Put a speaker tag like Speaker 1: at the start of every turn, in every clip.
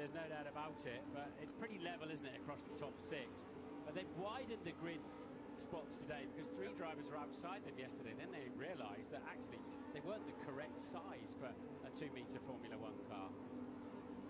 Speaker 1: there's no doubt about it, but it's pretty level, isn't it, across the top 6. But they've widened the grid spots today because 3 drivers were outside them yesterday. Then they realised that actually they weren't the correct size for a 2-metre Formula 1 car.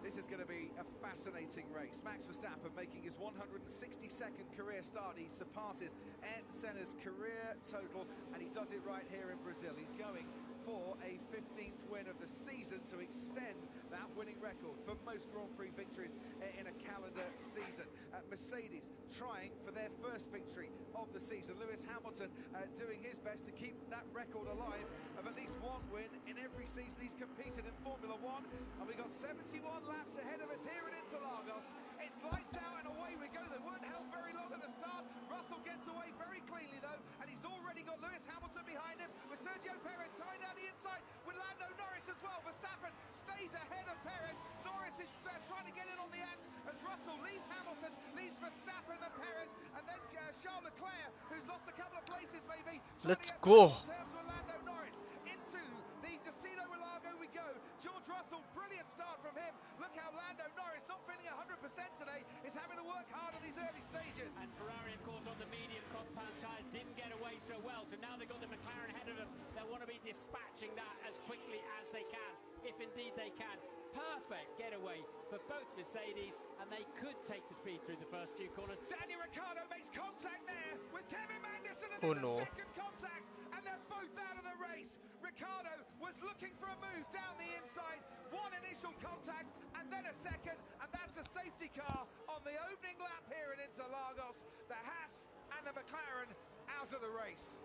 Speaker 2: This is going to be a fascinating race. Max Verstappen making his 162nd career start. He surpasses Ayrton Senna's career total, and he does it right here in Brazil. He's going for a 15th win of the season to extend that winning record for most Grand Prix victories in a calendar season. Mercedes trying for their first victory of the season. Lewis Hamilton doing his best to keep that record alive of at least 1 win in every season he's competed in Formula 1. And we've got 71 laps ahead of us here at Interlagos. It's lights out and away we go. They weren't held very long at the start. Russell gets away very cleanly though, and he's already got Lewis Hamilton behind him, with Sergio Perez tying down the inside with Lando Norris as well. Verstappen stays ahead of Perez. Norris is trying to get in on the act as Russell leads Hamilton, leads Verstappen and Perez, and then Charles Leclerc, who's lost a couple of places maybe.
Speaker 3: Let's go.
Speaker 2: Terms with Lando Norris into the Destino Lago we go. George Russell, brilliant start from him. Look how Lando Norris, not feeling 100% today, is having to work hard on these early stages.
Speaker 1: And Ferrari, of course, on the medium compound tyres didn't get away so well, so now they've got the McLaren ahead of them. They'll want to be dispatching that as quickly as they can, if indeed they can. Perfect getaway for both Mercedes, and they could take the speed through the first few corners.
Speaker 2: Daniel Ricciardo makes contact there with Kevin Magnussen, and
Speaker 3: Oh,
Speaker 2: there's
Speaker 3: no.
Speaker 2: a second contact, and they're both out of the race. Ricciardo was looking for a move down the inside, 1 initial contact, and then a second, and that's a safety car on the opening lap here in Interlagos. The Haas and the McLaren out of the race.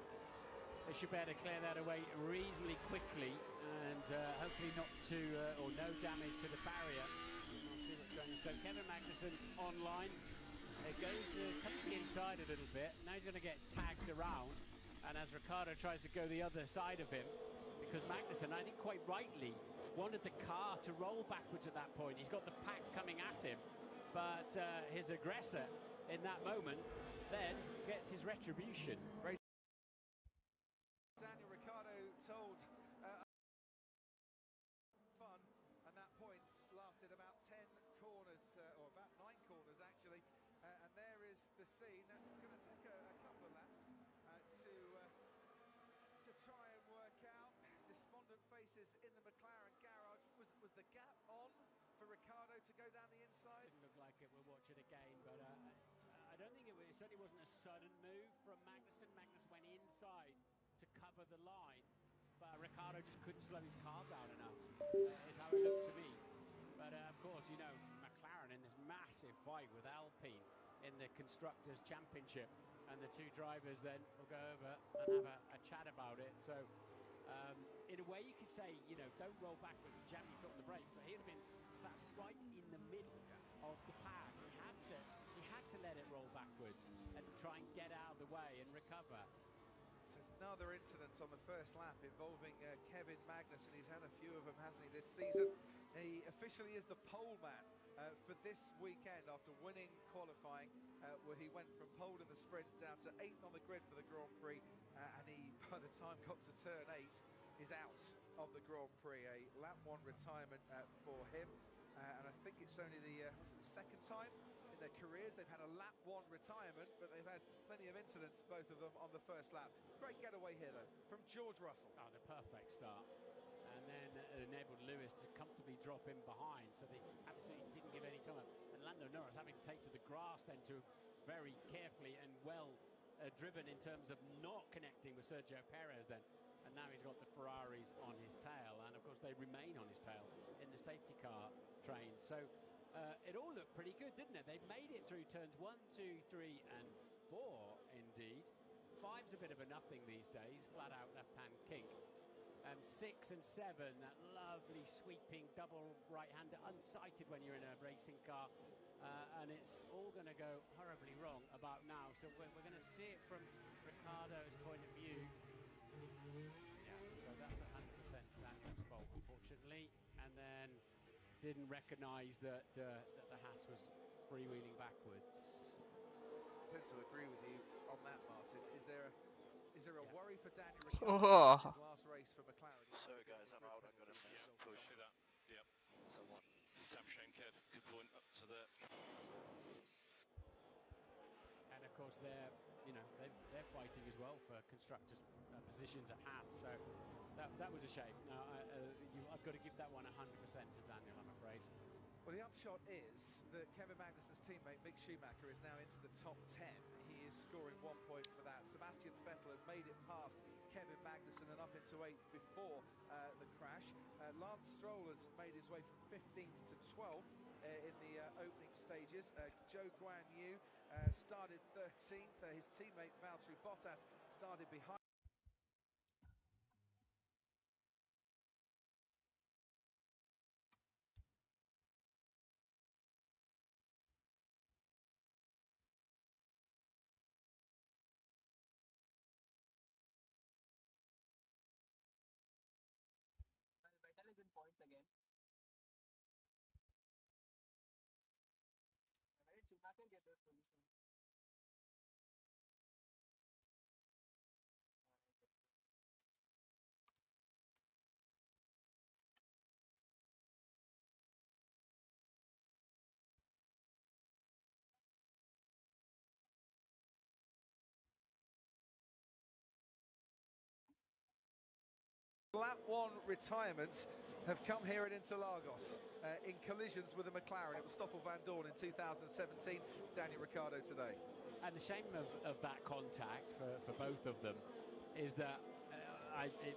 Speaker 1: They should be able to clear that away reasonably quickly, and hopefully not too or no damage to the barrier. We'll see what's going on. So Kevin Magnussen online. It goes comes to the inside a little bit. Now he's going to get tagged around, and as Ricciardo tries to go the other side of him, because Magnussen, I think quite rightly, wanted the car to roll backwards at that point. He's got the pack coming at him, but his aggressor in that moment then gets his retribution.
Speaker 2: Daniel Ricciardo told fun, and that point lasted about 10 corners, or about 9 corners actually, and there is the scene. That's going to take a couple of laps to try and work out. Despondent faces in the McLaren garage. Was the gap on for Ricciardo to go down the inside?
Speaker 1: Didn't look like it. We'll watch it again, but I don't think it certainly wasn't a sudden move from Magnussen. Magnus went inside to cover the line, but Ricciardo just couldn't slow his car down enough, is how it looked to me. But of course, you know, McLaren in this massive fight with Alpine in the Constructors' Championship, and the 2 drivers then will go over and have a chat about it. So in a way you could say, you know, don't roll backwards and jam your foot on the brakes, but he'd have been sat right in the middle of the pack. He had to let it roll backwards and try and get out of the way and recover.
Speaker 2: It's another incident on the first lap involving Kevin Magnussen. He's had a few of them, hasn't he, this season? He officially is the pole man for this weekend after winning qualifying, where he went from pole in the sprint down to 8th on the grid for the Grand Prix, and he, by the time got to turn 8, is out of the Grand Prix. A lap 1 retirement for him, and I think it's only the second time in their careers they've had a lap 1 retirement, but they've had plenty of incidents, both of them, on the first lap. Great getaway here though from George Russell.
Speaker 1: Oh, the perfect start, and then it enabled Lewis to comfortably drop in behind, so they absolutely didn't give any time. And Lando Norris having to take to the grass then to very carefully and well driven in terms of not connecting with Sergio Perez then. And now he's got the Ferraris on his tail, and of course they remain on his tail in the safety car train. So it all looked pretty good, didn't it? They made it through turns 1, 2, 3 and 4 indeed. 5's a bit of a nothing these days, flat out left-hand kink. 6 and 7, that lovely sweeping double right-hander, unsighted when you're in a racing car, and it's all going to go horribly wrong about now. So we're going to see it from Ricciardo's point of view. Yeah, so that's 100% Daniel's fault, unfortunately, and then didn't recognise that that the Haas was freewheeling backwards.
Speaker 2: I tend to agree with you on that, Martin. Is there a worry for Daniel Ricciardo
Speaker 3: Oh.
Speaker 2: in his last race for McLaren?
Speaker 4: Sorry guys, I'm out. I'm gonna miss push.
Speaker 5: Yep.
Speaker 4: Someone.
Speaker 5: Damn shame, Kev. Good
Speaker 3: going up to the...
Speaker 1: And of course they're fighting as well for constructors' positions at Haas, so that was a shame. Now I've got to give that one 100% to Daniel, I'm afraid.
Speaker 2: Well, the upshot is that Kevin Magnussen's teammate Mick Schumacher is now into the top 10. He is scoring 1 point for that. Sebastian Vettel had made it past Kevin Magnussen and up into 8th before the crash. Lance Stroll has made his way from 15th to 12th in the opening stages. Zhou Guanyu started 13th. His teammate Valtteri Bottas started behind.
Speaker 4: Vettel is in points again. Where did Schumacher get those positions?
Speaker 2: Lap 1 retirements have come here at Interlagos in collisions with the McLaren. It was Stoffel Van Dorn in 2017, Daniel Ricciardo today.
Speaker 1: And the shame of that contact for both of them is that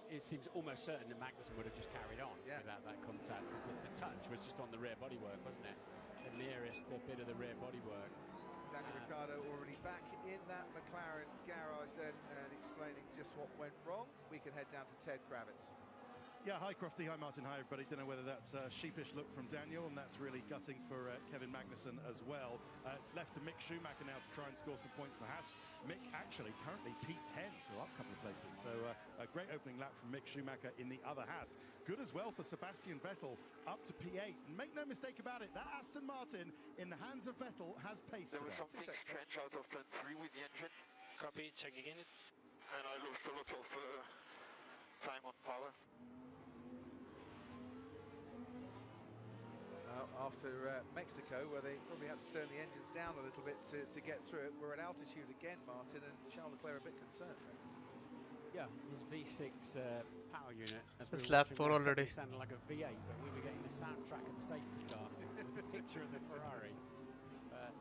Speaker 1: it seems almost certain that Magnussen would have just carried on without that contact, because the touch was just on the rear bodywork, wasn't it? The nearest bit of the rear bodywork.
Speaker 2: Daniel Ricciardo already back in that McLaren garage then and explaining just what went wrong. We can head down to Ted Kravitz.
Speaker 5: Yeah, hi Crofty, hi Martin, hi everybody. Don't know whether that's a sheepish look from Daniel, and that's really gutting for Kevin Magnussen as well. It's left to Mick Schumacher now to try and score some points for Haas. Mick actually currently P10, so up a couple of places. So a great opening lap from Mick Schumacher in the other Haas. Good as well for Sebastian Vettel, up to P8. And make no mistake about it, that Aston Martin in the hands of Vettel has pace.
Speaker 6: There was something strange out of turn 3 with the engine.
Speaker 3: Copy, check again it.
Speaker 6: And I lost a lot of time on power.
Speaker 2: After Mexico, where they probably had to turn the engines down a little bit to get through it, we're at altitude again, Martin, and Charles Leclerc a bit concerned.
Speaker 1: Yeah, his V6 power unit.
Speaker 4: It's lap 4 already.
Speaker 1: Sounded like a V8, but we were getting the soundtrack of the safety car with a picture of the Ferrari. But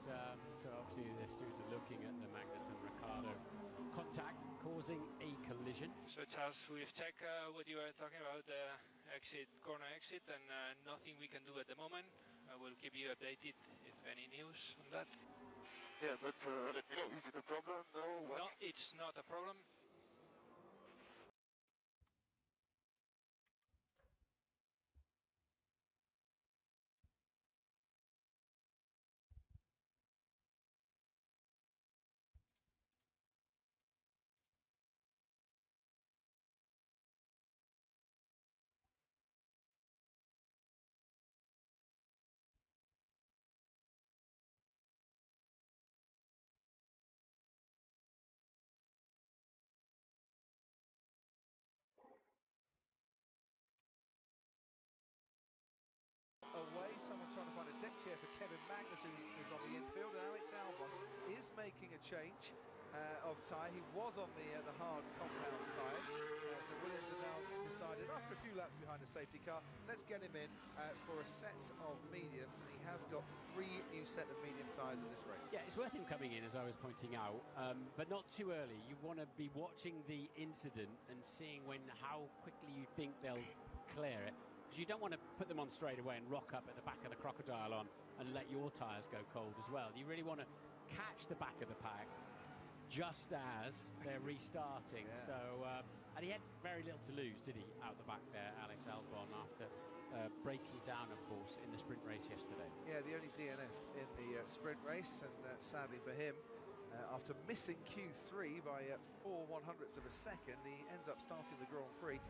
Speaker 1: so obviously the stewards are looking at the Magnussen-Ricciardo contact causing a collision.
Speaker 3: So Charles, we've checked what you were talking about, the corner exit, and nothing we can do at the moment. I will keep you updated if any news on that.
Speaker 6: Yeah, but let me know, is it a problem? No, what?
Speaker 3: No, it's not a problem.
Speaker 2: Away, someone's trying to find a deck chair for Kevin Magnussen, who's on the infield, and Alex Albon is making a change of tyre. He was on the hard compound tyres, so Williams have now decided, after a few laps behind the safety car, let's get him in for a set of mediums, and he has got 3 new set of medium tyres in this race.
Speaker 1: Yeah, it's worth him coming in, as I was pointing out, but not too early. You want to be watching the incident and seeing how quickly you think they'll clear it. You don't want to put them on straight away and rock up at the back of the crocodile on and let your tyres go cold as well. You really want to catch the back of the pack just as they're restarting.
Speaker 2: Yeah.
Speaker 1: So, and he had very little to lose, did he, out the back there, Alex Albon, after breaking down, of course, in the sprint race yesterday.
Speaker 2: Yeah, the only DNF in the sprint race, and sadly for him, after missing Q3 by 4/100ths of a second, he ends up starting the Grand Prix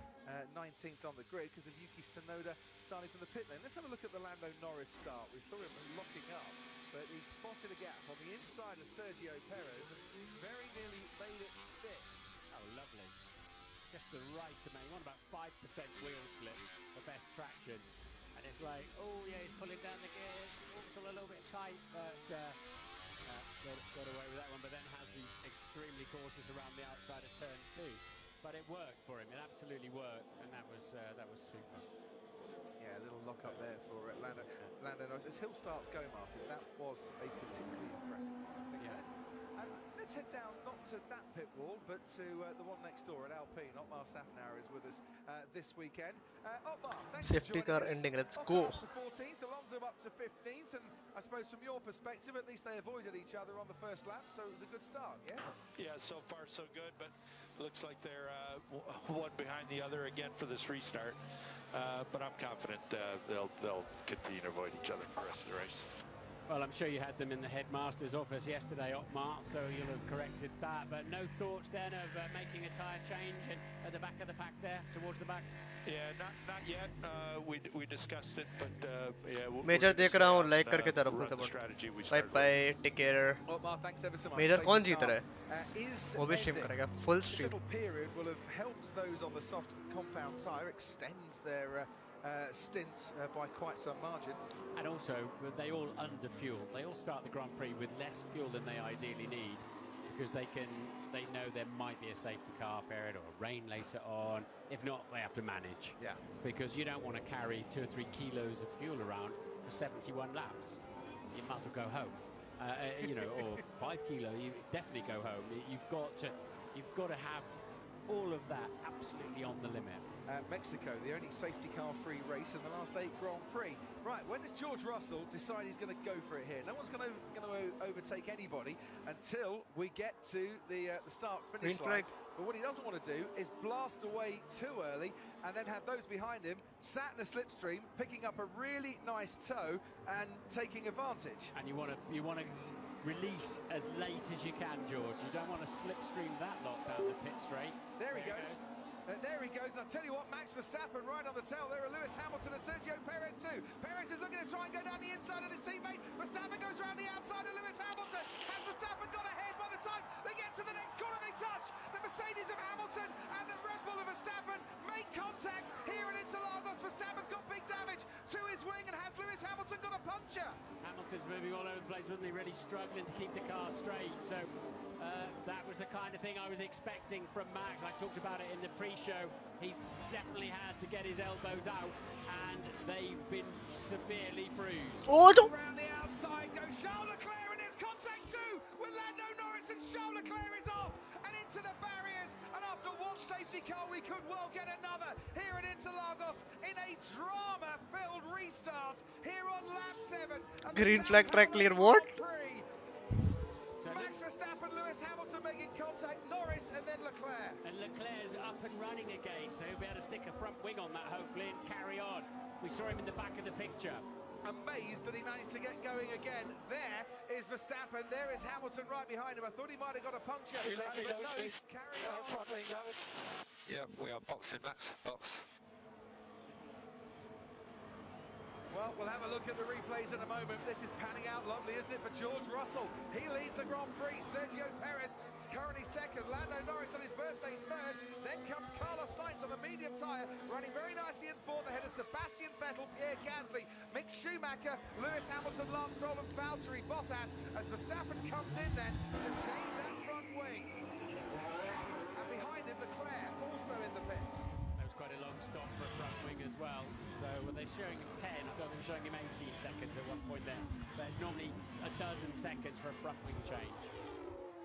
Speaker 2: 19th on the grid because of Yuki Tsunoda starting from the pit lane. Let's have a look at the Lando Norris start. We saw him locking up, but he spotted a gap on the inside of Sergio Perez and very nearly made it stick.
Speaker 1: Oh, lovely. Just the right amount. You want about 5% wheel slip for best traction. And It's like, oh yeah, he's pulling down the gear. Also a little bit tight, but got away with that one. But then has been extremely cautious around the outside of turn 2. But it worked for him. It absolutely worked, and that was super.
Speaker 2: Yeah, a little lock up there for Lando Norris. As Hill starts go, Martin, that was a particularly impressive one, I think.
Speaker 1: Yeah.
Speaker 2: And let's head down, not to that pit wall, but to the one next door at Alpine. Otmar Safnauer is with us this weekend. Otmar, thanks
Speaker 4: Safety
Speaker 2: for
Speaker 4: car
Speaker 2: joining us.
Speaker 4: ending, let's
Speaker 2: Ocon
Speaker 4: go.
Speaker 2: up to 14th, Alonso up to 15th, and I suppose from your perspective, at least they avoided each other on the first lap, so it was a good start, yes?
Speaker 7: Yeah, so far so good, but looks like they're one behind the other again for this restart. But I'm confident they'll continue to avoid each other for the rest of the race.
Speaker 1: Well, I'm sure you had them in the headmaster's office yesterday, Otmar, so you'll have corrected that. But no thoughts then of making a tyre change and at the back of the pack there, towards the back?
Speaker 7: Yeah, not yet. We discussed it, but yeah.
Speaker 4: Major देख रहा हूँ, like करके चलो अपना support. Bye bye, take care.
Speaker 2: Otmar, thanks ever so much.
Speaker 4: Major कौन जीत रहा है? वो भी
Speaker 2: Is
Speaker 4: स्ट्रीम
Speaker 2: ending.
Speaker 4: करेगा, full
Speaker 2: This
Speaker 4: stream.
Speaker 2: little period will have helped those on the soft compound tyre, extends their stints by quite some margin.
Speaker 1: And also, they all under fuel. They all start the Grand Prix with less fuel than they ideally need, because they know there might be a safety car period or rain later on. If not, they have to manage.
Speaker 2: Yeah.
Speaker 1: Because you don't want to carry 2 or 3 kilos of fuel around for 71 laps. You might as well go home. Or 5 kilo, you definitely go home. You've got to have all of that absolutely on the limit.
Speaker 2: Mexico, the only safety car-free race in the last 8 Grand Prix. Right, when does George Russell decide he's going to go for it here? No one's going to overtake anybody until we get to the start-finish line. But what he doesn't want to do is blast away too early and then have those behind him sat in a slipstream, picking up a really nice tow and taking advantage.
Speaker 1: And you want to release as late as you can, George. You don't want to slipstream that lot down the pit straight.
Speaker 2: There he goes. There he goes, and I'll tell you what, Max Verstappen right on the tail. There are Lewis Hamilton and Sergio Perez too. Perez is looking to try and go down the inside of his teammate. Verstappen goes around the outside of Lewis Hamilton. Has Verstappen got ahead by the time they get to the next corner? They touch. The Mercedes of Hamilton and the Red Bull of Verstappen make contact here at Interlagos. Verstappen's got big damage to his wing, and has Lewis Hamilton got a puncture?
Speaker 1: Hamilton's moving all over the place, wasn't he? Really struggling to keep the car straight. So that was the kind of thing I was expecting from Max. I talked about it in the pre-show. He's definitely had to get his elbows out, and they've been severely bruised.
Speaker 2: Around the outside goes Charles Leclerc, and there's contact too with Lando Norris, and Charles Leclerc is off and into the barriers. And after one safety car, we could well get another here at Interlagos in a drama-filled restart here on lap 7.
Speaker 4: Green flag track clear, what?
Speaker 2: Max Verstappen, Lewis Hamilton making contact, Norris and then Leclerc.
Speaker 1: And Leclerc's up and running again, so he'll be able to stick a front wing on that hopefully and carry on. We saw him in the back of the picture.
Speaker 2: Amazed that he managed to get going again. There is Verstappen, there is Hamilton right behind him. I thought he might have got a puncture. But no, he's carried on.
Speaker 3: Yeah, we are boxing, Max. Box.
Speaker 2: Well, we'll have a look at the replays in a moment. This is panning out lovely, isn't it, for George Russell? He leads the Grand Prix. Sergio Perez is currently second. Lando Norris on his birthday's third. Then comes Carlos Sainz on the medium tyre, running very nicely in fourth ahead of Sebastian Vettel, Pierre Gasly, Mick Schumacher, Lewis Hamilton, Lance Stroll and Valtteri Bottas as Verstappen comes in then to change that front wing. And behind him, Leclerc also in the pits.
Speaker 1: That was quite a long stop for a front wing as well. So were they showing him 10? I thought they were showing him 18 seconds at one point there. But it's normally a dozen seconds for a front wing change.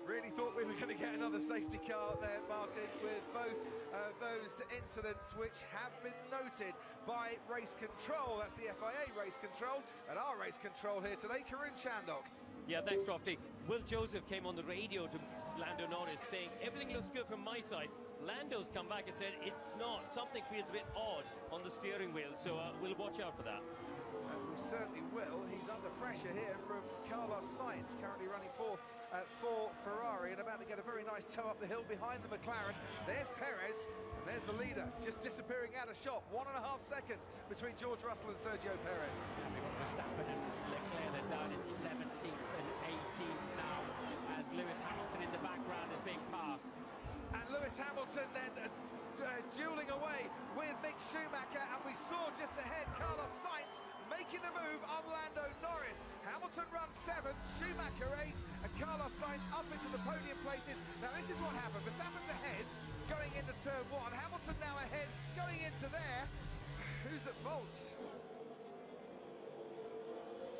Speaker 2: Really thought we were going to get another safety car there, Martin, with both those incidents which have been noted by race control. That's the FIA race control, and our race control here today, Karun Chandok.
Speaker 8: Yeah, thanks, Rofty. Will Joseph came on the radio to Lando Norris saying, everything looks good from my side. Lando's come back and said, it's not. Something feels a bit odd on the steering wheel, so we'll watch out for that.
Speaker 2: We certainly will. He's under pressure here from Carlos Sainz, currently running fourth for Ferrari, and about to get a very nice tow up the hill behind the McLaren. There's Perez, and there's the leader, just disappearing out of shot. 1.5 seconds between George Russell and Sergio Perez.
Speaker 1: And we've got Verstappen and Leclerc, they're down in 17th and 18th now, as Lewis Hamilton in the background is being passed.
Speaker 2: And Lewis Hamilton then dueling away with Mick Schumacher, and we saw just ahead Carlos Sainz making the move on Lando Norris. Hamilton runs 7, Schumacher 8, and Carlos Sainz up into the podium places. Now this is what happened. Verstappen's ahead going into turn 1. Hamilton now ahead going into there. Who's at fault?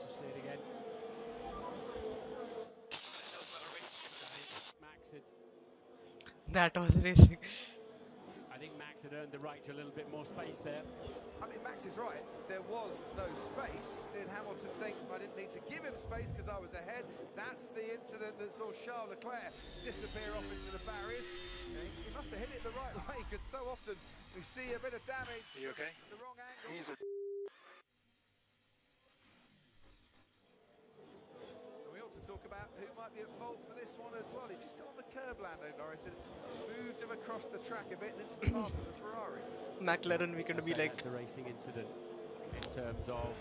Speaker 1: Let's see it again. Max had...
Speaker 4: That was racing.
Speaker 1: I think Max had earned the right to a little bit more space there.
Speaker 2: I mean, Max is right. There was no space. Did Hamilton think I didn't need to give him space because I was ahead? That's the incident that saw Charles Leclerc disappear off into the barriers. He must have hit it the right way because so often we see a bit of damage.
Speaker 3: Are you okay?
Speaker 2: The wrong angle.
Speaker 6: He's a
Speaker 2: We ought to talk about who might be at fault for this one as well. He just got on the curb, Lando Norris, and moved him across the track a bit and into the path of the Ferrari.
Speaker 4: McLaren, we're going to be like...
Speaker 1: That's a racing incident in terms of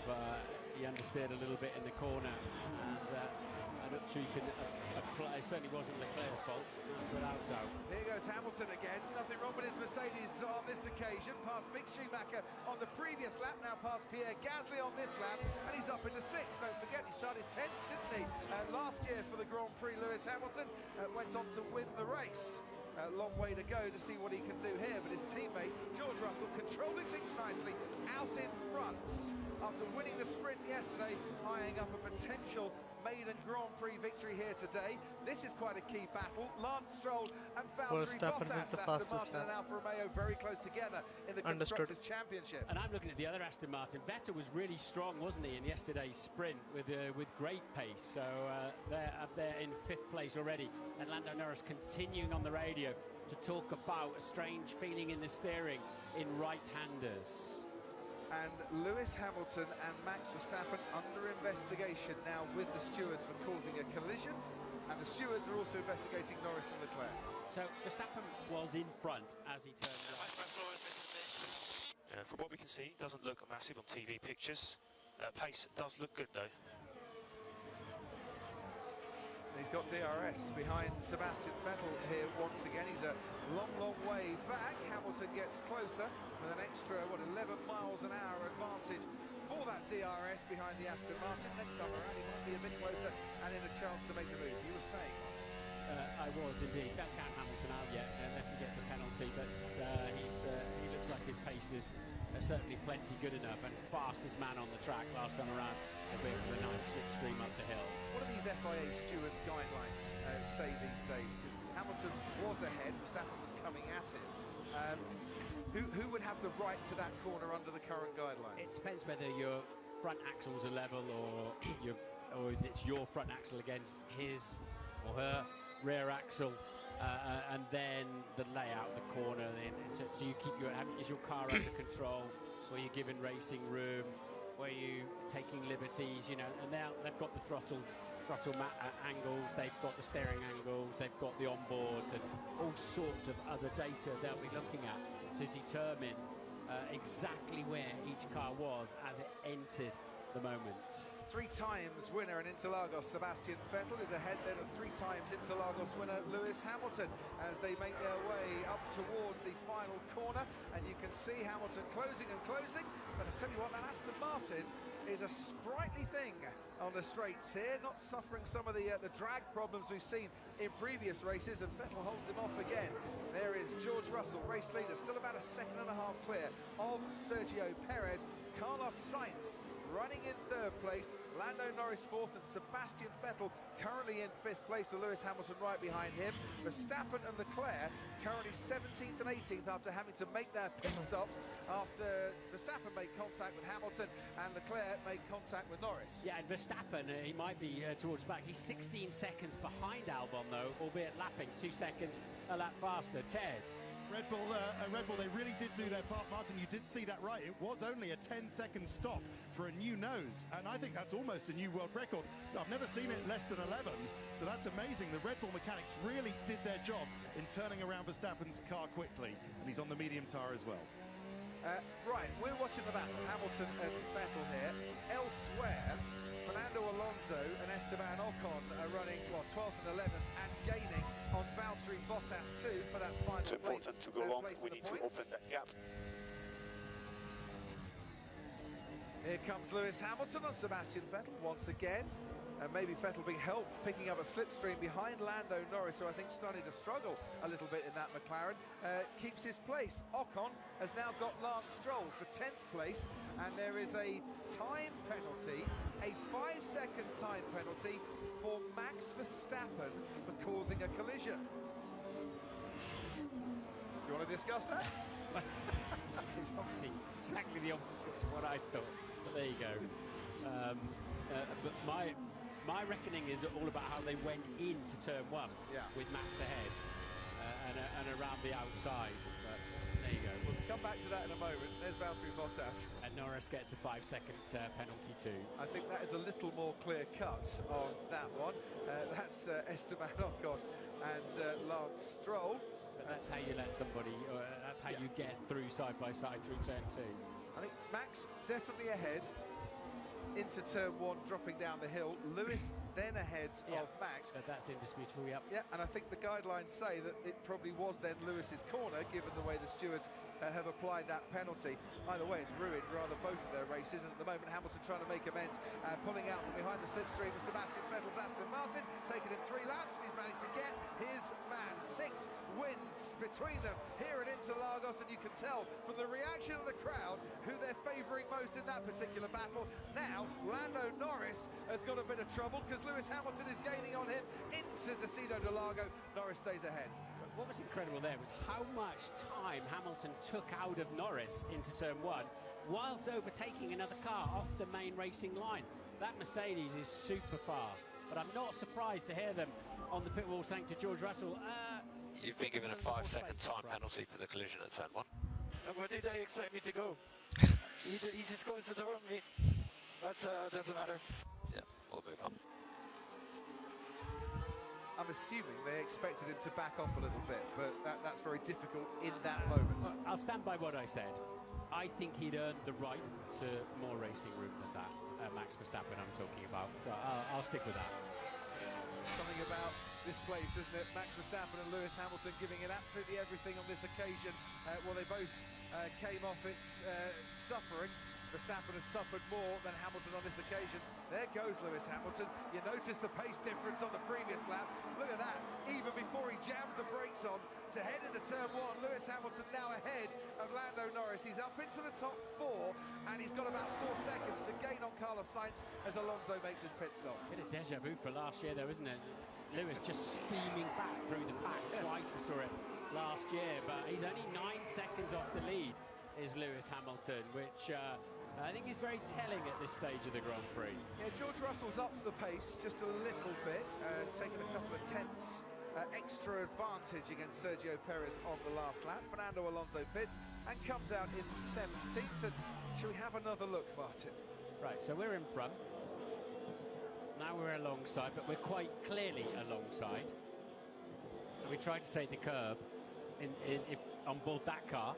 Speaker 1: he understeered a little bit in the corner, and I'm not sure you can apply. It certainly wasn't Leclerc's fault, that's without doubt.
Speaker 2: Here goes Hamilton again. Nothing wrong with his Mercedes on this occasion. Past Mick Schumacher on the previous lap, now past Pierre Gasly on this lap, and he's up into 6th. Don't forget, he started 10th, didn't he? Last year for the Grand Prix, Lewis Hamilton went on to win the race. A long way to go to see what he can do here, but his teammate George Russell controlling things nicely out in front after winning the sprint yesterday, eyeing up a potential maiden Grand Prix victory here today. This is quite a key battle. Lance Stroll and Valtteri Bottas, Aston Martin and Alfa Romeo very close together in the Constructors' Championship.
Speaker 1: And I'm looking at the other Aston Martin. Vettel was really strong, wasn't he, in yesterday's sprint with great pace. So they're up there in 5th place already. And Lando Norris continuing on the radio to talk about a strange feeling in the steering in right-handers.
Speaker 2: And Lewis Hamilton and Max Verstappen under investigation now with the stewards for causing a collision, and the stewards are also investigating Norris and Leclerc.
Speaker 1: So Verstappen was in front as he turned right.
Speaker 9: From what we can see, it doesn't look massive on TV pictures. Pace does look good though.
Speaker 2: He's got DRS behind Sebastian Vettel here once again. He's a long way back. Hamilton gets closer with an extra, 11 miles an hour advantage for that DRS behind the Aston Martin. Next time around, he might be a bit closer and in a chance to make the move. You were saying,
Speaker 1: I was indeed. Don't count Hamilton out yet unless he gets a penalty, but he looks like his pace is certainly plenty good enough, and fastest man on the track last time around, a bit of a nice slipstream up the hill.
Speaker 2: What do these FIA stewards' guidelines say these days? Hamilton was ahead, Verstappen was coming at him. Who would have the right to that corner under the current guidelines?
Speaker 1: It depends whether your front axles are level or it's your front axle against his or her rear axle. And then the layout of the corner. So do you keep is your car under control? Were you given racing room? Were you taking liberties? You know, and now they've got the throttle angles. They've got the steering angles. They've got the onboards and all sorts of other data they'll be looking at to determine exactly where each car was as it entered the moment.
Speaker 2: 3 times winner in Interlagos, Sebastian Vettel is ahead then of 3 times Interlagos winner Lewis Hamilton as they make their way up towards the final corner, and you can see Hamilton closing, but I tell you what, that Aston Martin is a sprightly thing on the straights here, not suffering some of the drag problems we've seen in previous races, and Vettel holds him off again. There is George Russell, race leader, still about a second and a half clear of Sergio Perez. Carlos Sainz running in 3rd place, Lando Norris 4th, and Sebastian Vettel currently in 5th place with Lewis Hamilton right behind him. Verstappen and Leclerc currently 17th and 18th after having to make their pit stops after Verstappen made contact with Hamilton and Leclerc made contact with Norris.
Speaker 1: Yeah, and Verstappen, he might be towards back. He's 16 seconds behind Albon though, albeit lapping 2 seconds a lap faster. Ted.
Speaker 5: Red Bull, they really did do their part, Martin. You did see that right. It was only a 10-second stop for a new nose, and I think that's almost a new world record. I've never seen it less than 11, so that's amazing. The Red Bull mechanics really did their job in turning around Verstappen's car quickly, and he's on the medium tire as well.
Speaker 2: Right, we're watching the battle, Hamilton and Vettel here. Elsewhere, Fernando Alonso and Esteban Ocon are running, 12th and 11th, and gaining on Valtteri Bottas too for that final
Speaker 6: It's important to go long, we need to open that gap.
Speaker 2: Here Here comes Lewis Hamilton on Sebastian Vettel once again. And maybe Vettel being helped, picking up a slipstream behind Lando Norris, who I think starting to struggle a little bit in that McLaren, keeps his place. Ocon has now got Lance Stroll for 10th place, and there is a time penalty, a 5-second time penalty for Max Verstappen for causing a collision. Do you want to discuss that?
Speaker 1: It's obviously exactly the opposite to what I thought, but there you go. But my reckoning is all about how they went into turn one with Max ahead and around the outside. But there you go.
Speaker 2: We'll come back to that in a moment. There's Valtteri Bottas.
Speaker 1: And Norris gets a 5-second penalty too.
Speaker 2: I think that is a little more clear cut on that one. That's Esteban Ocon and Lance Stroll.
Speaker 1: But that's how you let somebody, that's how you get through side by side through turn two.
Speaker 2: I think Max definitely ahead into turn one, dropping down the hill. Lewis then ahead of Max.
Speaker 1: That's indisputable,
Speaker 2: Yeah, and I think the guidelines say that it probably was then Lewis's corner, given the way the stewards have applied that penalty. Either way, it's ruined rather both of their races, and at the moment Hamilton trying to make amends, pulling out from behind the slipstream, and Sebastian Vettel's Aston Martin, taking him 3 laps, and he's managed to get his man. 6 wins between them here at Interlagos, and you can tell from the reaction of the crowd who they're favouring most in that particular battle. Now, Lando Norris has got a bit of trouble because Lewis Hamilton is gaining on him into Decido del Lago. Norris stays ahead.
Speaker 1: What was incredible there was how much time Hamilton took out of Norris into turn one whilst overtaking another car off the main racing line. That Mercedes is super fast, but I'm not surprised to hear them on the pit wall saying to George Russell,
Speaker 9: you've been given a 5-second time penalty for the collision at turn one.
Speaker 6: Where did they expect me to go? he just goes to the wrong me. But doesn't matter.
Speaker 9: Yeah, we'll move on.
Speaker 2: I'm assuming they expected him to back off a little bit, but that's very difficult in that moment.
Speaker 1: I'll stand by what I said. I think he'd earned the right to more racing room than that. Max Verstappen I'm talking about. So I'll stick with that.
Speaker 2: Something about this place, isn't it? Max Verstappen and Lewis Hamilton giving it absolutely everything on this occasion. Well, they both came off its suffering. Verstappen has suffered more than Hamilton on this occasion. There goes Lewis Hamilton. You notice the pace difference on the previous lap. Look at that. Even before he jams the brakes on to head into turn one, Lewis Hamilton now ahead of Lando Norris. He's up into the top 4, and he's got about 4 seconds to gain on Carlos Sainz as Alonso makes his pit stop.
Speaker 1: Bit of deja vu for last year, though, isn't it? Lewis just steaming back through the pack. Twice we saw it last year, but he's only 9 seconds off the lead, is Lewis Hamilton, which I think is very telling at this stage of the Grand Prix.
Speaker 2: Yeah, George Russell's up to the pace just a little bit, taking a couple of tenths extra advantage against Sergio Perez on the last lap. Fernando Alonso pits and comes out in 17th. And shall we have another look, Martin?
Speaker 1: Right, so we're in front. Now we're alongside, but we're quite clearly alongside. And we tried to take the curb on board that car.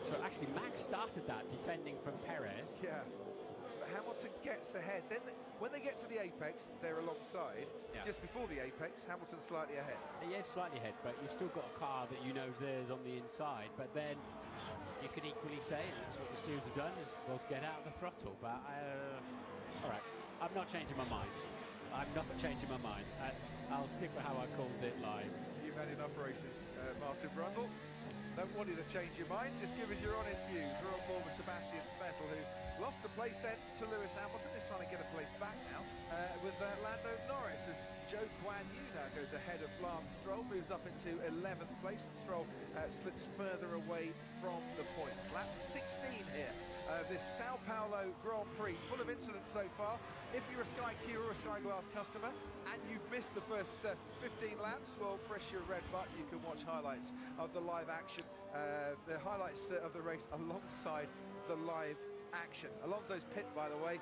Speaker 1: So actually Max started that defending from Perez.
Speaker 2: Yeah, but Hamilton gets ahead. Then when they get to the apex, they're alongside. Just before the apex, Hamilton's slightly ahead.
Speaker 1: Yeah, slightly ahead, but you've still got a car that you know there's on the inside. But then you could equally say, and that's what the stewards have done, is well, get out of the throttle. But all right, I'm not changing my mind. I'm not changing my mind. I'll stick with how I called it live.
Speaker 2: You've had enough races, Martin Brundle. Don't want you to change your mind, just give us your honest views. We're on board with Sebastian Vettel, who lost a place then to Lewis Hamilton. He's trying to get a place back now with Lando Norris, as Joe Guan Yu now goes ahead of Lance Stroll, moves up into 11th place, and Stroll slips further away from the points. Lap 16 here. This Sao Paulo Grand Prix, full of incidents so far. If you're a Sky Q or a Sky Glass customer and you've missed the first 15 laps, well, press your red button. You can watch highlights of the live action, the highlights of the race alongside the live action. Alonso's pit, by the way,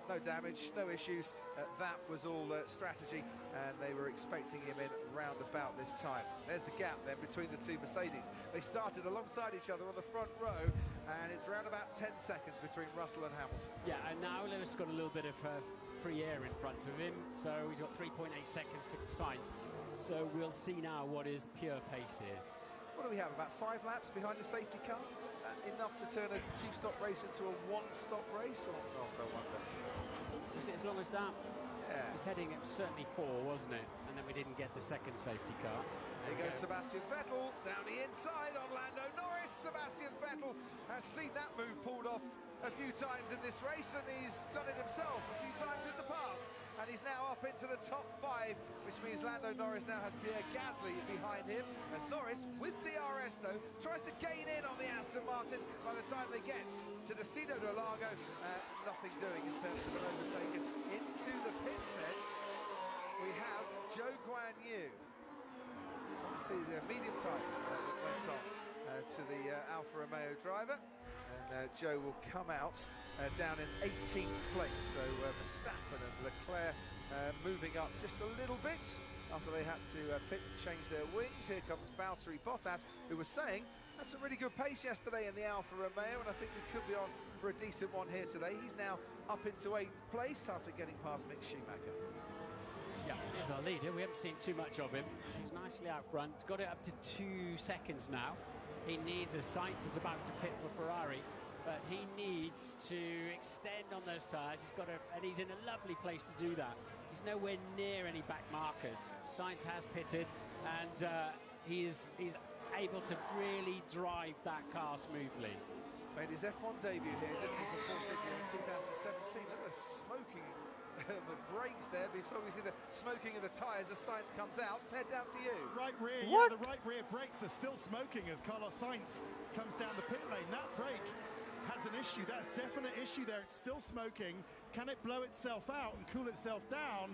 Speaker 2: no damage, no issues. That was all strategy, and they were expecting him in round about this time. There's the gap then between the two Mercedes. They started alongside each other on the front row, and it's around about 10 seconds between Russell and Hamilton.
Speaker 1: Yeah, and now Lewis got a little bit of free air in front of him, so he's got 3.8 seconds to Sainz. So we'll see now what his pure pace is.
Speaker 2: What do we have, about 5 laps behind the safety car? enough to turn a two-stop race into a one-stop race, or not, I wonder?
Speaker 1: Was it as long as that?
Speaker 2: Yeah.
Speaker 1: His heading, it was certainly 4, wasn't it? And then we didn't get the second safety car.
Speaker 2: There goes Sebastian Vettel down the inside on Lando Norris. Sebastian Vettel has seen that move pulled off a few times in this race, and he's done it himself a few times in the past. And he's now up into the top 5, which means Lando Norris now has Pierre Gasly behind him. As Norris, with DRS though, tries to gain in on the Aston Martin. By the time they get to the Destino del Lago, nothing doing in terms of an overtaken. Into the pits then, we have Zhou Guanyu. See the medium tyres that went on to the Alfa Romeo driver, and Joe will come out down in 18th place. So Verstappen and Leclerc moving up just a little bit after they had to pit and change their wings. Here comes Valtteri Bottas, who was saying had some really good pace yesterday in the Alfa Romeo, and I think we could be on for a decent one here today. He's now up into 8th place after getting past Mick Schumacher.
Speaker 1: Yeah, here's our leader. We haven't seen too much of him. He's nicely out front. Got it up to 2 seconds now. He needs, as Sainz is about to pit for Ferrari, but he needs to extend on those tyres. He's got and he's in a lovely place to do that. He's nowhere near any back markers. Sainz has pitted, and he's able to really drive that car smoothly.
Speaker 2: Made his F1 debut here, didn't he, for Force India in 2017. Look at the smoking the brakes there, but so we see the smoking of the tyres as Sainz comes out. Let's head down to you.
Speaker 5: Right rear, yeah, the right rear brakes are still smoking as Carlos Sainz comes down the pit lane. That brake has an issue. That's a definite issue there. It's still smoking. Can it blow itself out and cool itself down?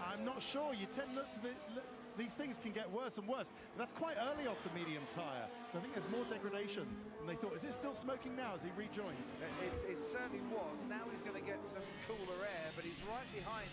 Speaker 5: I'm not sure. You tend to look for these things can get worse and worse. That's quite early off the medium tyre, so I think there's more degradation than they thought. Is it still smoking now as he rejoins?
Speaker 2: It certainly was. Now he's going to get some cooler air, but he's right behind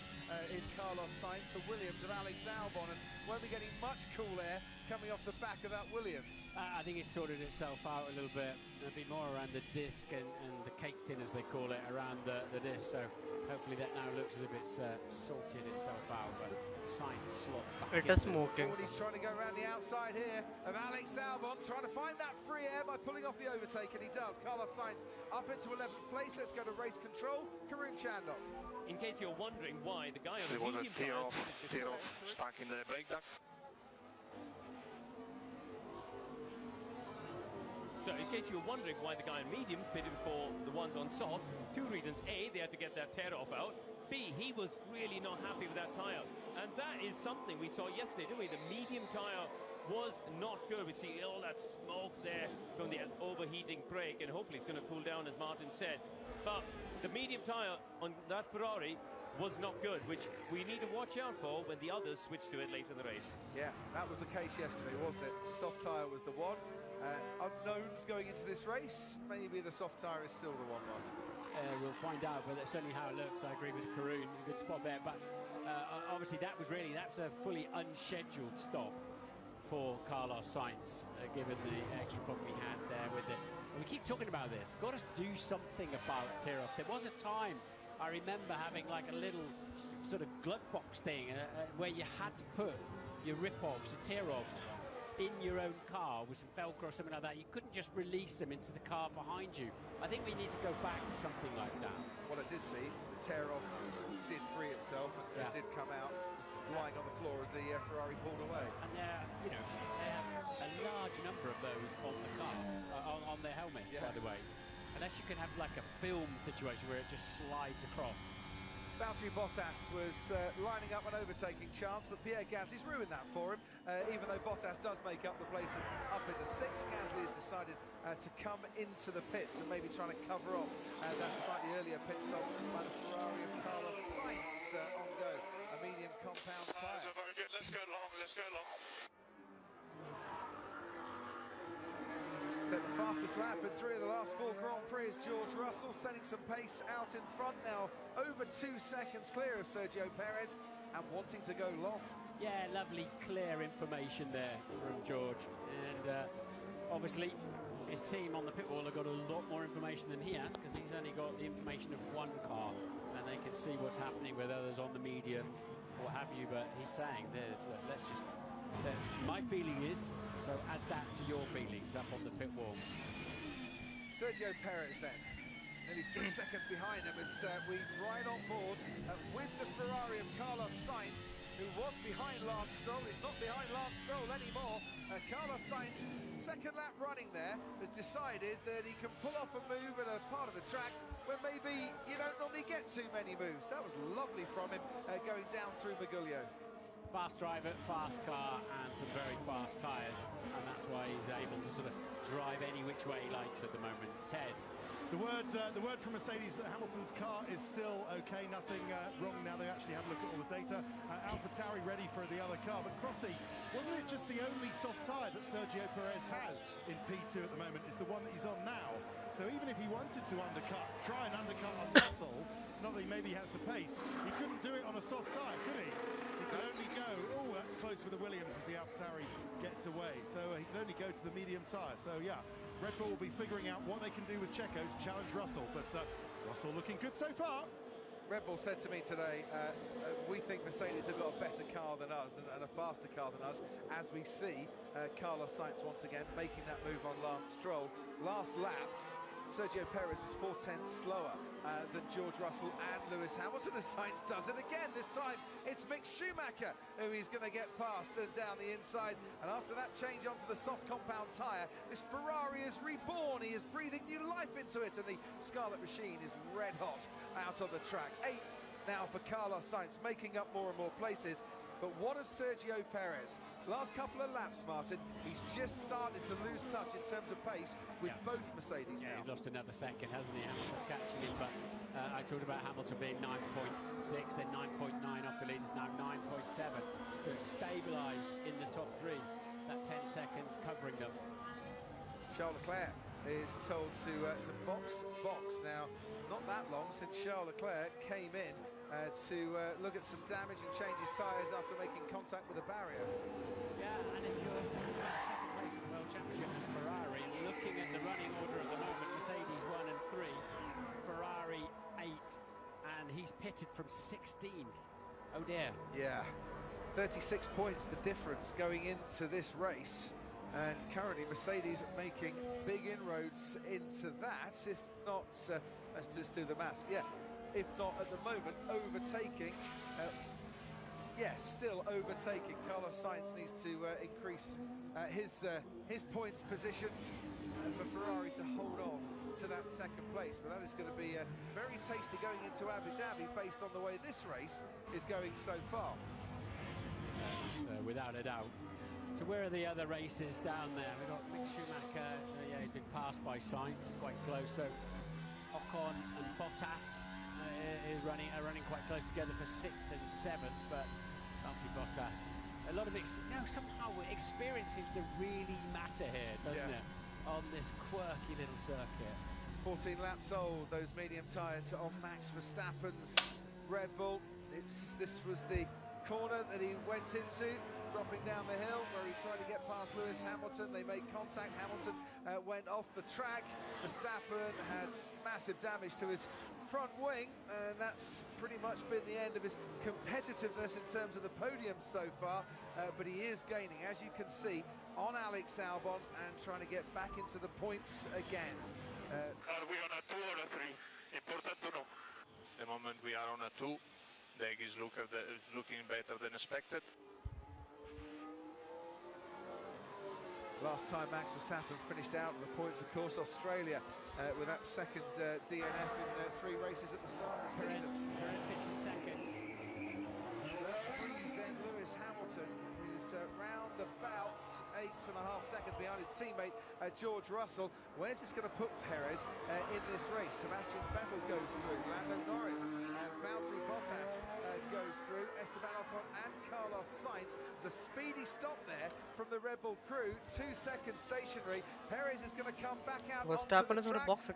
Speaker 2: is Carlos Sainz, the Williams of Alex Albon, and won't be getting much cool air coming off the back of that Williams.
Speaker 1: I think it's sorted itself out a little bit. There'll be more around the disc and the cake tin, as they call it, around the disc. So hopefully that now looks as if it's sorted itself out. But Sainz slots back.
Speaker 4: It is smoking.
Speaker 2: He's trying to go around the outside here of Alex Albon, trying to find that free air by pulling off the overtake, and he does. Carlos Sainz up into 11th place. Let's go to race control. Karun Chandok.
Speaker 8: In case you're wondering why the guy on the medium
Speaker 7: tear off, stuck in the brake duct.
Speaker 8: So in case you're wondering why the guy on mediums pitted for the ones on softs, 2 reasons. A, they had to get that tear off out. B, he was really not happy with that tyre. And that is something we saw yesterday, didn't we? The medium tyre was not good. We see all that smoke there from the overheating brake, and hopefully it's going to cool down, as Martin said. But the medium tyre on that Ferrari was not good, which we need to watch out for when the others switch to it later in the race.
Speaker 2: Yeah, that was the case yesterday, wasn't it? Soft tyre was the one. Unknowns going into this race. Maybe the soft tyre is still the one, Martin.
Speaker 1: We'll find out, but that's certainly how it looks. I agree with Karun. A good spot there. But obviously that's a fully unscheduled stop for Carlos Sainz, given the extra problem he had there with it. And we keep talking about this. Got to do something about tear-off. There was a time, I remember having like a little sort of glove box thing where you had to put your rip-offs, your tear-offs, in your own car with some Velcro or something like that. You couldn't just release them into the car behind you. I think we need to go back to something like that.
Speaker 2: What I did see, the tear-off did free itself and did come out, lying on the floor as the Ferrari pulled away.
Speaker 1: And they have a large number of those on the car, on their helmets, by the way. Unless you can have like a film situation where it just slides across.
Speaker 2: Valtteri Bottas was lining up an overtaking chance, but Pierre Gasly's ruined that for him. Even though Bottas does make up the place up into 6th, Gasly has decided to come into the pits and maybe trying to cover off that slightly earlier pit stop by the Ferrari of Carlos Sainz on go. A medium compound tyre.
Speaker 7: Let's go long, let's go long.
Speaker 2: So the fastest lap in 3 of the last 4 Grand Prix is George Russell, setting some pace out in front now, over 2 seconds clear of Sergio Perez, and wanting to go long.
Speaker 1: Yeah, lovely, clear information there from George. And obviously, his team on the pit wall have got a lot more information than he has, because he's only got the information of one car, and they can see what's happening with others on the mediums, what have you. But he's saying, let's just... my feeling is, so add that to your feelings up on the pit wall.
Speaker 2: Sergio Perez then, nearly 3 seconds behind him as we ride on board with the Ferrari of Carlos Sainz, who was behind Lance Stroll. He's not behind Lance Stroll anymore. Carlos Sainz, second lap running there, has decided that he can pull off a move at a part of the track where maybe you don't normally get too many moves. That was lovely from him going down through Maguglio.
Speaker 1: Fast driver, fast car, and some very fast tyres, and that's why he's able to sort of drive any which way he likes at the moment. Ted.
Speaker 5: The word from Mercedes that Hamilton's car is still okay, nothing wrong now. They actually have a look at all the data. AlphaTauri ready for the other car, but Crofty, wasn't it just the only soft tyre that Sergio Perez has in P2 at the moment is the one that he's on now? So even if he wanted to try and undercut on Russell, not that he maybe has the pace, he couldn't do it on a soft tyre, could he? He could only go, oh, that's close with the Williams as the AlphaTauri gets away. So he could only go to the medium tyre. So yeah, Red Bull will be figuring out what they can do with Checo to challenge Russell, but Russell looking good so far.
Speaker 2: Red Bull said to me today, we think Mercedes have got a better car than us and a faster car than us, as we see Carlos Sainz once again making that move on Lance Stroll. Last lap, Sergio Perez was 4/10 slower than George Russell and Lewis Hamilton, as Sainz does it again. This time it's Mick Schumacher who he's going to get past and down the inside, and after that change onto the soft compound tyre, this Ferrari is reborn. He is breathing new life into it, and the Scarlet Machine is red hot out on the track. 8 now for Carlos Sainz, making up more and more places. But what of Sergio Perez? Last couple of laps, Martin, he's just started to lose touch in terms of pace with both Mercedes now.
Speaker 1: He's lost another second, hasn't he? Hamilton's catching him, but I talked about Hamilton being 9.6, then 9.9 off the lead, is now 9.7. So it's stabilised in the top 3. That 10 seconds covering them.
Speaker 2: Charles Leclerc is told to box. Now, not that long since Charles Leclerc came in to look at some damage and change his tyres after making contact with a barrier.
Speaker 1: Yeah, and if you're second place in the World Championship as Ferrari, looking at the running order at the moment, Mercedes 1 and 3, Ferrari 8, and he's pitted from 16th. Oh dear.
Speaker 2: Yeah, 36 points the difference going into this race, and currently Mercedes making big inroads into that, if not, let's just do the maths, yeah. If not at the moment, overtaking, still overtaking. Carlos Sainz needs to increase his points positions for Ferrari to hold on to that second place. But that is going to be very tasty going into Abu Dhabi based on the way this race is going so far.
Speaker 1: So without a doubt. So where are the other races down there? We've got Mick Schumacher, he's been passed by Sainz, quite close. So Ocon and Bottas is running quite close together for 6th and 7th, but obviously Bottas, a lot of somehow experience seems to really matter here, doesn't it, on this quirky little circuit.
Speaker 2: 14 laps old, those medium tyres on Max Verstappen's Red Bull. This was the corner that he went into, dropping down the hill where he tried to get past Lewis Hamilton. They made contact. Hamilton went off the track. Verstappen had massive damage to his front wing, and that's pretty much been the end of his competitiveness in terms of the podium so far, but he is gaining, as you can see, on Alex Albon and trying to get back into the points again.
Speaker 7: Are we on a 2 or a 3? Important to know. The moment we are on a 2, the egg is looking better than expected.
Speaker 2: Last time Max Verstappen finished out of the points, of course, Australia with that second DNF in 3 races at the start of the season.
Speaker 1: Perez pitched from second.
Speaker 2: So that brings then Lewis Hamilton, who's round about 8.5 seconds behind his teammate George Russell. Where's this going to put Perez in this race? Sebastian Vettel goes through, Lando Norris and Valtteri Bottas goes through, Esteban Ocon and Carlos Sainz. There's a speedy stop there from the Red Bull crew, 2 seconds stationary. Perez is going to come back out onto the track.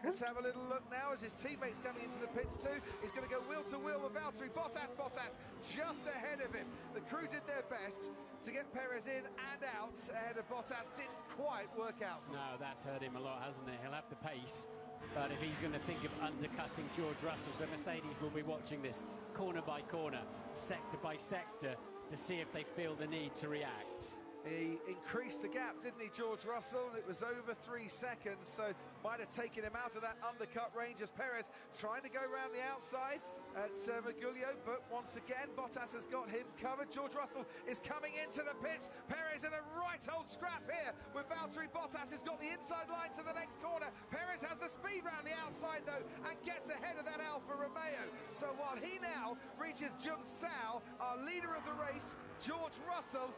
Speaker 2: Let's have a little look now as his teammates coming into the pits too. He's going to go wheel to wheel with Valtteri Bottas. Bottas just ahead of him. The crew did their best to get Perez in and out ahead of Bottas. Didn't quite work out.
Speaker 1: No, that's hurt him a lot, hasn't it? He'll have the pace, but if he's going to think of undercutting George Russell, so Mercedes will be watching this corner by corner, sector by sector, to see if they feel the need to react.
Speaker 2: He increased the gap, didn't he, George Russell? It was over 3 seconds, so might have taken him out of that undercut range as Perez trying to go around the outside at Magulio, but once again, Bottas has got him covered. George Russell is coming into the pits. Perez in a right old scrap here with Valtteri Bottas, who's got the inside line to the next corner. Perez has the speed round the outside, though, and gets ahead of that Alfa Romeo. So while he now reaches Jun Sao, our leader of the race, George Russell,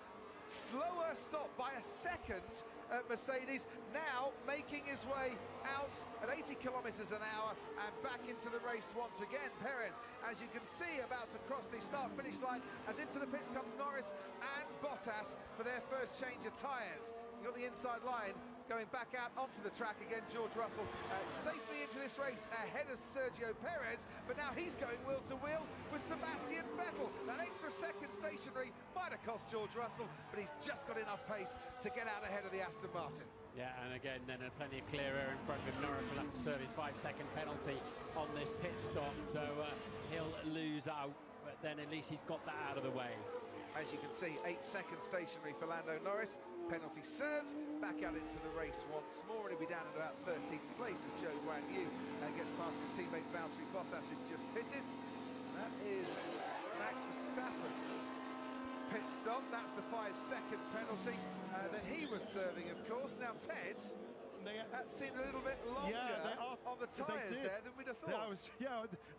Speaker 2: slower stop by a second at Mercedes, now making his way out at 80 kilometers an hour and back into the race once again. Perez, as you can see, about to cross the start-finish line, as into the pits comes Norris and Bottas for their first change of tyres. You've got the inside line going back out onto the track again. George Russell safely into this race ahead of Sergio Perez, but now he's going wheel to wheel with Sebastian Vettel. That extra second stationary might have cost George Russell, but he's just got enough pace to get out ahead of the Aston Martin.
Speaker 1: Yeah, and again, then plenty of clear air in front of him. Norris will have to serve his 5-second penalty on this pit stop, so he'll lose out, but then at least he's got that out of the way.
Speaker 2: As you can see, 8-second stationary for Lando Norris. Penalty served, back out into the race once more, and he'll be down in about 13th place as Zhou Guanyu gets past his teammate Valtteri Bottas, who just pitted. That is Max Verstappen's pit stop. That's the 5-second penalty that he was serving, of course. Now, Ted, that seemed a little bit longer on the tyres there than we'd have thought.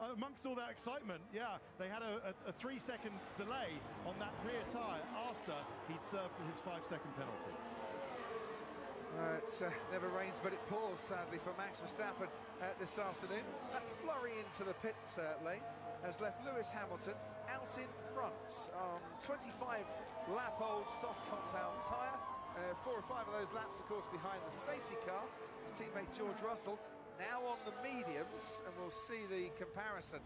Speaker 5: Amongst all that excitement, they had a 3-second delay on that rear tyre after he'd served his 5-second penalty.
Speaker 2: It never rains, but it pours, sadly, for Max Verstappen this afternoon. That flurry into the pits lane has left Lewis Hamilton out in front on 25-lap-old soft compound tyre. 4 or 5 of those laps, of course, behind the safety car. His teammate George Russell now on the mediums, and we'll see the comparison.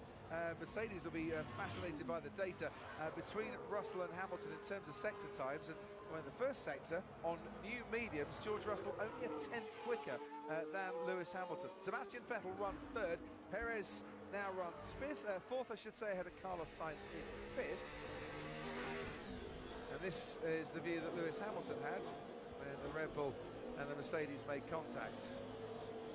Speaker 2: Mercedes will be fascinated by the data between Russell and Hamilton in terms of sector times. And in the first sector, on new mediums, George Russell only a 10th quicker than Lewis Hamilton. Sebastian Vettel runs 3rd. Perez now runs 5th. 4th, I should say, ahead of Carlos Sainz in 5th. And this is the view that Lewis Hamilton had when the Red Bull and the Mercedes made contact.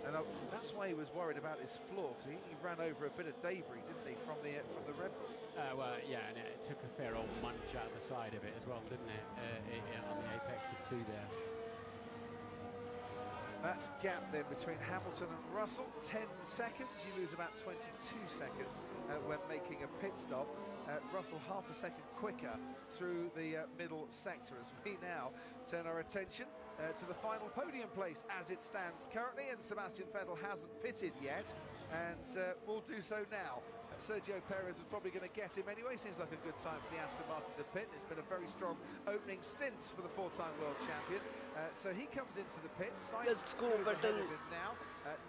Speaker 2: And that's why he was worried about his floor, because he ran over a bit of debris, didn't he, from the Red Bull?
Speaker 1: Well, yeah, and it took a fair old munch out the side of it as well, didn't it, on the apex of 2 there.
Speaker 2: That gap then between Hamilton and Russell, 10 seconds. You lose about 22 seconds when making a pit stop. Russell half a second quicker through the middle sector, as we now turn our attention to the final podium place as it stands currently, and Sebastian Vettel hasn't pitted yet, and will do so now. Sergio Perez was probably going to get him anyway. Seems like a good time for the Aston Martin to pit. It's been a very strong opening stint for the 4-time world champion. So he comes into the pits.
Speaker 4: Let's go, Vettel.
Speaker 2: Now,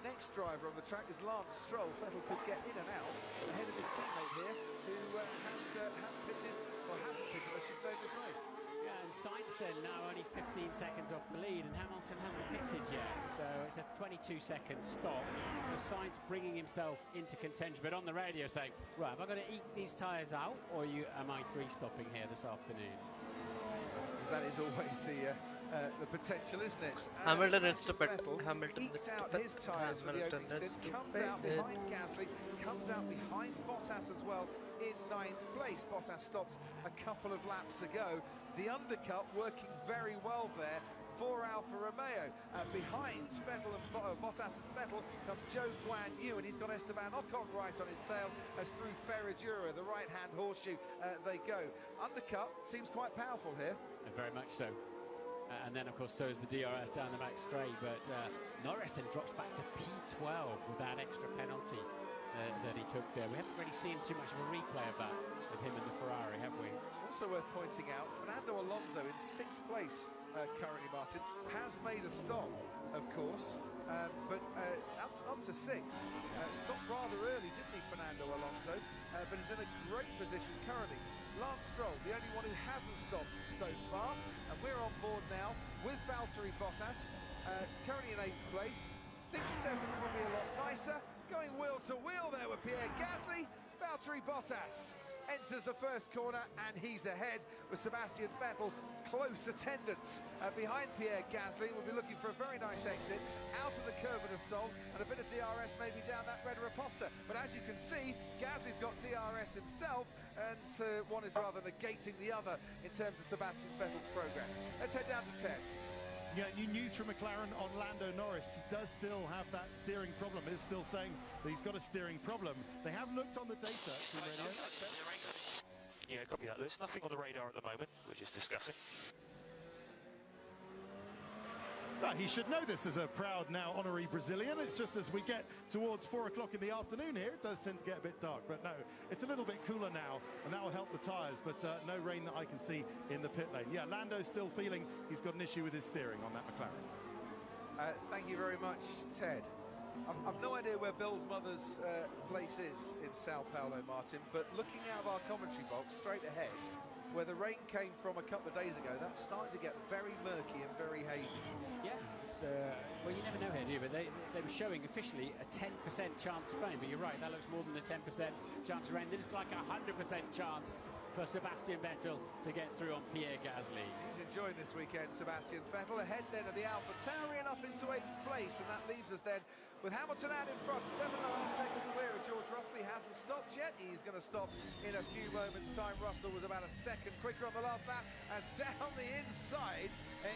Speaker 2: next driver on the track is Lance Stroll. Vettel could get in and out ahead of his teammate here, who has pitted, or hasn't pitted, I should say, this race.
Speaker 1: Yeah, and Sainz then now only 15 seconds off the lead, and Hamilton hasn't pitted yet, so it's a 22-second stop. So Sainz bringing himself into contention, but on the radio saying, right, have I got to eke these tyres out, or am I free-stopping here this afternoon?
Speaker 2: Because that is always the potential, isn't it?
Speaker 4: Hamilton needs to pit. Hamilton
Speaker 2: needs to pit. His tyres for the opening stint, comes out behind Gasly, comes out behind Bottas as well in 9th place. Bottas stopped a couple of laps ago. The undercut working very well there for Alfa Romeo. Behind Vettel and Bottas and Vettel comes Zhou Guanyu, and he's got Esteban Ocon right on his tail as through Ferradura, the right-hand horseshoe, they go. Undercut seems quite powerful here.
Speaker 1: Very much so. And then, of course, so is the DRS down the back straight, but Norris then drops back to P12 with that extra penalty that he took there. We haven't really seen too much of a replay of that with him and the Ferrari, have we?
Speaker 2: Also worth pointing out, Fernando Alonso in 6th place currently, Martin, has made a stop, of course, but up to 6. Stopped rather early, didn't he, Fernando Alonso? But he's in a great position currently. Lance Stroll, the only one who hasn't stopped so far, and we're on board now with Valtteri Bottas, currently in 8th place. Think 7th will be a lot nicer. Going wheel to wheel there with Pierre Gasly. Valtteri Bottas enters the first corner, and he's ahead with Sebastian Vettel close attendance behind Pierre Gasly. We'll be looking for a very nice exit out of the curve of the Sol, and a bit of DRS maybe down that red Raposta. But as you can see, Gasly's got DRS himself, and one is rather negating the other in terms of Sebastian Vettel's progress. Let's head down to 10.
Speaker 5: Yeah, new news from McLaren on Lando Norris. He does still have that steering problem. It is still saying that he's got a steering problem. They have looked on the data.
Speaker 9: Yeah, copy that. There's nothing on the radar at the moment. We're just discussing.
Speaker 5: He should know this as a proud now honorary Brazilian. It's just as we get towards 4 o'clock in the afternoon here, it does tend to get a bit dark. But no, it's a little bit cooler now, and that will help the tyres. But no rain that I can see in the pit lane. Yeah, Lando's still feeling he's got an issue with his steering on that McLaren.
Speaker 2: Thank you very much, Ted. I've no idea where Bill's mother's place is in Sao Paulo, Martin, but looking out of our commentary box straight ahead, where the rain came from a couple of days ago, that's starting to get very murky and very hazy.
Speaker 1: Yeah, it's, well, you never know here, do you? But they were showing officially a 10% chance of rain, but you're right, that looks more than a 10% chance of rain. There's like a 100% chance for Sebastian Vettel to get through on Pierre Gasly.
Speaker 2: He's enjoying this weekend, Sebastian Vettel, ahead then of the AlphaTauri and up into 8th place, and that leaves us then with Hamilton out in front, 7.5 seconds clear of George Russell. He hasn't stopped yet. He's going to stop in a few moments' time. Russell was about a second quicker on the last lap, as down the inside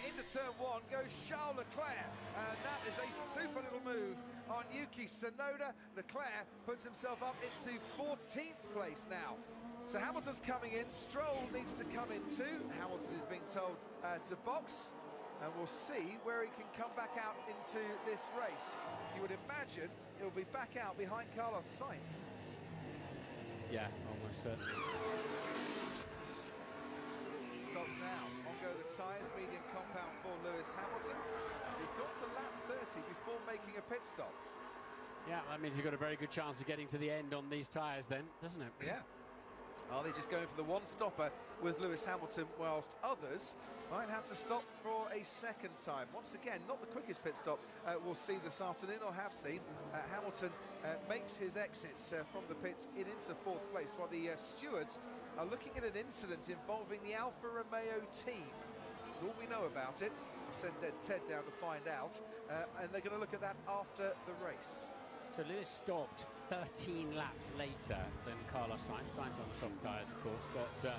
Speaker 2: into turn 1 goes Charles Leclerc, and that is a super little move on Yuki Tsunoda. Leclerc puts himself up into 14th place now. So Hamilton's coming in, Stroll needs to come in too. Hamilton is being told to box, and we'll see where he can come back out into this race. You would imagine he'll be back out behind Carlos Sainz.
Speaker 1: Yeah, almost certainly.
Speaker 2: Stops now, on go the tyres, medium compound for Lewis Hamilton. He's got to lap 30 before making a pit stop.
Speaker 1: Yeah, that means he's got a very good chance of getting to the end on these tyres then, doesn't it?
Speaker 2: Yeah. Are they just going for the one-stopper with Lewis Hamilton, whilst others might have to stop for a second time? Once again, not the quickest pit stop we'll see this afternoon, or have seen. Hamilton makes his exits from the pits into 4th place, while the stewards are looking at an incident involving the Alfa Romeo team. That's all we know about it. We'll send Ted down to find out, and they're going to look at that after the race.
Speaker 1: So Lewis stopped 13 laps later than Carlos Sainz. Sainz on the soft tyres, of course, but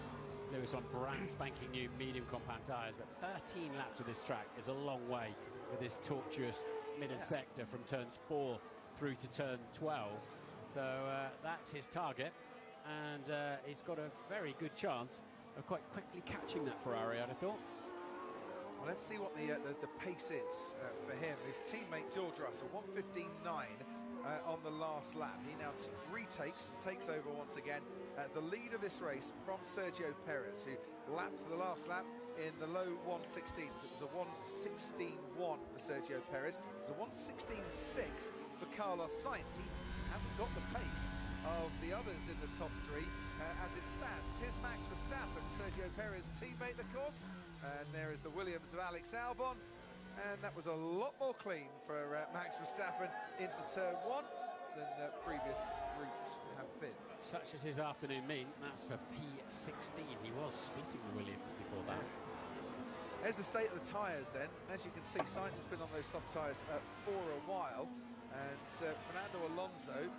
Speaker 1: Lewis on brand spanking new medium compound tyres. But 13 laps of this track is a long way with this tortuous middle sector from turns 4 through to turn 12. So that's his target, and he's got a very good chance of quite quickly catching that Ferrari, I'd have thought.
Speaker 2: Well, let's see what the pace is for him. His teammate George Russell, 1:15.9. On the last lap. He now retakes and takes over once again the lead of this race from Sergio Perez, who lapped the last lap in the low 1:16s. It was a 1:16.1 for Sergio Perez. It was a 1:16.6 for Carlos Sainz. He hasn't got the pace of the others in the top 3 as it stands. Here's Max Verstappen, Sergio Perez's teammate, of course, and there is the Williams of Alex Albon. And that was a lot more clean for Max Verstappen into turn 1 than previous routes have been.
Speaker 1: Such as his afternoon mean, that's for P16. He was splitting the Williams before that.
Speaker 2: There's the state of the tyres then. As you can see, Sainz has been on those soft tyres for a while, and Fernando Alonso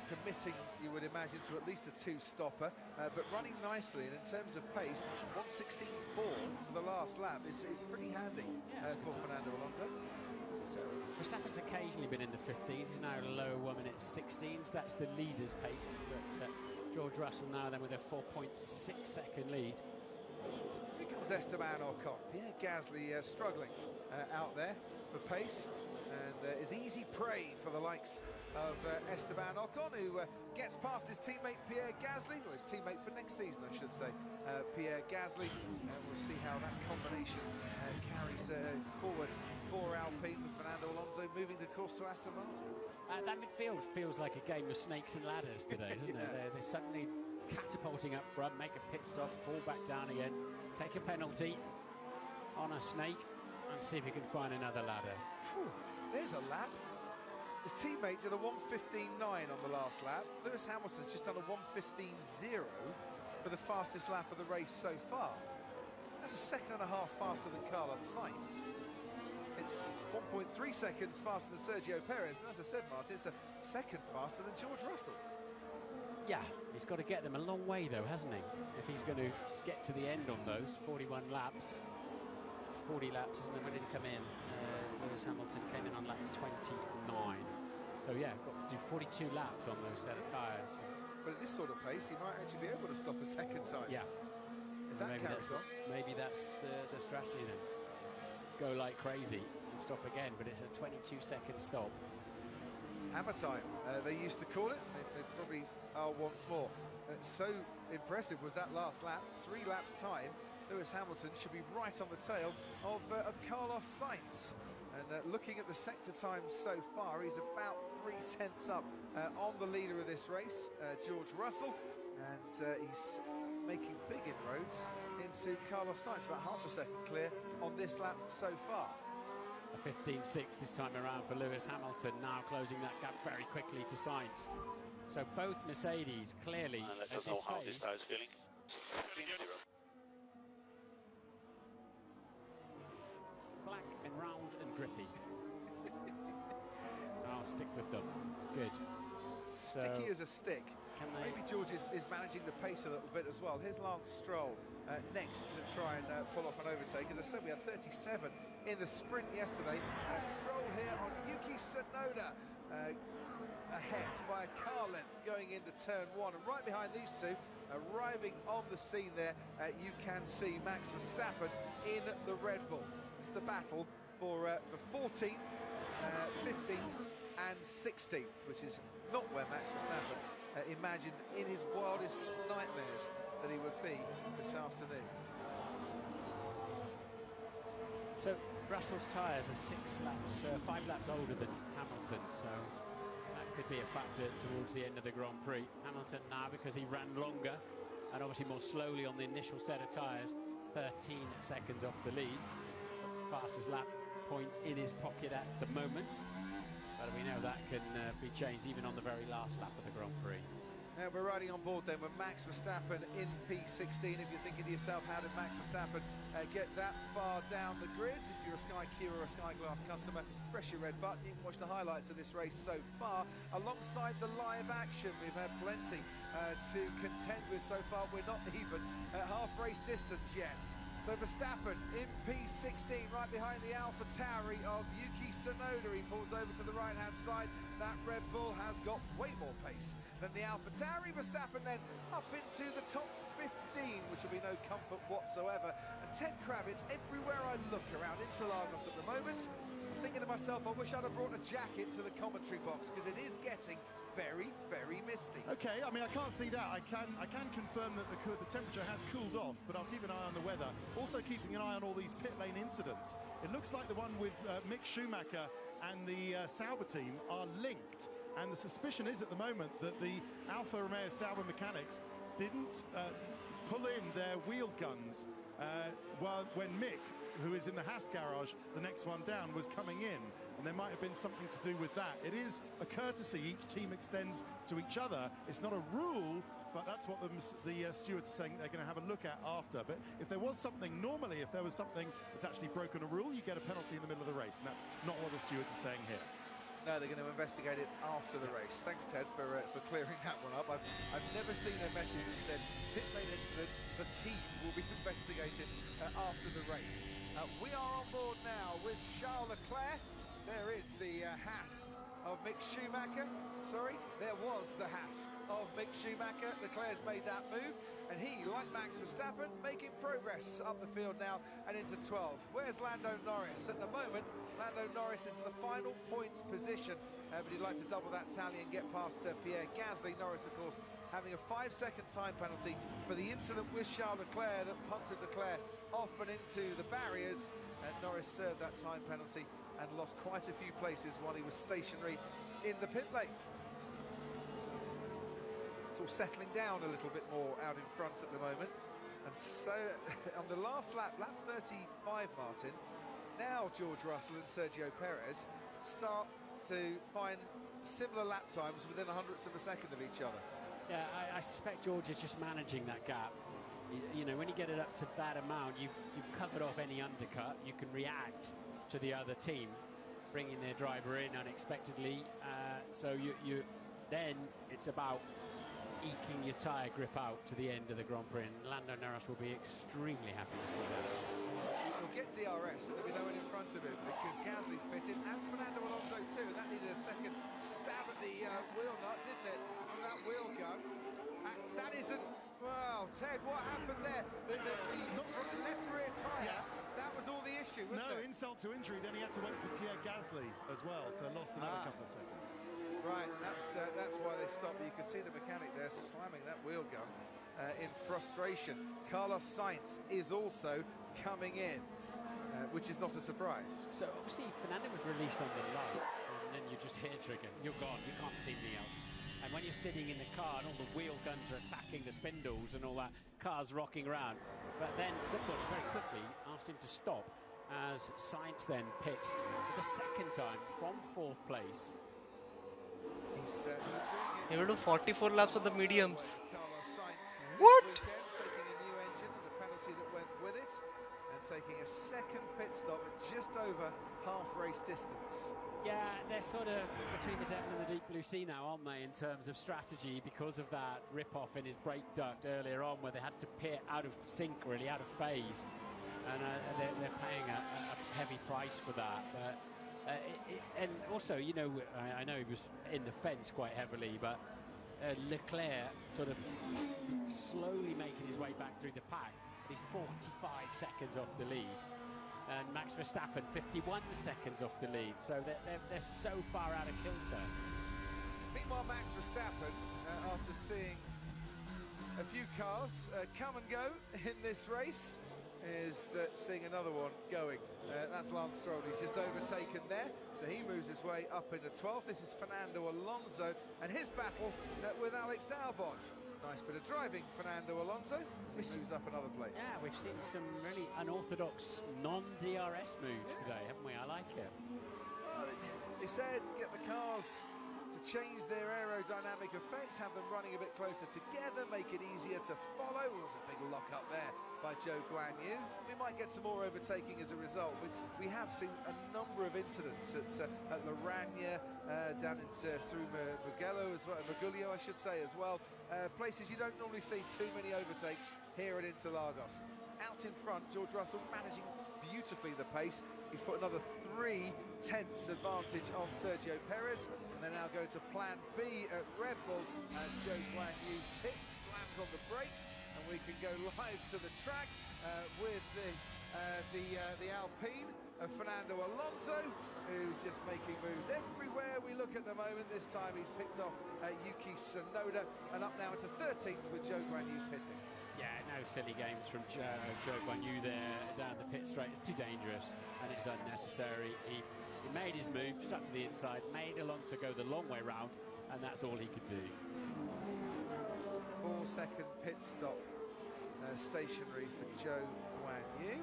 Speaker 2: committing, you would imagine, to at least a 2-stopper, but running nicely, and in terms of pace, 1:16.4 for the last lap is pretty handy for Fernando Alonso.
Speaker 1: So Verstappen's occasionally been in the 15s. He's now low 1:16s. That's the leader's pace, but George Russell now then with a 4.6-second lead.
Speaker 2: Here comes Esteban Ocon. Pierre Gasly struggling out there for pace, and is easy prey for the likes of Esteban Ocon, who gets past his teammate Pierre Gasly, or his teammate for next season, I should say, Pierre Gasly. And we'll see how that combination carries forward for Alpine, with Fernando Alonso moving the course to Aston Martin.
Speaker 1: That midfield feels like a game of snakes and ladders today, doesn't it? They're suddenly catapulting up front, make a pit stop, fall back down again, take a penalty on a snake, and see if you can find another ladder.
Speaker 2: Whew, there's a lap. His teammate did a 1:15.9 on the last lap. Lewis Hamilton's just done a 1:15.0 for the fastest lap of the race so far. That's a second and a half faster than Carlos Sainz. It's 1.3 seconds faster than Sergio Perez, and as I said, Martin, it's a second faster than George Russell.
Speaker 1: Yeah, he's got to get them a long way though, hasn't he? If he's going to get to the end on those 41 laps.
Speaker 8: 40 laps, isn't it? When did he come in? Lewis Hamilton came in on lap 29.
Speaker 1: So yeah, got to do 42 laps on those set of tyres.
Speaker 2: But at this sort of pace, he might actually be able to stop a second time.
Speaker 1: Yeah.
Speaker 2: If that carries on.
Speaker 1: Maybe that's the strategy then. Go like crazy and stop again, but it's a 22-second stop.
Speaker 2: Hammer time, they used to call it. They probably are once more. So impressive was that last lap. 3 laps time. Lewis Hamilton should be right on the tail of Carlos Sainz. And looking at the sector times so far, he's about 0.3 up on the leader of this race, George Russell. And he's making big inroads into Carlos Sainz, about half a second clear on this lap so far.
Speaker 1: A 15.6 this time around for Lewis Hamilton, now closing that gap very quickly to Sainz. So both Mercedes clearly
Speaker 9: let us know how this tire is feeling.
Speaker 1: Black and round and grippy. I'll stick with them. Good. So
Speaker 2: sticky as a stick. Maybe George is managing the pace a little bit as well. Here's Lance Stroll next to try and pull off an overtake. As I said, we had 37 in the sprint yesterday. Stroll here on Yuki Tsunoda, ahead by a car length going into turn 1. And right behind these two, arriving on the scene there, you can see Max Verstappen in the Red Bull. It's the battle for 14th, 15th and 16th, which is not where Max Verstappen imagined in his wildest nightmares that he would be this afternoon.
Speaker 1: So Russell's tyres are 5 laps older than Hamilton, so that could be a factor towards the end of the Grand Prix. Hamilton now, because he ran longer and obviously more slowly on the initial set of tyres, 13 seconds off the lead. Fastest lap point in his pocket at the moment. But we know that can be changed even on the very last lap of the Grand Prix.
Speaker 2: Now we're riding on board then with Max Verstappen in P16. If you're thinking to yourself, how did Max Verstappen get that far down the grid? If you're a Sky Q or a Sky Glass customer, press your red button. You can watch the highlights of this race so far. Alongside the live action, we've had plenty to contend with so far. We're not even at half race distance yet. So Verstappen in P16, right behind the AlphaTauri of Yuki Tsunoda. He pulls over to the right-hand side. That Red Bull has got way more pace than the AlphaTauri. Verstappen then up into the top 15, which will be no comfort whatsoever. And Ted Kravitz, everywhere I look around Interlagos at the moment, I'm thinking to myself, I wish I'd have brought a jacket to the commentary box, because it is getting very, very misty.
Speaker 5: Okay, I mean, I can't see that. I can confirm that the temperature has cooled off, but I'll keep an eye on the weather. Also keeping an eye on all these pit lane incidents. It looks like the one with Mick Schumacher and the Sauber team are linked. And the suspicion is at the moment that the Alfa Romeo Sauber mechanics didn't pull in their wheel guns when Mick, who is in the Haas garage, the next one down, was coming in. And there might have been something to do with that. It is a courtesy each team extends to each other. It's not a rule, but that's what the stewards are saying they're going to have a look at after. But if there was something, normally if there was something that's actually broken a rule, you get a penalty in the middle of the race. And that's not what the stewards are saying here.
Speaker 2: No, they're going to investigate it after the race. Thanks, Ted, for clearing that one up. I've never seen a message that said pit lane incident, the team will be investigated after the race. We are on board now with Charles Leclerc. There is the Haas of Mick Schumacher. Sorry, there was the Haas of Mick Schumacher. Leclerc's made that move, and he, like Max Verstappen, making progress up the field now and into 12. Where's Lando Norris? At the moment, Lando Norris is in the final points position, but he'd like to double that tally and get past Pierre Gasly. Norris, of course, having a 5-second time penalty for the incident with Charles Leclerc that punted Leclerc off and into the barriers. And Norris served that time penalty and lost quite a few places while he was stationary in the pit lane. It's all settling down a little bit more out in front at the moment. And so on the last lap, lap 35, Martin, now George Russell and Sergio Perez start to find similar lap times within a hundredths of a second of each other.
Speaker 1: Yeah, I suspect George is just managing that gap. You know, when you get it up to that amount, you've covered off any undercut. You can react to the other team bringing their driver in unexpectedly. So then it's about eking your tyre grip out to the end of the Grand Prix. And Lando Norris will be extremely happy to see that.
Speaker 2: He'll get DRS, and there'll be no one in front of him because Gasly's pitted, and Fernando Alonso too. And that needed a second stab at the wheel nut, didn't it? From that wheel gun. That isn't. Well, Ted, what happened there? The left rear tyre. Yeah. That was all the issue, wasn't it?
Speaker 5: No, insult to injury. Then he had to wait for Pierre Gasly as well, so lost another couple of seconds.
Speaker 2: Right, that's why they stopped. You can see the mechanic there slamming that wheel gun in frustration. Carlos Sainz is also coming in, which is not a surprise.
Speaker 1: So obviously Fernando was released on the light, and then you just hair trigger. You're gone. You can't see me else. And when you're sitting in the car and all the wheel guns are attacking the spindles and all that, car's rocking around. But then somebody very quickly asked him to stop as Sainz then pits for the second time from 4th place.
Speaker 4: He will do 44 laps on the mediums.
Speaker 2: What? Taking a new engine, the penalty that went with it, and taking a second pit stop at just over half race distance.
Speaker 1: Yeah, they're sort of between the depth and the deep blue sea now, aren't they, in terms of strategy, because of that rip-off in his brake duct earlier on, where they had to pit out of sync, really, out of phase. And they're paying a heavy price for that. But and also, you know, I know he was in the fence quite heavily, but Leclerc sort of slowly making his way back through the pack. He's 45 seconds off the lead. And Max Verstappen 51 seconds off the lead, so they're so far out of kilter.
Speaker 2: Meanwhile, Max Verstappen, after seeing a few cars come and go in this race, is seeing another one going. That's Lance Stroll. He's just overtaken there, so he moves his way up into 12th. This is Fernando Alonso and his battle with Alex Albon. Nice bit of driving, Fernando Alonso, as he moves up another place.
Speaker 1: Yeah, we've seen some really unorthodox non-DRS moves today, haven't we? I like it.
Speaker 2: Well, they said get the cars to change their aerodynamic effects, have them running a bit closer together, make it easier to follow. There was a big lock up there by Zhou Guanyu. We might get some more overtaking as a result. We have seen a number of incidents at Lorania, down into through Mugello as well, Mugello, I should say, as well. Places you don't normally see too many overtakes here at Interlagos. Out in front, George Russell managing beautifully the pace. He's put another 3/10 advantage on Sergio Perez. And they're now going to plan B at Red Bull. And Zhou Guanyu hits, slams on the brakes, and we can go live to the track with the Alpine of Fernando Alonso, who's just making moves everywhere we look at the moment. This time he's picked off Yuki Tsunoda, and up now into 13th with Zhou Guanyu pitting.
Speaker 1: Yeah, no silly games from Zhou Guanyu there down the pit straight. It's too dangerous and it's unnecessary. He made his move, stuck to the inside, made Alonso go the long way round, and that's all he could do.
Speaker 2: 4-second pit stop stationary for Zhou Guanyu.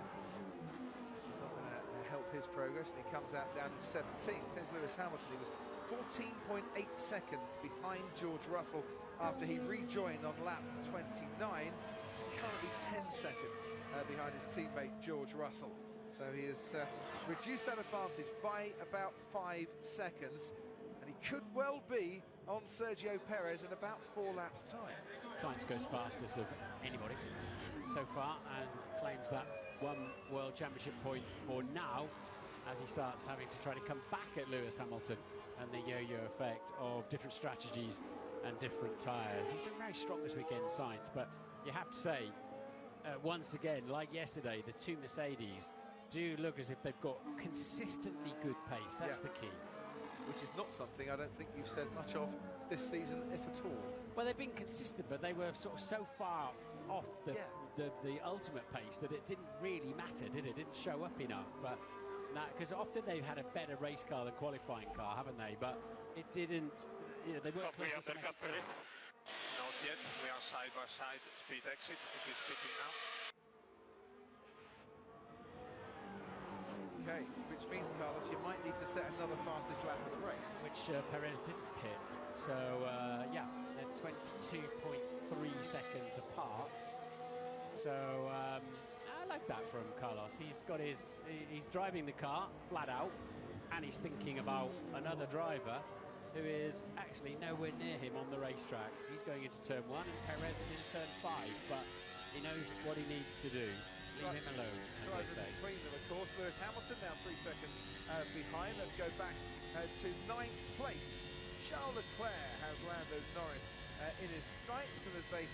Speaker 2: He's not going to help his progress, and he comes out down in 17th. There's Lewis Hamilton. He was 14.8 seconds behind George Russell after he rejoined on lap 29. He's currently 10 seconds behind his teammate George Russell. So he has reduced that advantage by about 5 seconds, and he could well be on Sergio Perez in about 4 laps' time.
Speaker 1: Sainz goes fastest of anybody so far and claims that 1 World Championship point for now, as he starts having to try to come back at Lewis Hamilton and the yo-yo effect of different strategies and different tyres. He's been very strong this weekend, Sainz, but you have to say, once again, like yesterday, the two Mercedes do look as if they've got consistently good pace. That's the key.
Speaker 2: Which is not something I don't think you've said much of this season, if at all.
Speaker 1: Well, they've been consistent, but they were sort of so far off the ultimate pace that it didn't really matter, did it? It didn't show up enough. But because often they've had a better race car than qualifying car, haven't they? But it didn't. You know, they weren't close enough to make it.
Speaker 3: Not yet. We are side by side. Speed exit. It is pitting now.
Speaker 2: Okay, which means, Carlos, you might need to set another fastest lap of the race.
Speaker 1: Which Perez didn't hit. So, yeah, they're 22.3 seconds apart. So, I like that from Carlos. He's driving the car flat out, and he's thinking about another driver who is actually nowhere near him on the racetrack. He's going into turn 1 and Perez is in turn 5, but he knows what he needs to do. Leave him alone, as they say.
Speaker 2: Between them, of course, Lewis Hamilton now 3 seconds behind. Let's go back to 9th place. Charles Leclerc has Lando Norris in his sights, and as they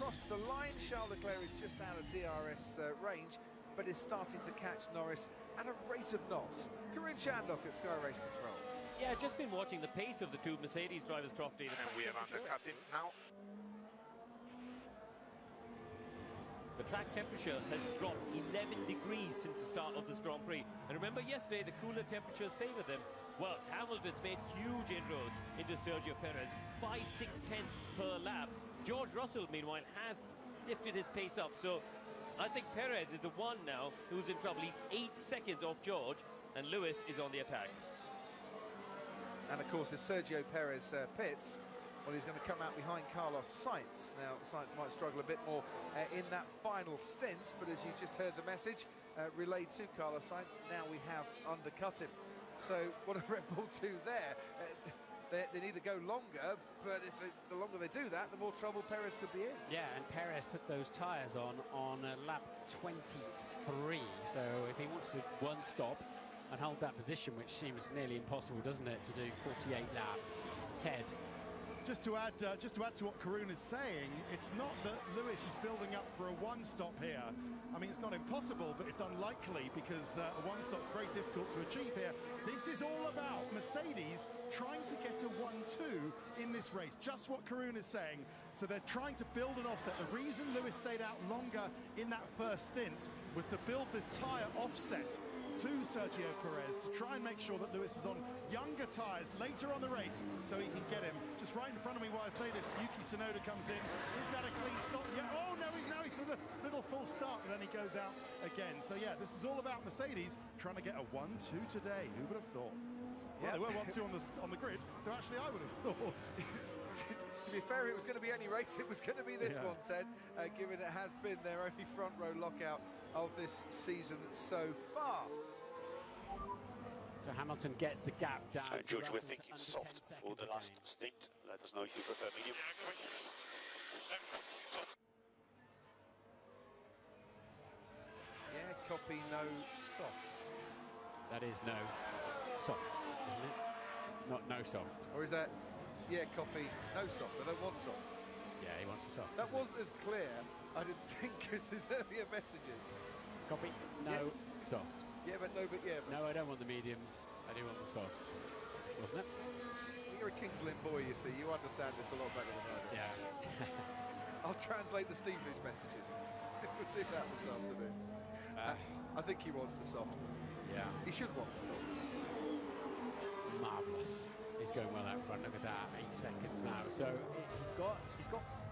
Speaker 2: cross the line, Charles Leclerc is just out of DRS range, but is starting to catch Norris at a rate of knots. Karun Chandok at Sky Race Control.
Speaker 8: Yeah, just been watching the pace of the two Mercedes drivers, Crofty.
Speaker 9: And we have undercut him now.
Speaker 8: The track temperature has dropped 11 degrees since the start of this Grand Prix. And remember yesterday, the cooler temperatures favored them. Well, Hamilton's made huge inroads into Sergio Perez, 5/6 tenths per lap. George Russell, meanwhile, has lifted his pace up. So I think Perez is the one now who's in trouble. He's 8 seconds off George, and Lewis is on the attack.
Speaker 2: And of course, if Sergio Perez pits, well, he's going to come out behind Carlos Sainz. Now, Sainz might struggle a bit more in that final stint, but as you just heard the message relayed to Carlos Sainz, now we have undercut him. So what a Red Bull do there. They need to go longer, but the longer they do that, the more trouble Perez could be in.
Speaker 1: Yeah, and Perez put those tyres on lap 23. So if he wants to one stop and hold that position, which seems nearly impossible, doesn't it, to do 48 laps. Ted.
Speaker 5: Just to add to what Karun is saying, it's not that Lewis is building up for a one-stop here. I mean, it's not impossible, but it's unlikely because a one-stop's very difficult to achieve here. This is all about Mercedes trying to get a 1-2 in this race, just what Karun is saying. So they're trying to build an offset. The reason Lewis stayed out longer in that first stint was to build this tyre offset to Sergio Perez to try and make sure that Lewis is on younger tyres later on the race so he can get him. Just right in front of me while I say this, Yuki Tsunoda comes in. Is that a clean stop? Yeah, oh no, now he's a little full start, and then he goes out again. So yeah, this is all about Mercedes trying to get a 1-2 today. Who would have thought? Well, they were 1-2 on the grid, so actually I would have thought.
Speaker 2: To be fair, it was going to be any race, it was going to be this one, Ted, given it has been their only front row lockout of this season so far.
Speaker 1: So Hamilton gets the gap down.
Speaker 9: George, we're thinking soft for the last stint. Let us know if you prefer medium.
Speaker 2: Yeah, copy no soft.
Speaker 1: That is no soft, isn't it? Not no soft.
Speaker 2: Or is that, yeah, copy no soft? I don't want soft.
Speaker 1: Yeah, he wants a soft.
Speaker 2: That wasn't as clear, I didn't think, as his earlier messages.
Speaker 1: Copy no soft.
Speaker 2: Yeah, but no, but yeah. But
Speaker 1: no, I don't want the mediums. I do want the softs. Wasn't it?
Speaker 2: You're a Kings Lynn boy, you see. You understand this a lot better than I do.
Speaker 1: Yeah.
Speaker 2: I'll translate the Stevenage messages. We'll do that this afternoon. I think he wants the soft.
Speaker 1: Yeah.
Speaker 2: He should want the soft.
Speaker 1: Marvellous. He's going well out front. Look at that. 8 seconds now. So he's got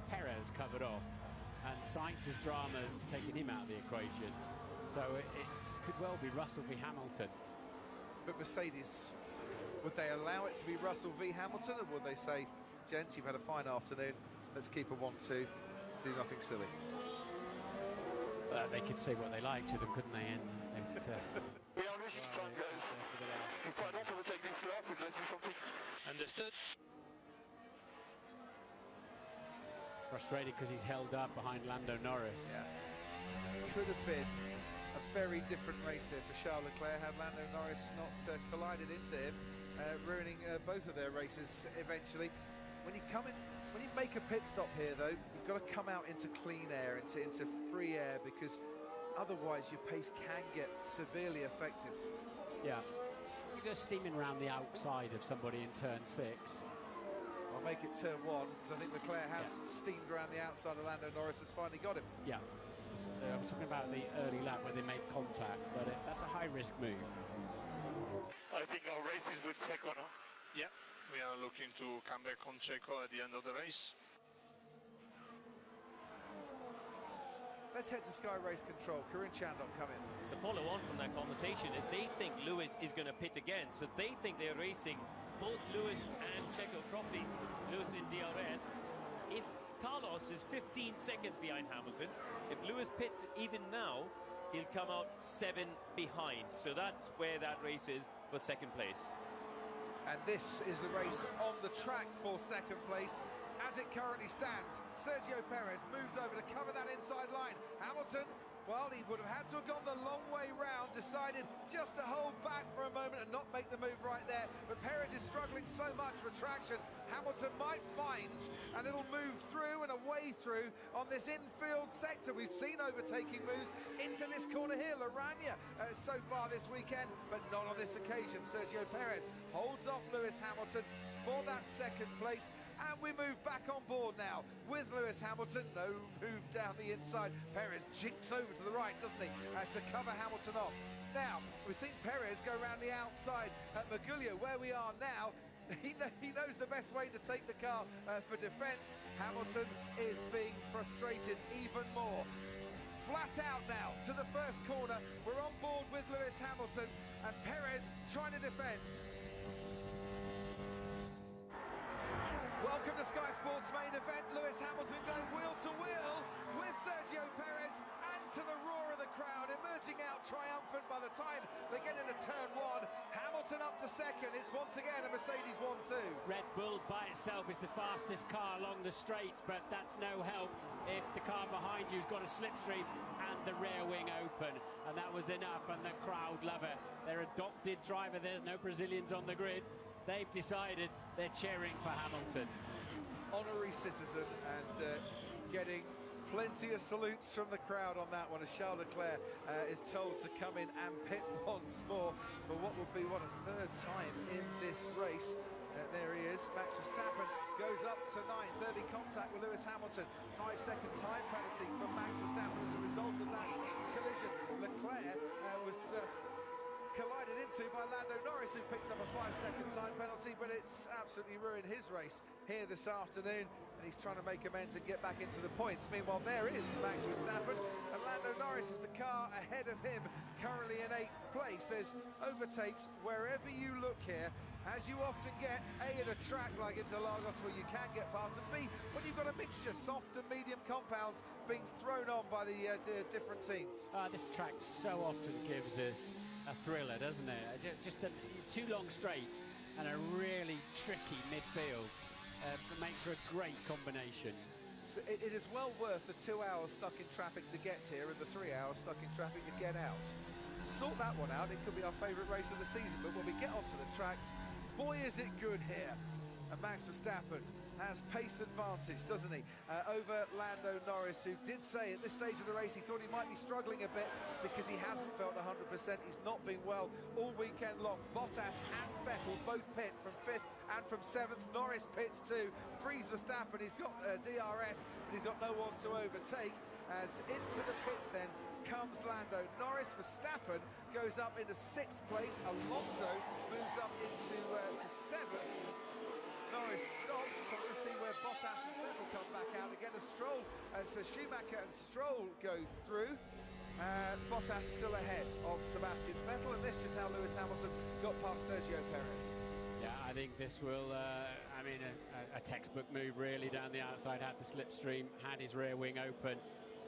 Speaker 1: Perez covered off, and Sainz's drama's taken him out of the equation. So it could well be Russell v Hamilton.
Speaker 2: But Mercedes, would they allow it to be Russell v Hamilton, or would they say, gents, you've had a fine afternoon, let's keep a 1-2, do nothing silly?
Speaker 8: They could say what they like to them, couldn't they? And
Speaker 6: we are losing time, guys. If I don't overtake this lap, we'll do something.
Speaker 3: Understood.
Speaker 1: Frustrated because he's held up behind Lando Norris.
Speaker 2: Yeah. Could have been a very different race here for Charles Leclerc had Lando Norris not collided into him, ruining both of their races eventually. When you make a pit stop here, though, you've got to come out into clean air, into free air, because otherwise your pace can get severely affected.
Speaker 1: Yeah. You go steaming around the outside of somebody in turn 6.
Speaker 2: I'll make it turn 1, because I think Leclerc has steamed around the outside of Lando Norris, has finally got him.
Speaker 1: Yeah. I was talking about the early lap where they made contact, but that's a high-risk move.
Speaker 6: I think our race is with Checo now.
Speaker 7: Yeah, we are looking to come back on Checo at the end of the race.
Speaker 2: Let's head to Sky Race Control. Corinne Chandok coming.
Speaker 8: The follow-on from that conversation is they think Lewis is going to pit again. So they think they're racing both Lewis and Checo properly. Lewis in DRS. If Carlos is 15 seconds behind Hamilton, if Lewis pits even now, he'll come out 7 behind. So that's where that race is for second place.
Speaker 2: And this is the race on the track for second place. As it currently stands, Sergio Perez moves over to cover that inside line. Hamilton, well, he would have had to have gone the long way round, decided just to hold back for a moment and not make the move right there. But Perez is struggling so much for traction, Hamilton might find a little move through and away through on this infield sector. We've seen overtaking moves into this corner here. Laranja so far this weekend, but not on this occasion. Sergio Perez holds off Lewis Hamilton for that second place. And we move back on board now with Lewis Hamilton. No move down the inside. Perez jinks over to the right, doesn't he, to cover Hamilton off. Now, we've seen Perez go around the outside at Maguglia. Where we are now, he knows the best way to take the car for defence. Hamilton is being frustrated even more. Flat out now to the first corner. We're on board with Lewis Hamilton and Perez trying to defend. Welcome to Sky Sports main event. Lewis Hamilton going wheel to wheel with Sergio Perez, and to the roar of the crowd, emerging out triumphant by the time they get into turn 1. Hamilton up to second. It's once again a Mercedes 1-2.
Speaker 1: Red Bull by itself is the fastest car along the straight, but that's no help if the car behind you's got a slipstream and the rear wing open, and that was enough, and the crowd love it. Their adopted driver, there's no Brazilians on the grid. They've decided they're cheering for Hamilton.
Speaker 2: Honorary citizen, and getting plenty of salutes from the crowd on that one as Charles Leclerc is told to come in and pit once more for what will be a third time in this race. There he is. Max Verstappen goes up to 9th. Early contact with Lewis Hamilton. 5-second time penalty for Max Verstappen as a result of that collision. Leclerc was collided into by Lando Norris, who picked up a 5-second time penalty, but it's absolutely ruined his race here this afternoon, and he's trying to make amends and get back into the points. Meanwhile, there is Max Verstappen, and Lando Norris is the car ahead of him, currently in 8th place. There's overtakes wherever you look here, as you often get, A, in a track like Interlagos where you can get past, and B, when you've got a mixture, soft and medium compounds being thrown on by the different teams.
Speaker 1: This track so often gives us a thriller, doesn't it? Just two long straights and a really tricky midfield. It makes for a great combination.
Speaker 2: So it is well worth the 2 hours stuck in traffic to get here and the 3 hours stuck in traffic to get out. Sort that one out, it could be our favourite race of the season, but when we get onto the track, boy is it good here. And Max Verstappen has pace advantage, doesn't he, over Lando Norris, who did say at this stage of the race he thought he might be struggling a bit because he hasn't felt 100%. He's not been well all weekend long. Bottas and Vettel both pit from 5th and from 7th. Norris pits too, frees Verstappen. He's got DRS, but he's got no one to overtake. As into the pits then comes Lando Norris. Verstappen goes up into 6th place. Alonso moves up into 7th. Norris stops, so we'll see where Bottas and Vettel come back out again. As Stroll, so Schumacher and Stroll go through. Bottas still ahead of Sebastian Vettel, and this is how Lewis Hamilton got past Sergio Perez.
Speaker 1: Yeah, I think this will, a textbook move really down the outside. Had the slipstream, had his rear wing open.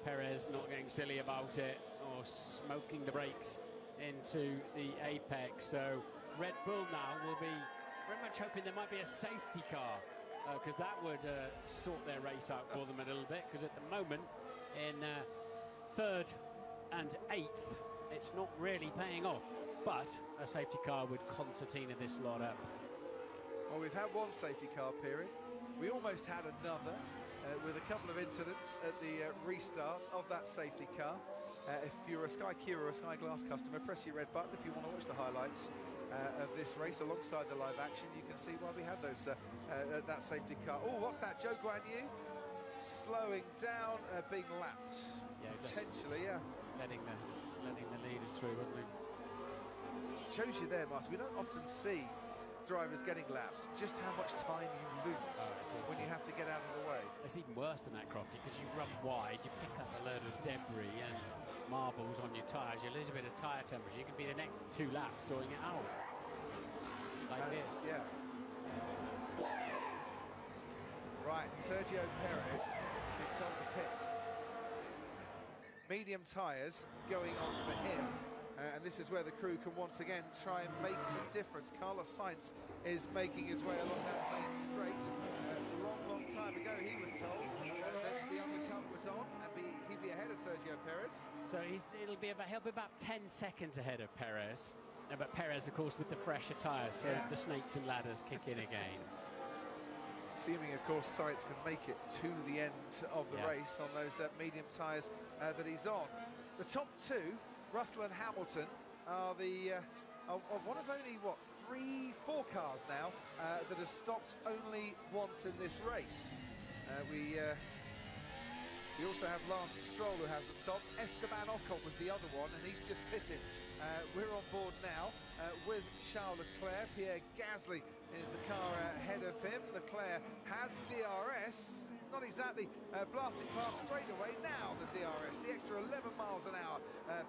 Speaker 1: Perez not getting silly about it or smoking the brakes into the apex. So Red Bull now will be very much hoping there might be a safety car, because that would sort their race out for them a little bit, because at the moment in 3rd and 8th it's not really paying off, but a safety car would concertina this lot up.
Speaker 2: Well, we've had one safety car period, we almost had another with a couple of incidents at the restart of that safety car. If you're a Sky Q or a Sky Glass customer, press your red button if you want to watch the highlights of this race alongside the live action. You can see why we had those that safety car. Oh, what's that? Zhou Guanyu slowing down, being lapped.
Speaker 1: Yeah,
Speaker 2: potentially, yeah.
Speaker 1: Letting the leaders through, wasn't he?
Speaker 2: Shows you there, Martin. We don't often see drivers getting lapped. Just how much time you lose when you have to get out of the way.
Speaker 1: it's even worse than that, Crofty, because you run wide, you pick up a load of debris and marbles on your tyres, you lose a bit of tyre temperature, you can be the next 2 laps sorting it out. Like this.
Speaker 2: Yeah. Right, Sergio Perez picks up the pit. Medium tyres going on for him. And this is where the crew can once again try and make the difference. Carlos Sainz is making his way along that main straight. A long time ago, he was told that the undercut was on and he'd be ahead of Sergio Perez.
Speaker 1: So he'll be about 10 seconds ahead of Perez. But Perez, of course, with the fresher tyres, so the snakes and ladders kick in again.
Speaker 2: Assuming, of course, Sainz can make it to the end of the race on those medium tyres that he's on. The top 2, Russell and Hamilton, are one of only, 3-4 cars now that have stopped only once in this race. We also have Lance Stroll, who hasn't stopped. Esteban Ocon was the other one, and he's just pitted. We're on board now with Charles Leclerc. Pierre Gasly is the car ahead of him. Leclerc has DRS. Not exactly blasting past straight away. Now the DRS, the extra 11 miles an hour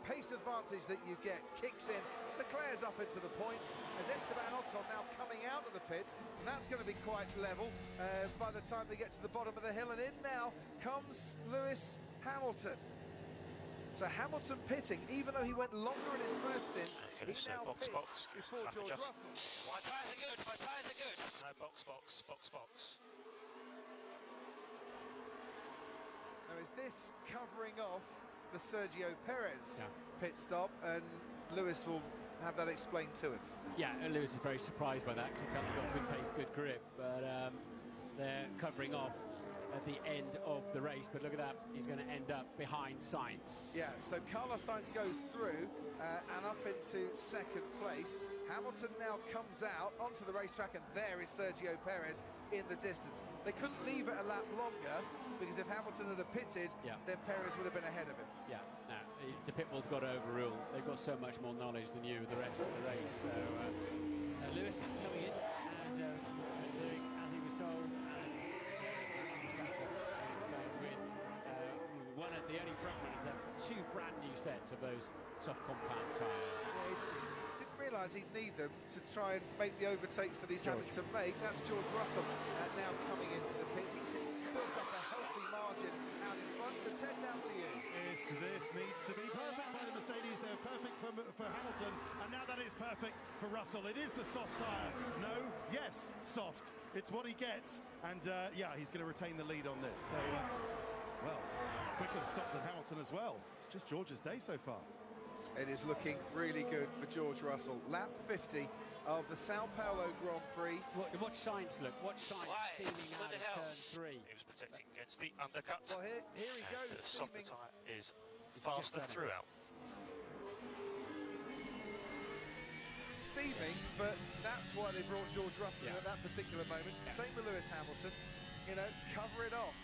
Speaker 2: pace advantage that you get kicks in. Leclerc's up into the points as Esteban Ocon now coming out of the pits, and that's going to be quite level by the time they get to the bottom of the hill. And in now comes Lewis Hamilton. So Hamilton pitting, even though he went longer in his first stint, he now pits before George Russell.
Speaker 9: My tyres are good, my tyres are good. No, box.
Speaker 2: Now is this covering off the Sergio Perez pit stop, and Lewis will have that explained to him.
Speaker 1: Yeah, and Lewis is very surprised by that because he kind of got good pace, good grip, but they're covering off at the end of the race, but look at that, he's going to end up behind Sainz.
Speaker 2: Yeah, so Carlos Sainz goes through and up into second place. Hamilton now comes out onto the racetrack, and there is Sergio Perez in the distance. They couldn't leave it a lap longer, because if Hamilton had pitted, then Perez would have been ahead of him.
Speaker 1: Yeah, no, the pit bull's got to overrule. They've got so much more knowledge than you, the rest of the race. So Lewis coming in and doing as he was told, and one of the only front runners have 2 brand new sets of those soft compound tyres.
Speaker 2: Yeah, he didn't realise he'd need them to try and make the overtakes that he's having to make. That's George Russell now coming into the pits. He's built up a healthy margin out in front. So Ted, down to you.
Speaker 5: This needs to be perfect by the Mercedes. They're perfect for Hamilton, and now that is perfect for Russell. It is the soft tyre. No, yes, soft. It's what he gets, and yeah, he's going to retain the lead on this. So, well, quicker to stop than Hamilton as well. It's just George's day so far.
Speaker 2: It is looking really good for George Russell. Lap 50 of the Sao Paulo Grand Prix.
Speaker 1: Watch Sainz look. Watch Sainz steaming out of turn 3.
Speaker 9: He was protecting against the undercut.
Speaker 2: Well, here he goes.
Speaker 9: The softer tyre is faster throughout.
Speaker 2: Steaming, but that's why they brought George Russell at that particular moment. Same with Lewis Hamilton. You know, cover it off.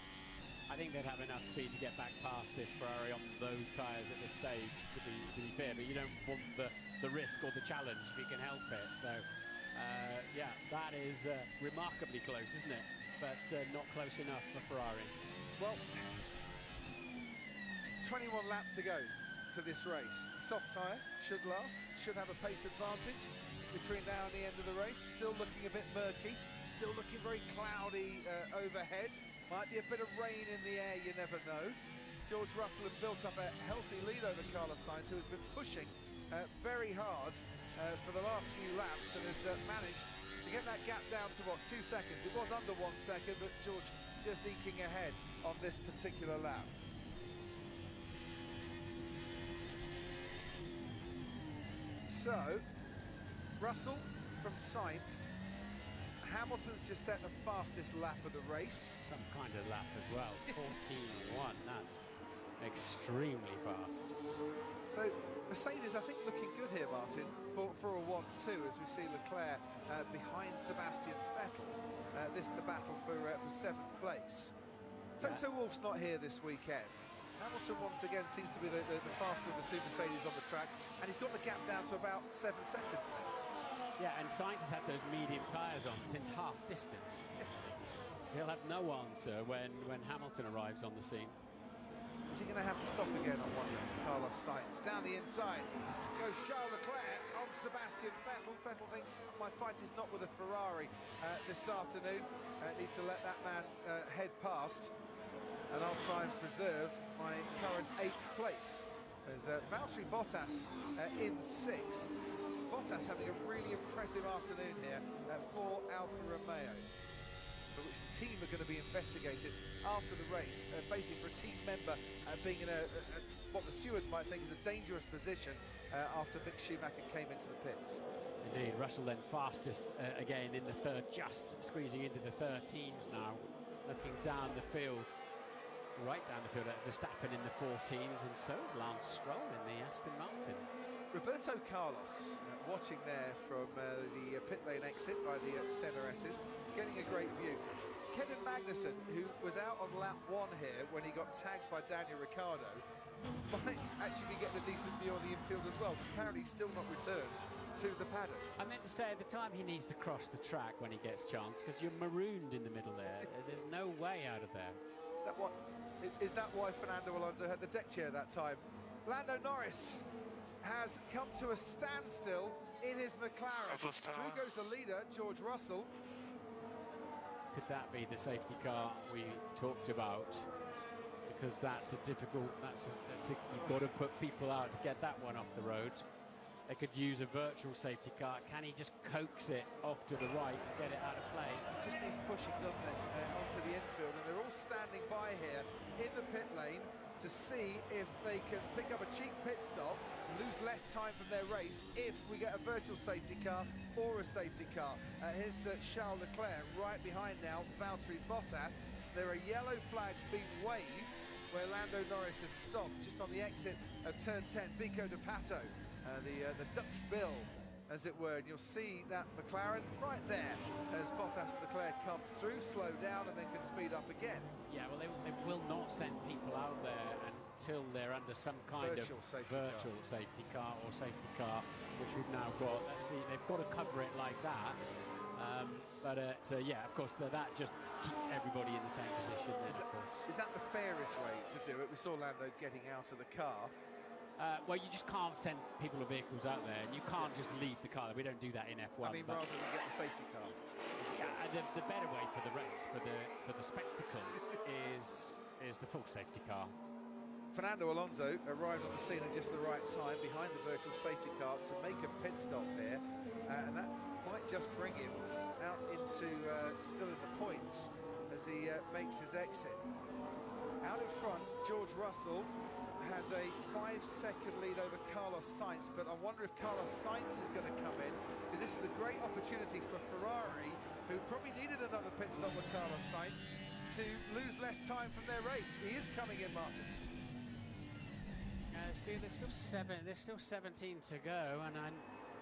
Speaker 1: I think they'd have enough speed to get back past this Ferrari on those tyres at this stage, to be fair, but you don't want the risk or the challenge if you can help it. So, yeah, that is remarkably close, isn't it? But not close enough for Ferrari.
Speaker 2: Well, 21 laps to go to this race. Soft tyre should last, should have a pace advantage between now and the end of the race. Still looking a bit murky, still looking very cloudy overhead. Might be a bit of rain in the air, you never know. George Russell has built up a healthy lead over Carlos Sainz, who has been pushing very hard for the last few laps, and has managed to get that gap down to, 2 seconds? It was under 1 second, but George just eking ahead on this particular lap. So, Russell from Sainz. Hamilton's just set the fastest lap of the race.
Speaker 1: Some kind of lap as well, 14.1, that's extremely fast.
Speaker 2: So Mercedes, I think, looking good here, Martin, for a 1-2, as we see Leclerc behind Sebastian Vettel. This is the battle for 7th place. Toto Wolff's not here this weekend. Hamilton once again seems to be the faster of the 2 Mercedes on the track, and he's got the gap down to about 7 seconds now.
Speaker 1: Yeah, and Sainz has had those medium tyres on since half distance. He'll have no answer when Hamilton arrives on the scene.
Speaker 2: Is he going to have to stop again on one? Carlos Sainz down the inside. Goes Charles Leclerc on Sebastian Vettel. Vettel thinks my fight is not with a Ferrari this afternoon. Need to let that man head past. And I'll try and preserve my current 8th place. With Valtteri Bottas in 6th. Bottas having a really impressive afternoon here for Alfa Romeo. Which team are going to be investigated after the race, basically for a team member being in what the stewards might think is a dangerous position after Mick Schumacher came into the pits.
Speaker 1: Indeed, Russell then fastest again in the third, just squeezing into the 13s now, looking down the field, right down the field at Verstappen in the 14s, and so is Lance Stroll in the Aston Martin.
Speaker 2: Roberto Carlos watching there from the pit lane exit by the centre S's, getting a great view. Kevin Magnussen, who was out on lap 1 here when he got tagged by Daniel Ricciardo, might actually be getting a decent view on the infield as well, because apparently he's still not returned to the paddock.
Speaker 1: I meant to say at the time he needs to cross the track when he gets chance, because you're marooned in the middle there. There's no way out of there.
Speaker 2: Is that why Fernando Alonso had the deck chair that time? Lando Norris has come to a standstill in his McLaren. Through goes the leader, George Russell.
Speaker 1: Could that be the safety car we talked about? Because that's a difficult, you've got to put people out to get that one off the road. They could use a virtual safety car. Can he just coax it off to the right and get it out of play?
Speaker 2: It just needs pushing, doesn't it, onto the infield. And they're all standing by here in the pit lane to see if they can pick up a cheap pit stop, lose less time from their race if we get a virtual safety car or a safety car. Here's Charles Leclerc right behind now, Valtteri Bottas. There are yellow flags being waved where Lando Norris has stopped just on the exit of turn 10, Vico de Pato, the duck's bill, as it were. And you'll see that McLaren right there as Bottas and Leclerc come through, slow down, and then can speed up again.
Speaker 1: Yeah, well, they will not send people out there until they're under some kind
Speaker 2: virtual
Speaker 1: of virtual safety car or safety car, which we've now got. They've got to cover it like that. Yeah, of course, that just keeps everybody in the same position.
Speaker 2: Is that the fairest way to do it? We saw Lando getting out of the car.
Speaker 1: Well, you just can't send people or vehicles out there, and you can't just leave the car. We don't do that in F1.
Speaker 2: I mean, rather than get the safety car.
Speaker 1: Yeah, the better way for the race, for the spectacle, is the full safety car.
Speaker 2: Fernando Alonso arrived on the scene at just the right time behind the virtual safety car to make a pit stop here, and that might just bring him out into still in the points as he makes his exit. Out in front, George Russell has a 5-second lead over Carlos Sainz, but I wonder if Carlos Sainz is going to come in, because this is a great opportunity for Ferrari, who probably needed another pit stop with Carlos Sainz, to lose less time from their race. He is coming in, Martin.
Speaker 1: See, there's still 17 to go, and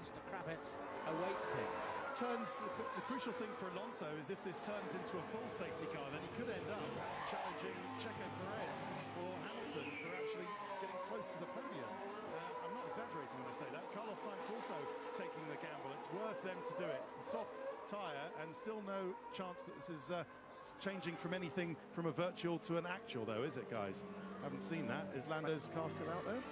Speaker 1: Mr. Kravitz awaits him.
Speaker 5: The crucial thing for Alonso is if this turns into a full safety car, then he could end up challenging Checo Perez or Hamilton for actually getting close to the podium. I'm not exaggerating when I say that. Carlos Sainz also taking the gamble. It's worth them to do it. It's the soft tyre, and still no chance that this is changing from anything from a virtual to an actual, though, is it, guys? Haven't seen that. Is Lando's car still out there?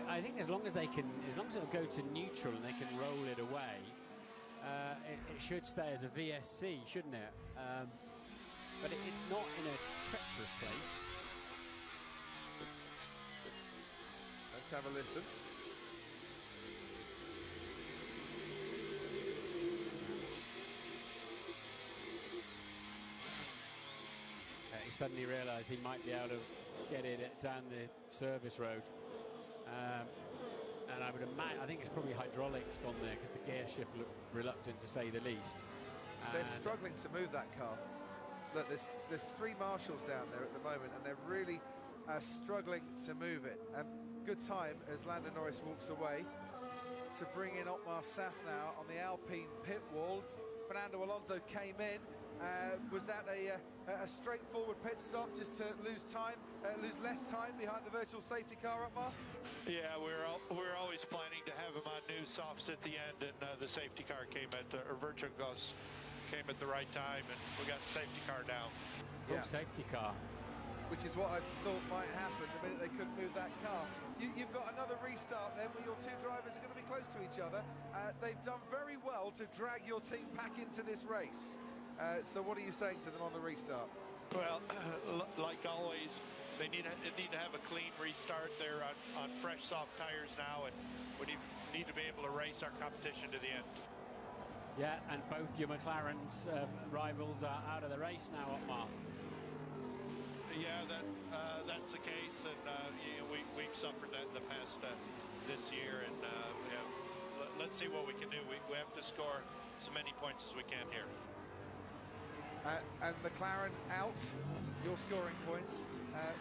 Speaker 1: I think as long as it'll go to neutral and they can roll it away, it should stay as a VSC, shouldn't it? But it's not in a treacherous place.
Speaker 2: Let's have a listen.
Speaker 1: He suddenly realised he might be able to get it down the service road. And I would imagine, I think it's probably hydraulics gone there, because the gear shift looked reluctant, to say the least.
Speaker 2: They're struggling to move that car. Look, there's 3 marshals down there at the moment, and they're really struggling to move it. Good time as Lando Norris walks away to bring in Otmar Safnauer on the Alpine pit wall. Fernando Alonso came in. Was that a straightforward pit stop just to lose less time behind the virtual safety car, Otmar?
Speaker 7: Yeah, we're always planning to have him on new softs at the end, and the safety car came at, or virtual goes came at the right time, and we got the safety car down.
Speaker 1: Full safety car.
Speaker 2: Which is what I thought might happen the minute they couldn't move that car. You've got another restart then where your two drivers are going to be close to each other. They've done very well to drag your team back into this race. So what are you saying to them on the restart?
Speaker 7: Well, like always, they need to have a clean restart. They're on fresh, soft tires now, and we need to be able to race our competition to the end.
Speaker 1: Yeah, and both your McLaren's rivals are out of the race now, Otmar.
Speaker 7: Yeah, that's the case, and you know, we've suffered that in the past this year, and let's see what we can do. We have to score as many points as we can here.
Speaker 2: And McLaren out, your scoring points.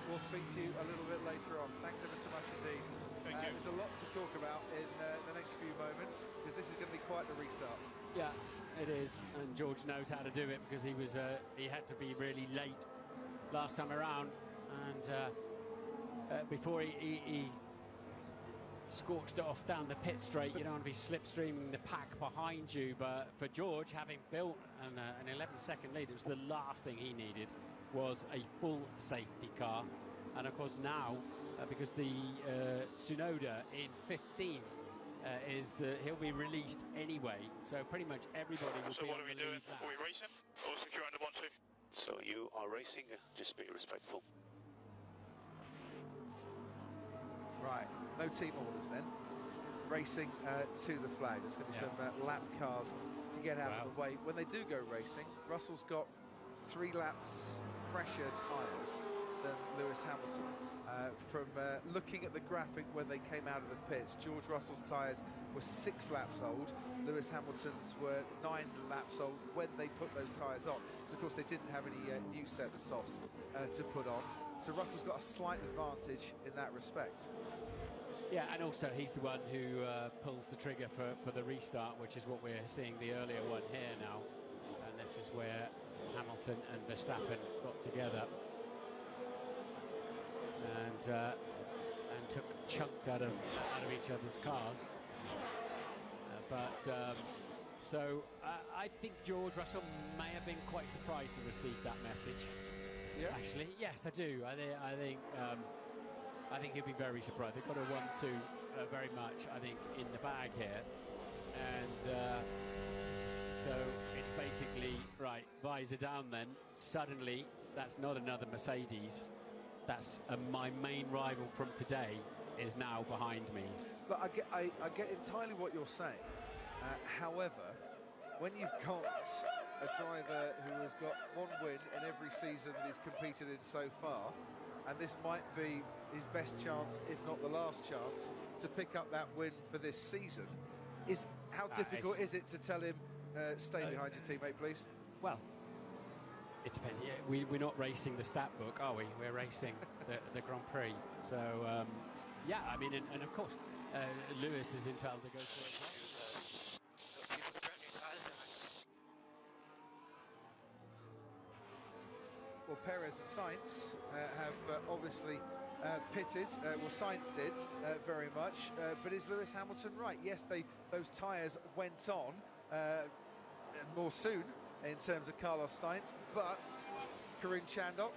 Speaker 2: We'll speak to you a little bit later on. Thanks ever so much indeed.
Speaker 7: Thank you.
Speaker 2: There's a lot to talk about in the next few moments, because this is going to be quite the restart.
Speaker 1: Yeah, it is, and George knows how to do it, because he had to be really late last time around, and before he scorched off down the pit straight, you don't want to be slipstreaming the pack behind you. But for George, having built an 11-second lead, it was the last thing he needed was a full safety car. And of course now, because the Tsunoda in 15 he'll be released anyway, so pretty much everybody will
Speaker 9: so
Speaker 1: be
Speaker 9: what
Speaker 1: on
Speaker 9: are we
Speaker 1: the
Speaker 9: doing?
Speaker 1: lead
Speaker 9: Are we racing or secure under 1-2? So you are racing, just be respectful.
Speaker 2: Right, no team orders then. Racing to the flag. There's going to be some lap cars to get out of the way. When they do go racing, Russell's got 3 laps fresher tyres than Lewis Hamilton. From looking at the graphic when they came out of the pits, George Russell's tyres were 6 laps old. Lewis Hamilton's were 9 laps old when they put those tyres on. Because of course they didn't have any new set of softs to put on. So Russell's got a slight advantage in that respect.
Speaker 1: Yeah, and also he's the one who pulls the trigger for the restart, which is what we're seeing the earlier one here now. And this is where Hamilton and Verstappen got together and took chunks out of each other's cars. So I think George Russell may have been quite surprised to receive that message. Yeah. Actually, yes, I do. I think he'll be very surprised. They've got a 1-2 very much, I think, in the bag here, and so it's basically right. Visor down. Then suddenly, that's not another Mercedes. That's my main rival from today is now behind me.
Speaker 2: But I get entirely what you're saying. However, when you've got a driver who has got 1 win in every season that he's competed in so far, and this might be his best chance, if not the last chance, to pick up that win for this season, how difficult is it to tell him, stay behind your teammate, please?
Speaker 1: Well, it depends. Yeah, we're not racing the stat book, are we? We're racing the Grand Prix. So, yeah, I mean, and of course, Lewis is entitled to go for it.
Speaker 2: Well, Perez and Sainz have obviously pitted. Well, Sainz did very much, but is Lewis Hamilton right? Yes, those tyres went on more soon in terms of Carlos Sainz, but Karun Chandok,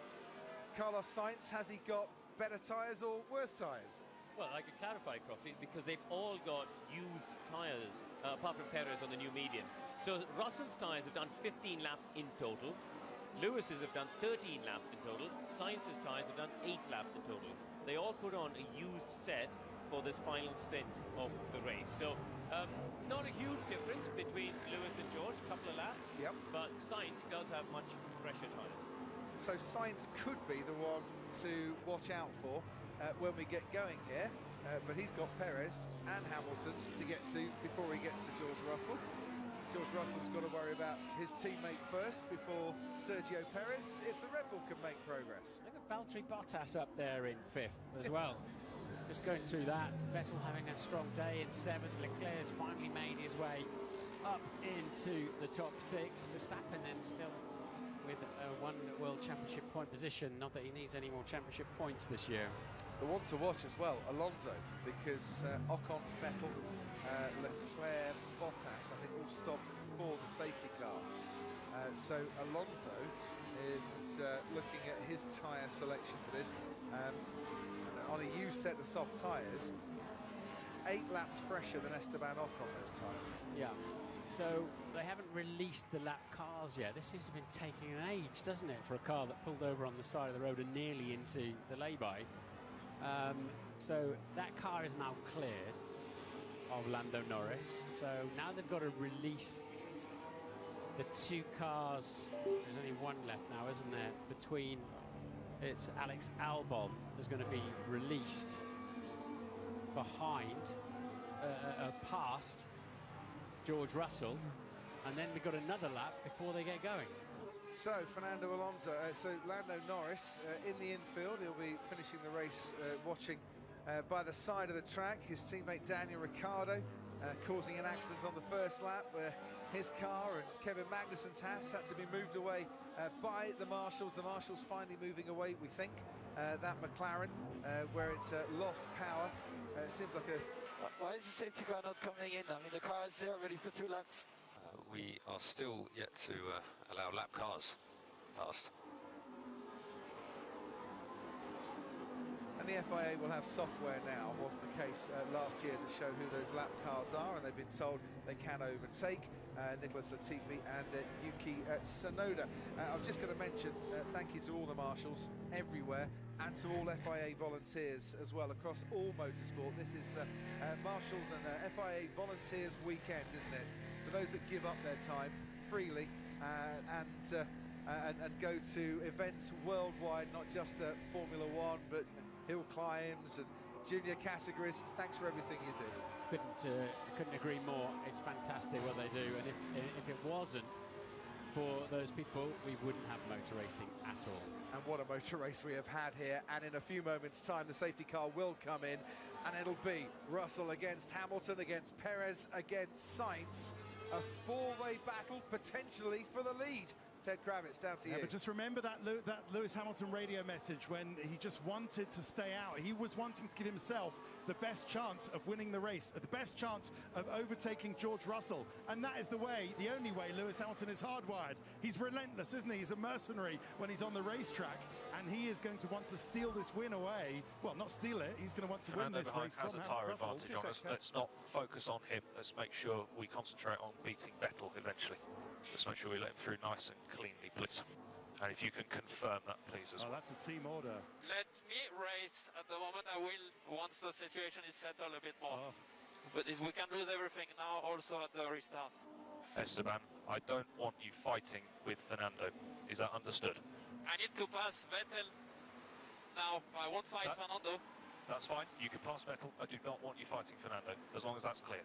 Speaker 2: Carlos Sainz, has he got better tyres or worse tyres?
Speaker 8: Well, I could clarify, Crofty, because they've all got used tyres, apart from Perez on the new medium. So Russell's tyres have done 15 laps in total. Lewis's have done 13 laps in total. Sainz's tyres have done 8 laps in total. They all put on a used set for this final stint of the race. So not a huge difference between Lewis and George, a couple of laps, but Sainz does have much fresher tyres.
Speaker 2: So Sainz could be the one to watch out for when we get going here, but he's got Perez and Hamilton to get to before he gets to George Russell. George Russell's got to worry about his teammate first before Sergio Perez, if the Red Bull can make progress.
Speaker 1: Look at Valtteri Bottas up there in 5th as well. Just going through that. Vettel having a strong day in 7th. Leclerc's finally made his way up into the top 6. Verstappen then still with one World Championship point position. Not that he needs any more championship points this year.
Speaker 2: The one to watch as well, Alonso, because Ocon, Vettel, Leclerc, Bottas, I think all stopped before the safety car. So Alonso is looking at his tyre selection for this. On a used set of soft tyres, 8 laps fresher than Esteban Ocon those tyres.
Speaker 1: Yeah. So they haven't released the lap cars yet. This seems to have been taking an age, doesn't it, for a car that pulled over on the side of the road and nearly into the lay-by. So that car is now cleared of Lando Norris. So now they've got to release the 2 cars. There's only one left now, isn't there? Between it's Alex Albon is going to be released behind, past George Russell, and then we've got another lap before they get going.
Speaker 2: So Fernando Alonso, so Lando Norris in the infield. He'll be finishing the race watching by the side of the track. His teammate Daniel Ricciardo causing an accident on the first lap where his car and Kevin Magnussen's Haas had to be moved away by the Marshals. The Marshals finally moving away, we think. That McLaren where it's lost power. It seems like a...
Speaker 6: Why is the safety car not coming in? I mean, the car is there ready for 2 laps.
Speaker 10: We are still yet to allow lap cars past.
Speaker 2: And the FIA will have software now, wasn't the case last year, to show who those lap cars are, and they've been told they can overtake Nicholas Latifi and Yuki Tsunoda. I was just going to mention thank you to all the marshals everywhere and to all FIA volunteers as well across all motorsport. This is Marshals and FIA Volunteers Weekend, isn't it? For those that give up their time freely and go to events worldwide, not just Formula One, but hill climbs and junior categories. Thanks for everything you do.
Speaker 1: Couldn't agree more. It's fantastic what they do, and if it wasn't for those people, we wouldn't have motor racing at all.
Speaker 2: And what a motor race we have had here, and in a few moments time the safety car will come in and it'll be Russell against Hamilton, against Perez, against Sainz. A 4-way battle potentially for the lead. Ted Kravitz, down to you.
Speaker 5: But just remember that Lewis Hamilton radio message when he just wanted to stay out. He was wanting to give himself the best chance of winning the race, the best chance of overtaking George Russell. And that is the only way Lewis Hamilton is hardwired. He's relentless, isn't he? He's a mercenary when he's on the racetrack. And he is going to want to steal this win away. Well, not steal it. He's going to want to win this race from
Speaker 7: has a tyre
Speaker 5: Russell.
Speaker 7: advantage on us. Let's not focus on him. Let's make sure we concentrate on beating Vettel eventually. Let's make sure we let him through nice and cleanly, please. And if you can confirm that, please, as well.
Speaker 5: That's a team order.
Speaker 11: Let me race at the moment. I will, once the situation is settled a bit more. But we can lose everything now, also at the restart.
Speaker 7: Esteban, I don't want you fighting with Fernando. Is that understood?
Speaker 11: I need to pass Vettel now. I won't fight Fernando.
Speaker 7: That's fine. You can pass Vettel. I do not want you fighting Fernando, as long as that's clear.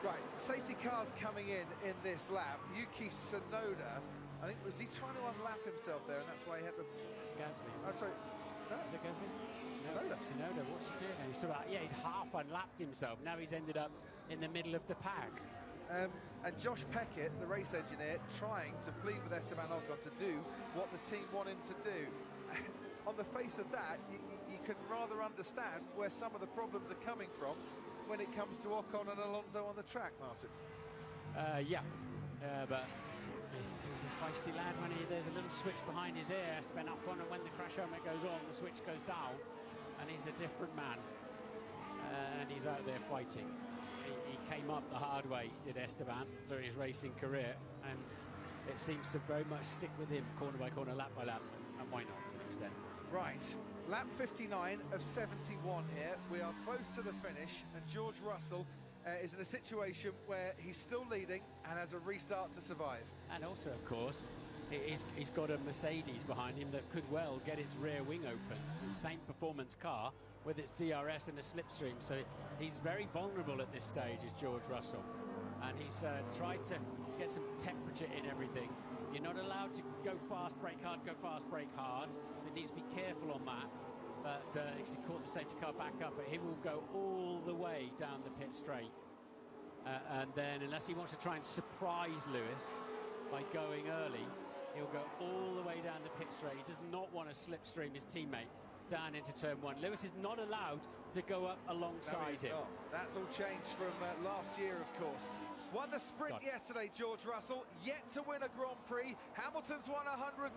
Speaker 2: Right, safety cars coming in this lap. Yuki Tsunoda, I think, was he trying to unlap himself there, and that's why he had the...
Speaker 1: It's Gasly.
Speaker 2: Oh, sorry. No.
Speaker 1: Is it Gasly?
Speaker 2: Tsunoda.
Speaker 1: Tsunoda, what's he doing? He's sort of, he'd half unlapped himself. Now he's ended up in the middle of the pack.
Speaker 2: And Josh Peckett, the race engineer, trying to plead with Esteban Ocon to do what the team want him to do. On the face of that, you can rather understand where some of the problems are coming from when it comes to Ocon and Alonso on the track, Martin.
Speaker 1: But he's a feisty lad when there's a little switch behind his ear, Esteban Ocon, and when the crash helmet goes on, the switch goes down, and he's a different man. And he's out there fighting. He came up the hard way, did Esteban, through his racing career, and it seems to very much stick with him corner by corner, lap by lap, and why not to an extent.
Speaker 2: Right, lap 59 of 71 here. We are close to the finish, and George Russell is in a situation where he's still leading and has a restart to survive.
Speaker 1: And also, of course, he's got a Mercedes behind him that could well get its rear wing open. The same performance car with its DRS and a slipstream, so he's very vulnerable at this stage, is George Russell. And he's tried to get some temperature in everything. You're not allowed to go fast, brake hard, go fast, brake hard. He needs to be careful on that. But he caught the safety car back up, but he will go all the way down the pit straight. And then, unless he wants to try and surprise Lewis by going early, he'll go all the way down the pit straight. He does not want to slipstream his teammate down into turn one. Lewis is not allowed to go up alongside him.
Speaker 2: That's all changed from last year, of course. Won the sprint yesterday, George Russell, yet to win a Grand Prix. Hamilton's won 103.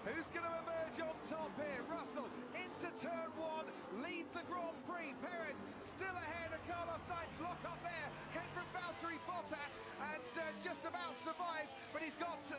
Speaker 2: Who's going to emerge on top here? Russell into turn one, leads the Grand Prix. Perez still ahead of Carlos Sainz. Lock up there, came from Valtteri Bottas and just about survived, but he's got to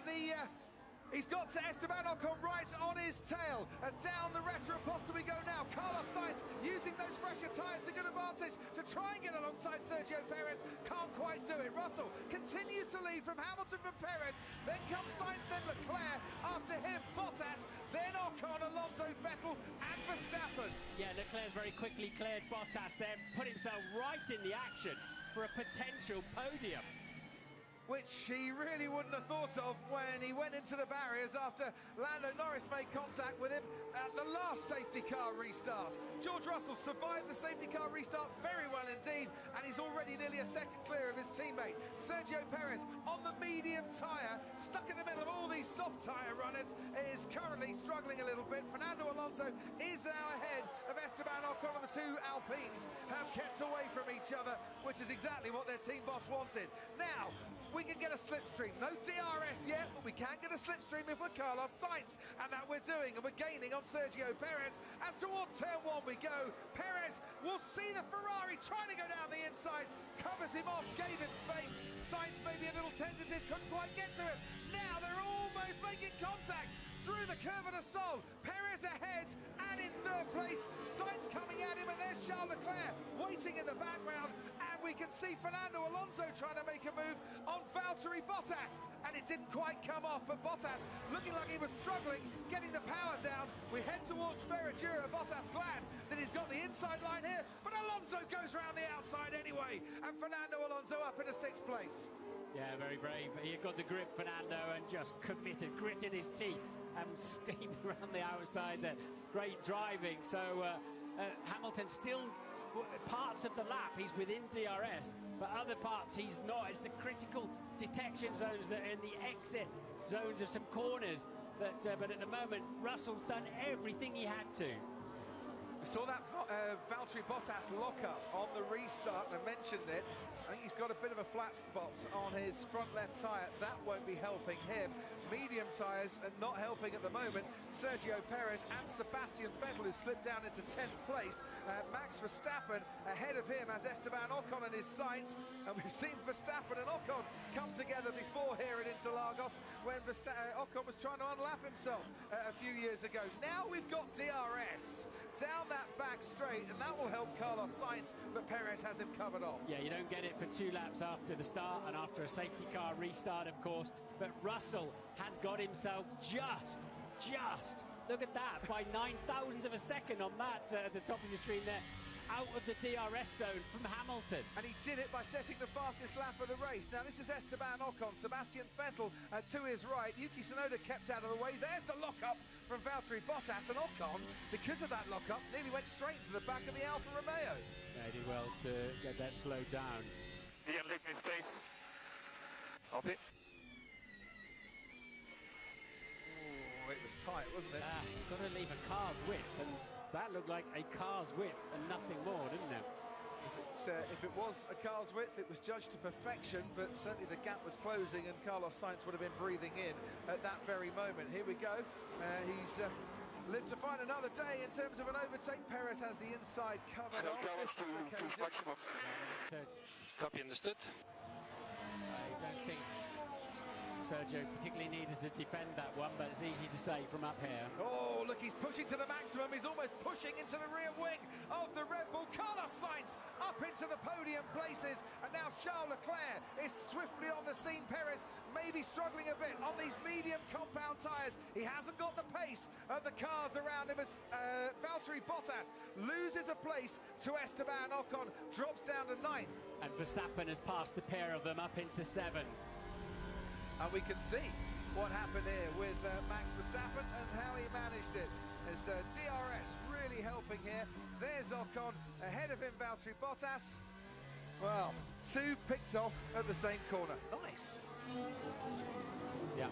Speaker 2: Esteban Ocon right on his tail. As down the Retroposta we go now. Carlos Sainz using those fresher tyres to good advantage to try and get alongside Sergio Perez. Can't quite do it. Russell continues to lead from Hamilton from Perez. Then comes Sainz, then Leclerc. After him, Bottas. Then Ocon, Alonso, Vettel and Verstappen.
Speaker 1: Yeah, Leclerc's very quickly cleared Bottas there. Put himself right in the action for a potential podium.
Speaker 2: Which he really wouldn't have thought of when he went into the barriers after Lando Norris made contact with him at the last safety car restart. George Russell survived the safety car restart very well indeed, and he's already nearly a second clear of his teammate. Sergio Perez on the medium tyre, stuck in the middle of all these soft tyre runners, is currently struggling a little bit. Fernando Alonso is now ahead of Esteban Ocon, and the two Alpines have kept away from each other, which is exactly what their team boss wanted. Now, we can get a slipstream. No DRS yet, but we can get a slipstream if we're Carlos Sainz, and that we're doing, and we're gaining on Sergio Perez. As towards turn one we go, Perez will see the Ferrari trying to go down the inside, covers him off, gave him space. Sainz maybe a little tentative, couldn't quite get to him. Now they're almost making contact through the curve of the Sol. Perez ahead, and in third place, Sainz coming at him, and there's Charles Leclerc waiting in the background, and we can see Fernando Alonso trying to make a move on Valtteri Bottas, and it didn't quite come off, but Bottas looking like he was struggling, getting the power down. We head towards Ferragura. Bottas glad that he's got the inside line here, but Alonso goes round the outside anyway, and Fernando Alonso up in a sixth place.
Speaker 1: Yeah, very brave. He got the grip, Fernando, and just gritted his teeth and steamed around the outside there. Great driving. So Hamilton still, parts of the lap, he's within DRS, but other parts he's not. It's the critical detection zones that are in the exit zones of some corners. But at the moment, Russell's done everything he had to.
Speaker 2: We saw that Valtteri Bottas lock-up on the restart, and I mentioned it. I think he's got a bit of a flat spot on his front left tyre. That won't be helping him. Medium tyres are not helping at the moment. Sergio Perez and Sebastian Vettel, who slipped down into 10th place. Max Verstappen ahead of him as Esteban Ocon and his Sainz. And we've seen Verstappen and Ocon come together before here at Interlagos when Ocon was trying to unlap himself a few years ago. Now we've got DRS down that back straight, and that will help Carlos Sainz, but Perez has him covered off.
Speaker 1: Yeah, you don't get it for 2 laps after the start and after a safety car restart, of course, but Russell has got himself just, look at that, by 9,000ths of a second on that at the top of the screen there, out of the DRS zone from Hamilton.
Speaker 2: And he did it by setting the fastest lap of the race. Now this is Esteban Ocon, Sebastian Vettel to his right. Yuki Tsunoda kept out of the way. There's the lock-up from Valtteri Bottas, and Ocon, because of that lock-up, nearly went straight to the back of the Alfa Romeo.
Speaker 1: Yeah, he did well to get that slowed down.
Speaker 11: Yeah, leave me space. Copy.
Speaker 2: Oh, it was tight, wasn't it?
Speaker 1: Got to leave a car's width, and that looked like a car's width and nothing more, didn't it?
Speaker 2: If it was a car's width, it was judged to perfection, but certainly the gap was closing, and Carlos Sainz would have been breathing in at that very moment. Here we go. He's lived to find another day in terms of an overtake. Perez has the inside covered on this occasion.
Speaker 3: Copy, understood.
Speaker 1: I don't think Sergio particularly needed to defend that one, but it's easy to say from up here.
Speaker 2: Oh, look, he's pushing to the maximum. He's almost pushing into the rear wing of the Red Bull. Carlos Sainz up into the podium places, and now Charles Leclerc is swiftly on the scene. Perez maybe struggling a bit on these medium compound tyres. He hasn't got the pace of the cars around him as Valtteri Bottas loses a place to Esteban Ocon, drops down to 9th.
Speaker 1: And Verstappen has passed the pair of them up into 7th.
Speaker 2: And we can see what happened here with Max Verstappen and how he managed it. As DRS really helping here. There's Ocon, ahead of him Valtteri Bottas. Well, 2 picked off at the same corner. Nice.
Speaker 1: Yeah,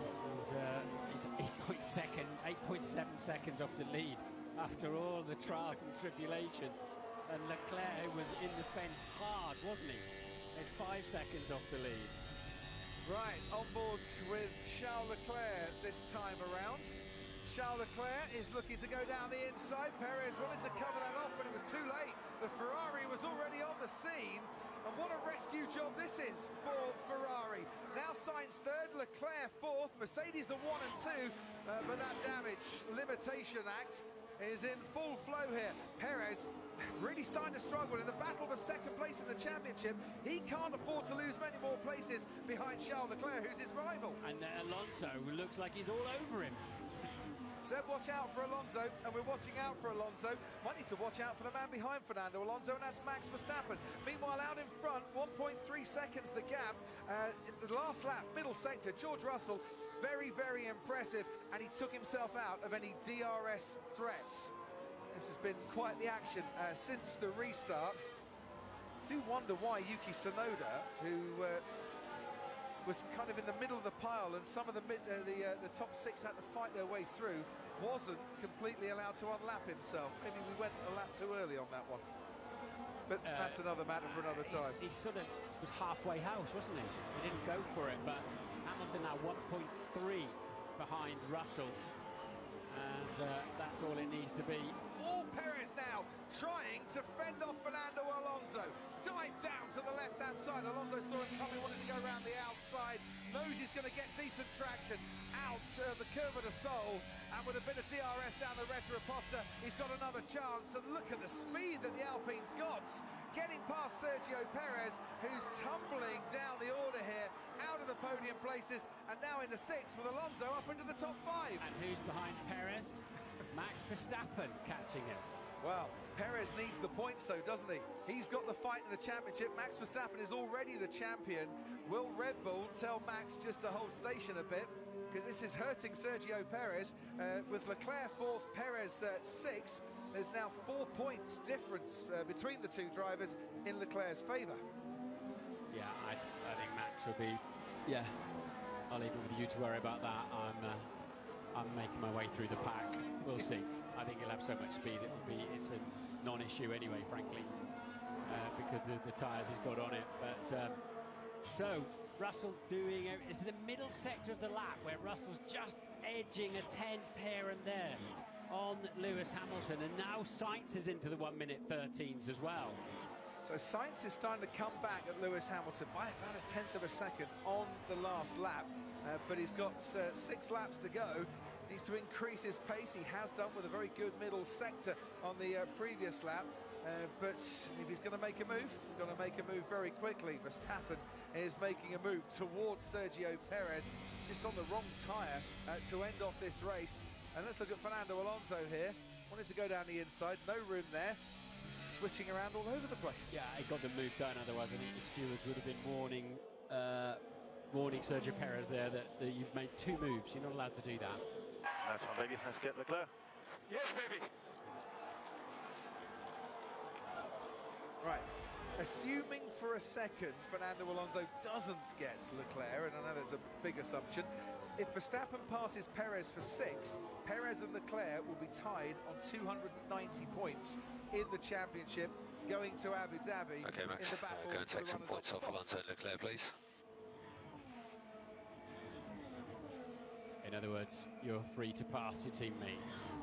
Speaker 1: he's 8.7 seconds off the lead after all the trials and tribulations. And Leclerc was in the fence hard, wasn't he? It's 5 seconds off the lead.
Speaker 2: Right, on board with Charles Leclerc this time around. Charles Leclerc is looking to go down the inside. Perez wanted to cover that off, but it was too late. The Ferrari was already on the scene. And what a rescue job this is for Ferrari. Now Sainz third, Leclerc fourth, Mercedes are 1 and 2, but that damage limitation act is in full flow here. Perez really starting to struggle in the battle for second place in the championship. He can't afford to lose many more places behind Charles Leclerc, who's his rival.
Speaker 1: And Alonso looks like he's all over him.
Speaker 2: Seb, watch out for Alonso, and we're watching out for Alonso. Might need to watch out for the man behind Fernando Alonso, and that's Max Verstappen. Meanwhile, out in front, 1.3 seconds the gap. In the last lap, middle sector, George Russell, very, very impressive, and he took himself out of any DRS threats. This has been quite the action since the restart. I do wonder why Yuki Tsunoda, who was kind of in the middle of the pile, and some of the top 6 had to fight their way through, wasn't completely allowed to unlap himself. Maybe we went a lap too early on that one. But that's another matter for another time.
Speaker 1: He sort of was halfway house, wasn't he? He didn't go for it, but Hamilton now 1.3 behind Russell. And that's all it needs to be.
Speaker 2: Oh, Perez now trying to fend off Fernando Alonso. Dive down to the left-hand side. Alonso saw it coming, wanted to go around the outside. Knows he's going to get decent traction out the Curva de Sol. And with a bit of DRS down the Retroposta, he's got another chance. And look at the speed that the Alpine's got. Getting past Sergio Perez, who's tumbling down the order here, out of the podium places, and now into 6th with Alonso up into the top 5.
Speaker 1: And who's behind Perez? Max Verstappen catching him.
Speaker 2: Well, Perez needs the points though, doesn't he? He's got the fight in the championship. Max Verstappen is already the champion. Will Red Bull tell Max just to hold station a bit? Because this is hurting Sergio Perez. With Leclerc 4th, Perez 6th. There's now 4 points difference between the two drivers in Leclerc's favour.
Speaker 1: Yeah, I think Max will be... Yeah, I'll leave it with you to worry about that. I'm making my way through the pack. We'll see. I think he'll have so much speed, it's a non-issue anyway, frankly, because of the tyres he's got on it. But so Russell doing it's in the middle sector of the lap where Russell's just edging a 10th here and there on Lewis Hamilton, and now Sainz is into the 1:13s as well.
Speaker 2: So Sainz is starting to come back at Lewis Hamilton by about a 10th of a second on the last lap, but he's got 6 laps to go. Needs to increase his pace. He has done with a very good middle sector on the previous lap. But if he's going to make a move, he's going to make a move very quickly. Verstappen is making a move towards Sergio Perez, just on the wrong tyre to end off this race. And let's look at Fernando Alonso here. Wanted to go down the inside, no room there. Switching around all over the place.
Speaker 1: Yeah, he got the move done. Otherwise, I think the stewards would have been warning Sergio Perez there that you've made 2 moves. You're not allowed to do that.
Speaker 12: Nice one, baby. Let's get Leclerc.
Speaker 6: Yes, baby.
Speaker 2: Right. Assuming for a second Fernando Alonso doesn't get Leclerc, and I know that's a big assumption, if Verstappen passes Perez for 6th, Perez and Leclerc will be tied on 290 points in the championship, going to Abu Dhabi.
Speaker 10: Okay, Max,
Speaker 2: in the battle
Speaker 10: go and take some points off
Speaker 2: spot.
Speaker 10: Alonso and Leclerc, please.
Speaker 1: In other words, you're free to pass your teammates.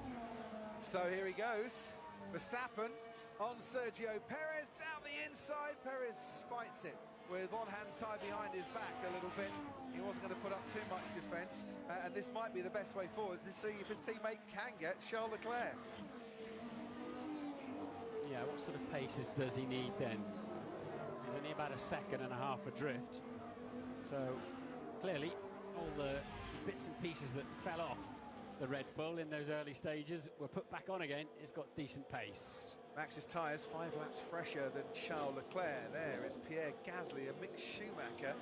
Speaker 2: So here he goes. Verstappen on Sergio Perez, down the inside. Perez fights it with one hand tied behind his back a little bit. He wasn't going to put up too much defence, and this might be the best way forward to see if his teammate can get Charles Leclerc.
Speaker 1: Yeah, what sort of paces does he need then? He's only about 1.5 seconds adrift. So clearly all the bits and pieces that fell off the Red Bull in those early stages were put back on again. It's got decent pace.
Speaker 2: Max's tyres 5 laps fresher than Charles Leclerc. There is Pierre Gasly and Mick Schumacher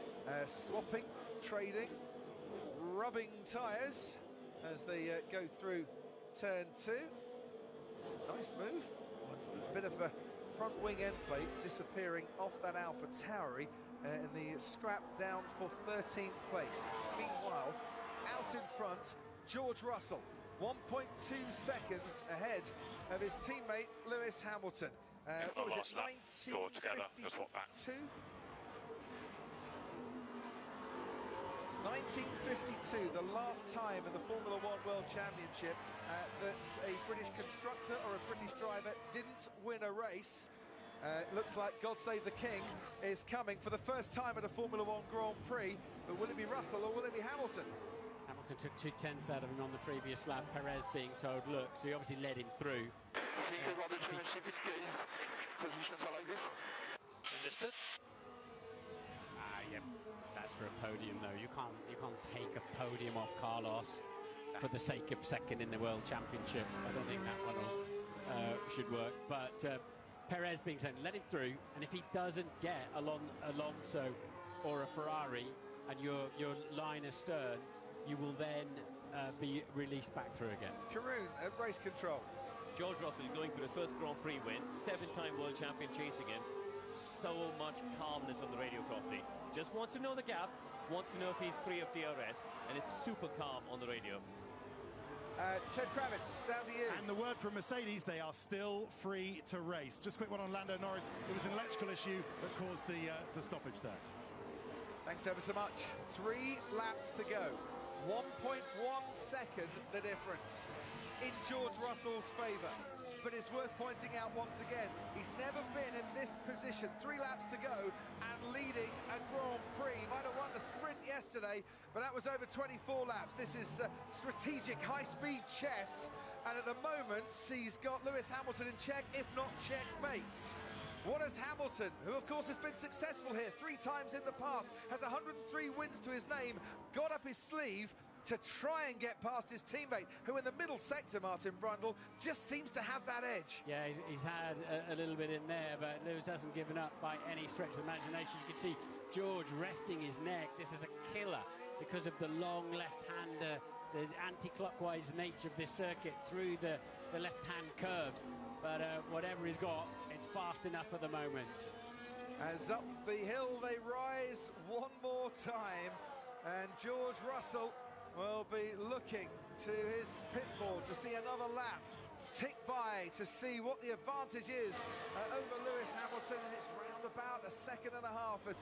Speaker 2: swapping, trading, rubbing tyres as they go through turn 2. Nice move. A bit of a front wing end plate disappearing off that Alpha Tauri in the scrap down for 13th place. Meanwhile, out in front, George Russell, 1.2 seconds ahead of his teammate Lewis Hamilton. What was it, 1952? 1952, the last time in the Formula One World Championship that a British constructor or a British driver didn't win a race. It looks like God Save the King is coming for the first time at a Formula One Grand Prix, but will it be Russell or will it be Hamilton?
Speaker 1: Hamilton took 2/10 out of him on the previous lap. Perez being told, look, so he obviously led him through.
Speaker 11: I think about the championship in case positions are like this.
Speaker 3: Understood?
Speaker 1: Yeah, that's for a podium though. You can't take a podium off Carlos for the sake of second in the World Championship. I don't think that one should work. But Perez being sent, let him through, and if he doesn't get Alonso or a Ferrari and your line astern, you will then be released back through again.
Speaker 2: Karoon at race control.
Speaker 8: George Russell going for his first Grand Prix win, 7-time world champion chasing him. So much calmness on the radio properly. Just wants to know the gap, wants to know if he's free of DRS, and it's super calm on the radio.
Speaker 2: Ted Kravitz, down to you.
Speaker 5: And the word from Mercedes, they are still free to race. Just a quick one on Lando Norris. It was an electrical issue that caused the stoppage there.
Speaker 2: Thanks ever so much. 3 laps to go. 1.1 second the difference in George Russell's favour. But it's worth pointing out once again, he's never been in this position. 3 laps to go and leading a Grand Prix. He might have won the sprint yesterday, but that was over 24 laps. This is strategic high-speed chess, and at the moment he's got Lewis Hamilton in check, if not checkmate. What has Hamilton, who of course has been successful here 3 times in the past, has 103 wins to his name, got up his sleeve to try and get past his teammate, who in the middle sector, Martin Brundle, just seems to have that edge.
Speaker 1: Yeah, he's had a little bit in there, but Lewis hasn't given up by any stretch of the imagination. You can see George resting his neck. This is a killer because of the long left-hander, the anti-clockwise nature of this circuit through the left-hand curves. But whatever he's got, it's fast enough for the moment.
Speaker 2: As up the hill they rise one more time, and George Russell will be looking to his pitfall to see another lap tick by to see what the advantage is over Lewis Hamilton, and it's round about a second and a half as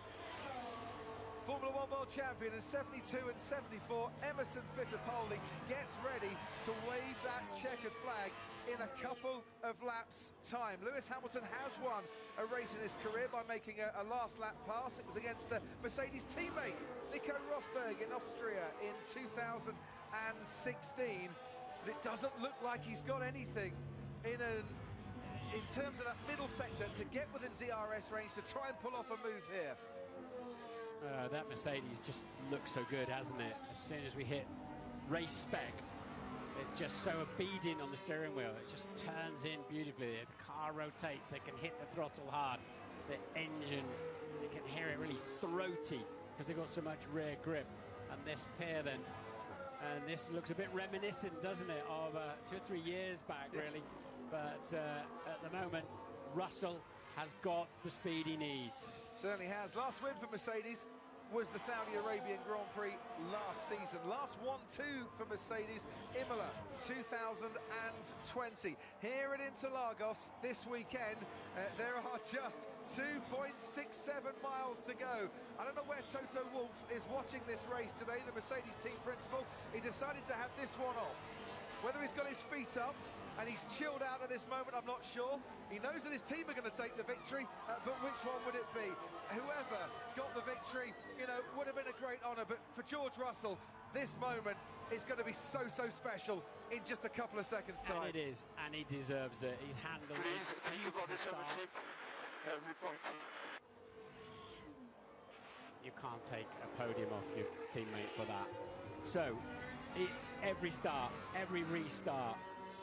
Speaker 2: Formula One World Champion in 72 and 74, Emerson Fittipaldi gets ready to wave that checkered flag in a couple of laps' time. Lewis Hamilton has won a race in his career by making a last lap pass. It was against a Mercedes teammate, Nico Rosberg, in Austria in 2016. But it doesn't look like he's got anything in terms of that middle sector to get within DRS range to try and pull off a move here.
Speaker 1: That Mercedes just looks so good, hasn't it? As soon as we hit race spec, it's just so obedient on the steering wheel. It just turns in beautifully. The car rotates, they can hit the throttle hard. The engine, you can hear it really throaty because they've got so much rear grip. And this pair then, and this looks a bit reminiscent, doesn't it, of 2 or 3 years back, really. But at the moment, Russell has got the speed he needs.
Speaker 2: Certainly has. Last win for Mercedes was the Saudi Arabian Grand Prix last season. Last 1-2 for Mercedes, Imola 2020. Here at Interlagos this weekend, there are just 2.67 miles to go. I don't know where Toto Wolff is watching this race today, the Mercedes team principal. He decided to have this one off. Whether he's got his feet up and he's chilled out at this moment, I'm not sure. He knows that his team are going to take the victory, but which one would it be? Whoever got the victory, you know, would have been a great honour. But for George Russell, this moment is going to be so special in just a couple of seconds' time.
Speaker 1: And it is, and he deserves it. He's handled it.
Speaker 11: Thank you for the championship. Every point.
Speaker 1: You can't take a podium off your teammate for that. So, every start, every restart,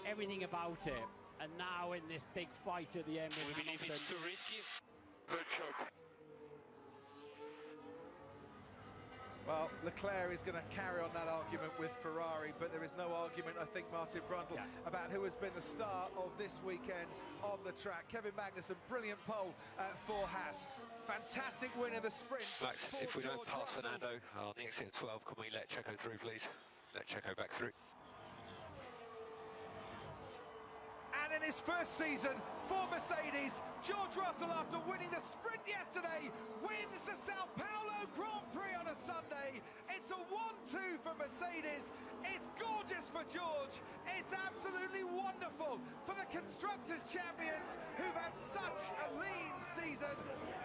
Speaker 1: everything about it, and now in this big fight at the end with
Speaker 3: We believe
Speaker 1: Hamilton.
Speaker 3: it's too risky.
Speaker 11: Good shot.
Speaker 2: Well, Leclerc is going to carry on that argument with Ferrari, but there is no argument, I think, Martin Brundle, about who has been the star of this weekend on the track. Kevin Magnussen, brilliant pole for Haas. Fantastic win in the sprint.
Speaker 10: Max, if we don't pass Fernando on the exit of 12, can we let Checo through, please? Let Checo back through.
Speaker 2: And in his first season for Mercedes, George Russell, after winning the sprint yesterday, wins the Sao Paulo Grand Prix on a Sunday. It's a 1-2 Mercedes. It's gorgeous for George. It's absolutely wonderful for the Constructors' Champions, who've had such a lean season.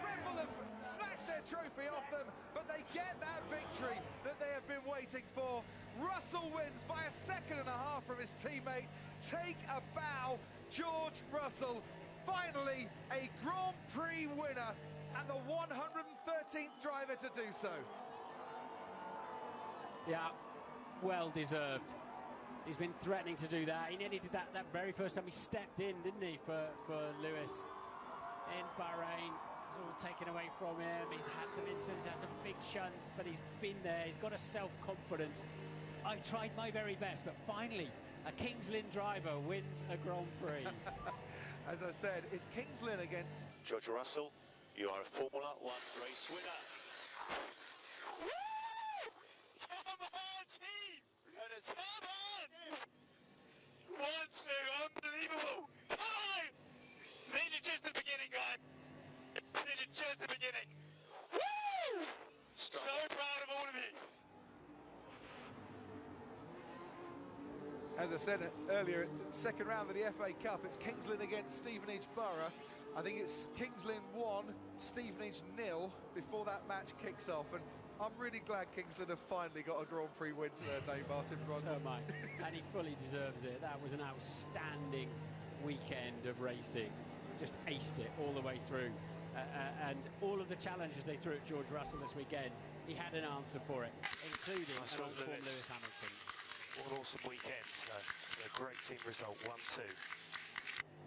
Speaker 2: Red Bull have snatched their trophy off them, but they get that victory that they have been waiting for. Russell wins by a second and a half from his teammate. Take a bow, George Russell. Finally, a Grand Prix winner and the 113th driver to do so.
Speaker 1: Yeah, well deserved. He's been threatening to do that. He nearly did that very first time he stepped in, didn't he, for Lewis in Bahrain. It was all taken away from him. He's had some incidents, had some big shunts, but he's been there. He's got a self-confidence. I tried my very best, but finally, a Kings Lynn driver wins a Grand Prix.
Speaker 2: As I said, it's Kings Lynn against
Speaker 9: George Russell, you are a Formula 1 race winner.
Speaker 13: Come on, team! And it's come on! 1, 2, unbelievable! Hi! These are just the beginning, guys. These are just the beginning. Woo! So proud of all of you.
Speaker 2: As I said earlier, second round of the FA Cup, it's Kings Lynn against Stevenage Borough. I think it's Kings Lynn 1, Stevenage 0 before that match kicks off. And I'm really glad Kings Lynn have finally got a Grand Prix win to their name, Martin Brodman.
Speaker 1: So am I. And he fully deserves it. That was an outstanding weekend of racing. Just aced it all the way through. And all of the challenges they threw at George Russell this weekend, he had an answer for it, including an on-form Lewis Hamilton.
Speaker 9: What an awesome weekend. A great team result, 1-2.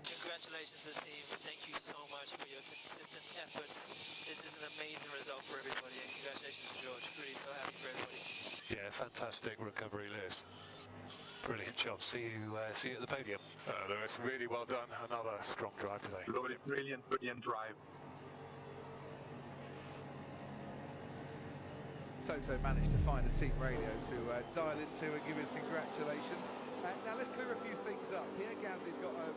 Speaker 6: Congratulations to the team. Thank you so much for your consistent efforts. This is an amazing result for everybody, and congratulations to George. Really so happy for everybody.
Speaker 9: Yeah, fantastic recovery, Lewis. Brilliant job. See you at the podium. Lewis, really well done. Another strong drive today.
Speaker 12: Brilliant drive.
Speaker 2: Toto managed to find a team radio to dial into and give his congratulations. Now let's clear a few things up. Pierre Gasly's got a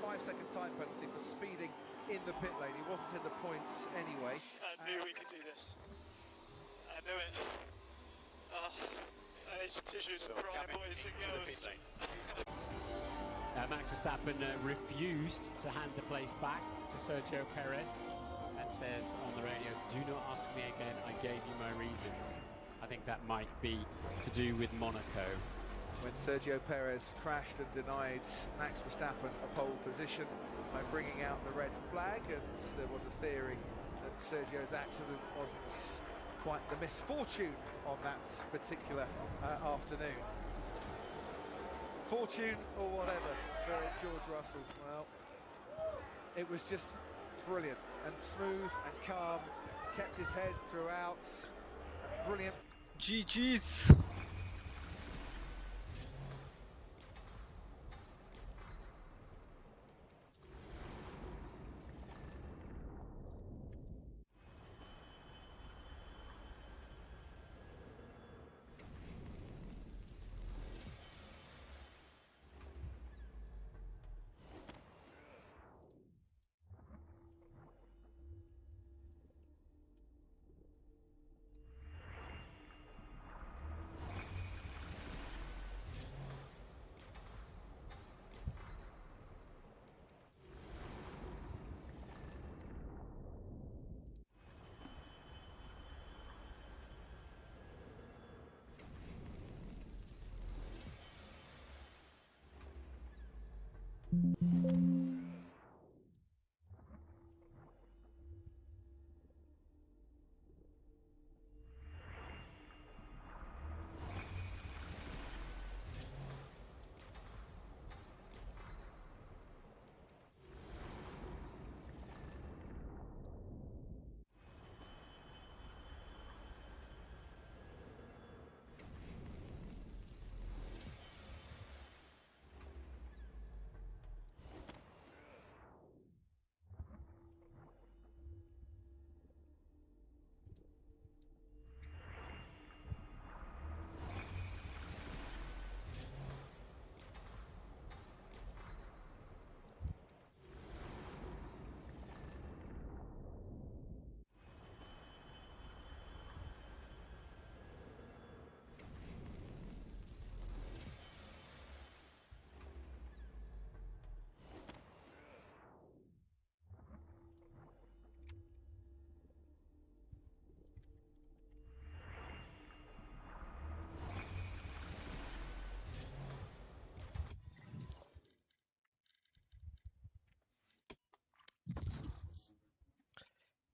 Speaker 2: 5-second time penalty for speeding in the pit lane. He wasn't in the points anyway.
Speaker 13: I knew we could do this. I knew it. Oh, I need some tissues to cry, boys and girls.
Speaker 1: Max Verstappen refused to hand the place back to Sergio Perez. That says on the radio, do not ask me again, I gave you my reasons. I think that might be to do with Monaco.
Speaker 2: When Sergio Perez crashed and denied Max Verstappen a pole position by bringing out the red flag, and there was a theory that Sergio's accident wasn't quite the misfortune on that particular afternoon. Fortune or whatever for George Russell, well, it was just brilliant and smooth and calm, kept his head throughout. Brilliant.
Speaker 4: GG's.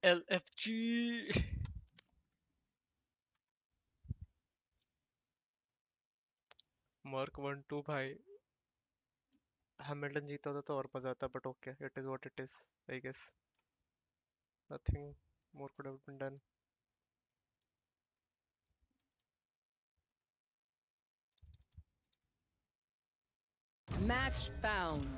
Speaker 4: LFG. Mark 1-2 भाई. Hamilton जीता होता तो और मजा आता, but okay, it is what it is, I guess. Nothing more could have been done.
Speaker 14: Match found.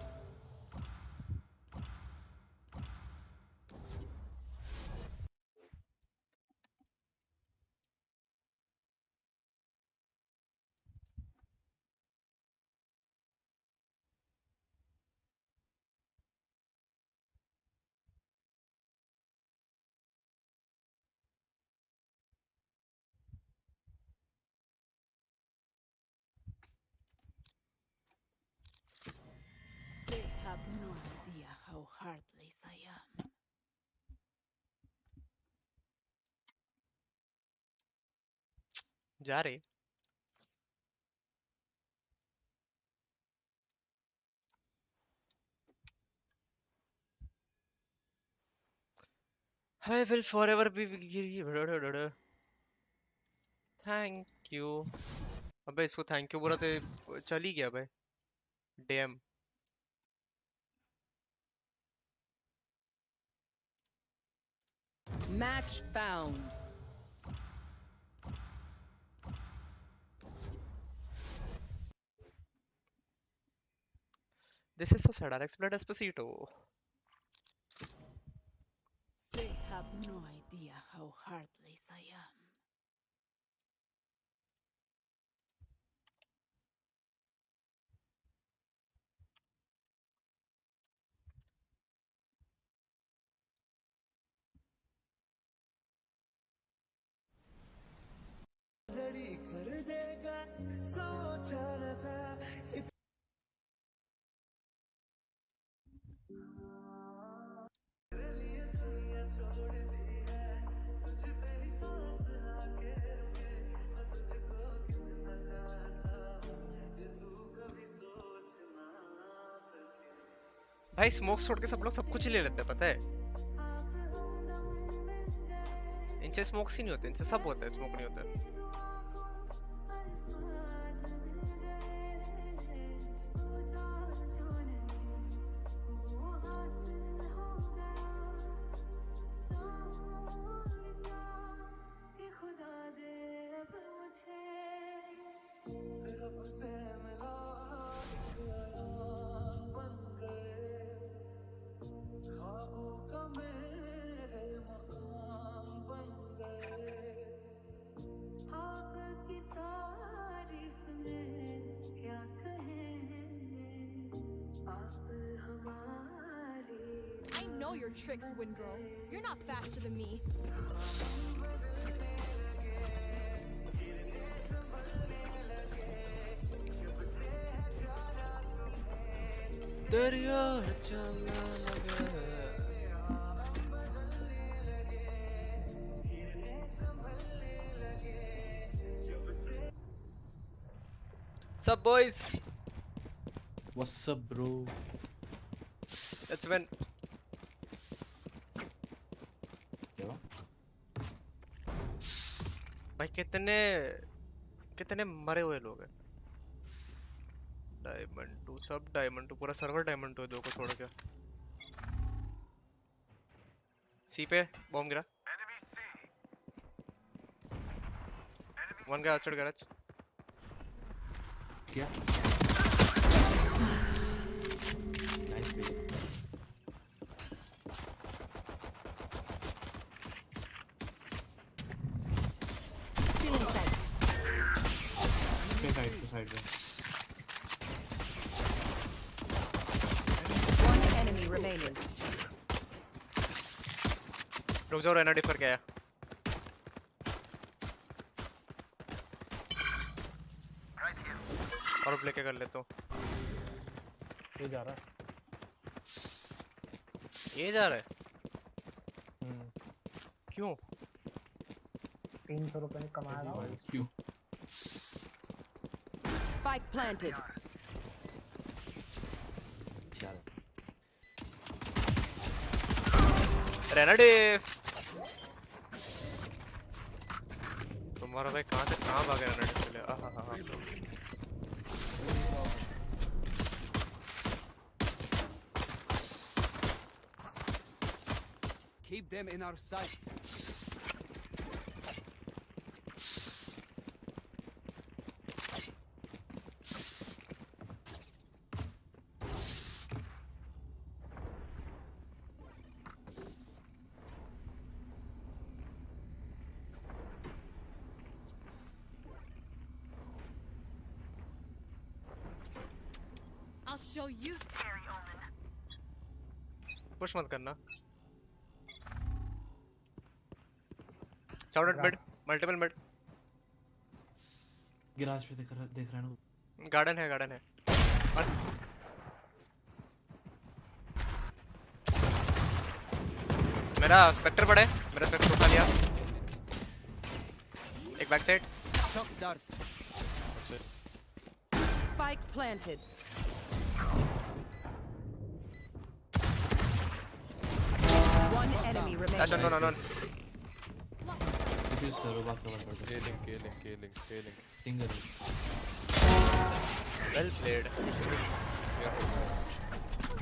Speaker 14: They have no idea how heartless I am.
Speaker 4: जा रहे. I will forever be. Thank you. अबे इसको thank you बोला तो चल ही गया भाई. Damn.
Speaker 14: Match found.
Speaker 4: This is so sad. I'll explain Despacito.
Speaker 14: They have no idea how heartless I am.
Speaker 4: भाई स्मोक छोड़ के सब लोग सब कुछ ही ले लेते हैं, पता है? इनसे स्मोक्स ही नहीं होते, इनसे सब होता है, स्मोक नहीं होता.
Speaker 15: Your tricks, Wind Girl. You're not faster than me. Sup boys?
Speaker 16: What's up bro?
Speaker 4: Let's win. भाई कितने मरे हुए लोग हैं. डायमंड 2 सब डायमंड 2 पूरा सर्वर डायमंड 2 दो को छोड़ के. सी पे बॉम्ब गिरा. वन गया आउटसाइड गैरेज.
Speaker 16: क्या नाइस बे.
Speaker 14: One enemy remaining.
Speaker 4: रुक जाओ, रेना डिफर क्या है? और लेके कर लेता हूँ.
Speaker 17: ये जा रहा है.
Speaker 4: ये जा रहा है. क्यों?
Speaker 17: 300 रुपए कमा रहा हूँ.
Speaker 16: क्यों?
Speaker 14: Spike planted.
Speaker 4: रेना डिफ. तुम्हारा भाई कहाँ से कहाँ भाग रहा है डिस्प्ले? आहा
Speaker 18: Keep them in our sights.
Speaker 14: I'll show you, Tuere Unkil.
Speaker 4: Push मत करना. Sounded mid, multiple mid.
Speaker 16: Garage पे देख रहा है ना.
Speaker 4: गार्डन है. मेरा स्पेक्टर पड़ा है. मेरा स्पेक्टर उठा लिया. एक back side.
Speaker 19: Spike planted. One enemy remaining.
Speaker 4: That's no.
Speaker 16: Use करो बात कर.
Speaker 20: Killing.
Speaker 16: Single.
Speaker 4: Well played.
Speaker 15: Was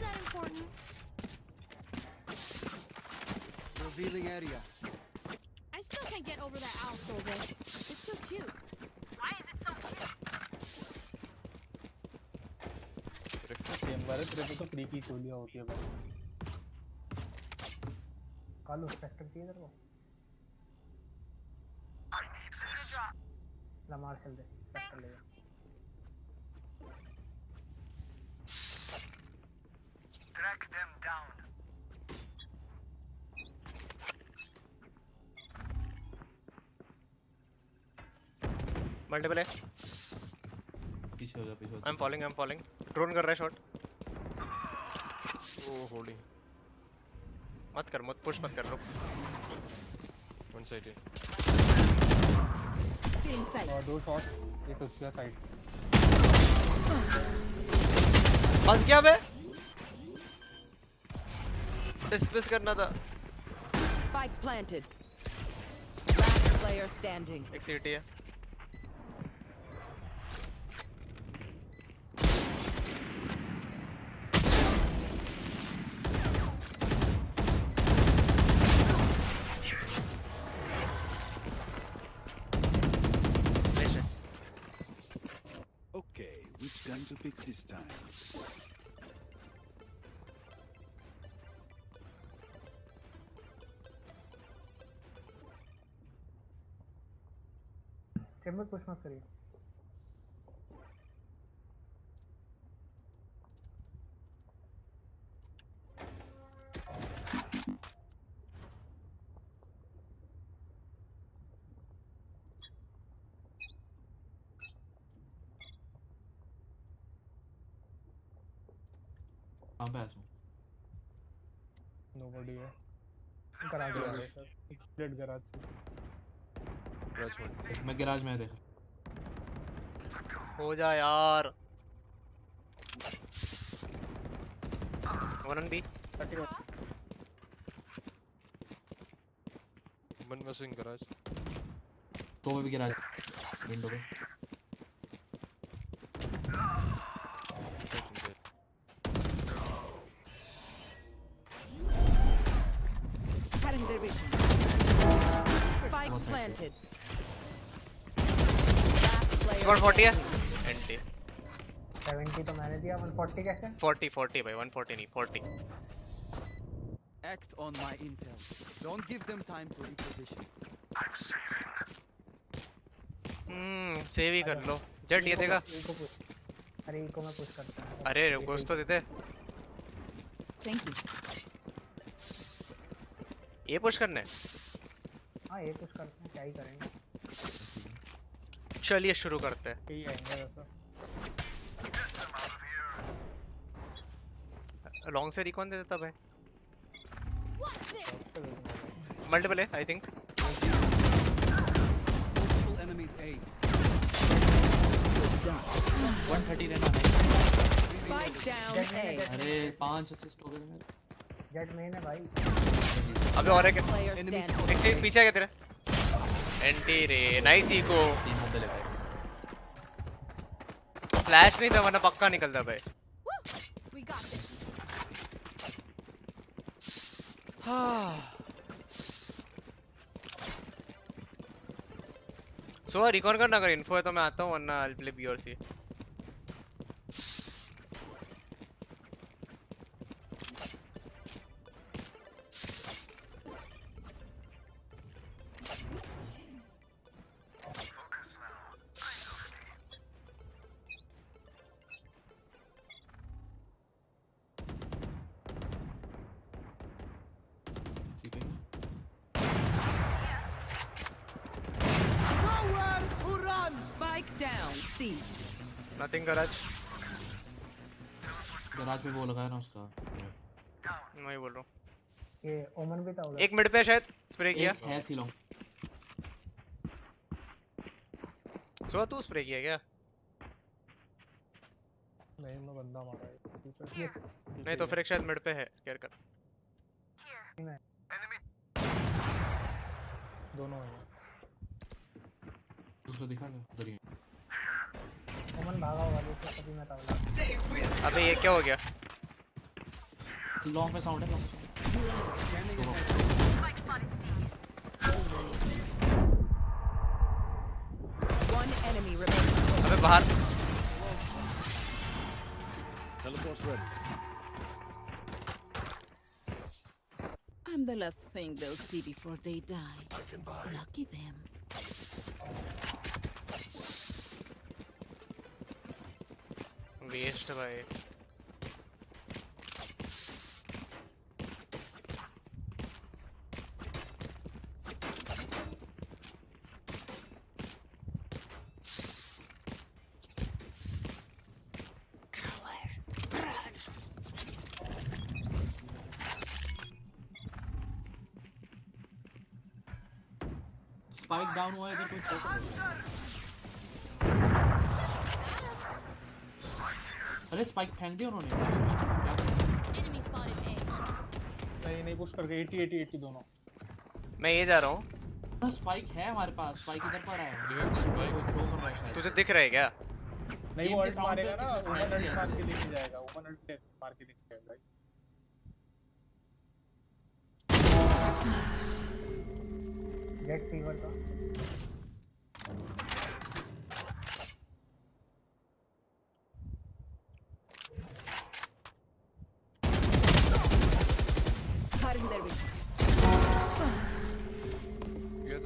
Speaker 15: that important?
Speaker 18: Revealing area.
Speaker 15: I still can't get over that owl soldier. It's so cute. Why is it so cute?
Speaker 17: Same बारे तेरे तो free की गोलियां होती है भाई. कालो स्पेक्टर की इधर वो. ला मार्शल दे. स्पेक्टर ले जा.
Speaker 13: Track them down.
Speaker 4: Multiple है.
Speaker 16: पीछे हो जा.
Speaker 4: I'm falling. Drone कर रहा है shot.
Speaker 20: Oh holy.
Speaker 4: मत push मत कर. रुक.
Speaker 20: One sided.
Speaker 17: और 2 शॉट. एक उसका साइड.
Speaker 4: फंस गया बे. डिस्मिस करना था.
Speaker 19: Spike planted. Last player standing.
Speaker 4: एक सीटी है.
Speaker 18: Okay, which gun to pick this time?
Speaker 17: Chamber push मत करिए.
Speaker 16: कहाँ पे आया?
Speaker 17: Nobody है. गराज में है सर. स्प्लिट गराज से.
Speaker 16: मैं गैराज में देख.
Speaker 4: हो जा यार. 1 B.
Speaker 20: One was in garage.
Speaker 16: तो में भी गैराज. विंडो पे.
Speaker 19: Spike planted.
Speaker 4: 140 है. NT.
Speaker 17: 70 तो मैंने दिया. 140 कैसे?
Speaker 4: 40 भाई. 140 नहीं 40.
Speaker 18: Act on my intel. Don't give them time to reposition.
Speaker 4: Save ही कर लो. जेट ये देगा.
Speaker 17: अरे इको मैं पुश करता हूं.
Speaker 4: अरे गोश्त तो देते.
Speaker 19: Thank you.
Speaker 4: ये पुश करना है.
Speaker 17: हाँ ये पुश करते हैं. क्या ही करेंगे.
Speaker 4: चलिए शुरू करते हैं.
Speaker 17: यही आएंगे वैसा.
Speaker 4: लॉन्ग से रिकॉन दे देता भाई. मल्टीपल है आई थिंक.
Speaker 18: Enemies A.
Speaker 16: 130 रहना.
Speaker 19: Spike down A.
Speaker 16: अरे 5 असिस्ट हो गए मेरे.
Speaker 17: जेट मेन है भाई.
Speaker 4: अबे और एक. एक सीट पीछे आ गया तेरा. एंटी रे नाइस इको
Speaker 16: 3 बंदे ले गए
Speaker 4: फ्लैश नहीं था वरना पक्का निकलता भाई
Speaker 15: We got this.
Speaker 4: So record करना अगर इन्फो है तो मैं आता हूँ वरना I'll play B और C Nothing garage.
Speaker 16: गैराज में वो लगाया ना उसका
Speaker 4: मैं ही बोल रहा हूँ
Speaker 17: ये ओमन भी था उधर
Speaker 4: एक मिड पे शायद स्प्रे किया
Speaker 16: है सीलों
Speaker 4: सो तू स्प्रे किया क्या
Speaker 21: नहीं मैं बंदा मारा है
Speaker 4: नहीं तो फिर एक शायद मिड पे है केयर कर
Speaker 21: दोनों हैं
Speaker 16: दूसरा दिखा क्या उधर ही
Speaker 17: ओमन भागा होगा देखो कभी मैं तावला
Speaker 4: अबे ये क्या हो गया
Speaker 16: लॉन्ग पे साउंड है लॉन्ग
Speaker 19: One enemy remaining.
Speaker 4: अबे बाहर
Speaker 21: Teleport's ready.
Speaker 14: I'm the last thing they'll see before they die. Lucky them.
Speaker 4: वेस्ट भाई
Speaker 16: स्पाइक डाउन हुआ है इधर कोई फोकस अरे स्पाइक फेंक दिया उन्होंने
Speaker 15: Enemy spotted A.
Speaker 21: नहीं पुश करके 80 दोनों
Speaker 4: मैं ये जा रहा हूँ
Speaker 16: स्पाइक है हमारे पास स्पाइक इधर पड़ा है
Speaker 4: तुझे दिख रहा है क्या
Speaker 21: नहीं वो अल्ट मारेगा ना ओमन अल्ट मार के लेके जाएगा ओमन अल्ट मार के लेके जाएगा
Speaker 17: जेट फीवर का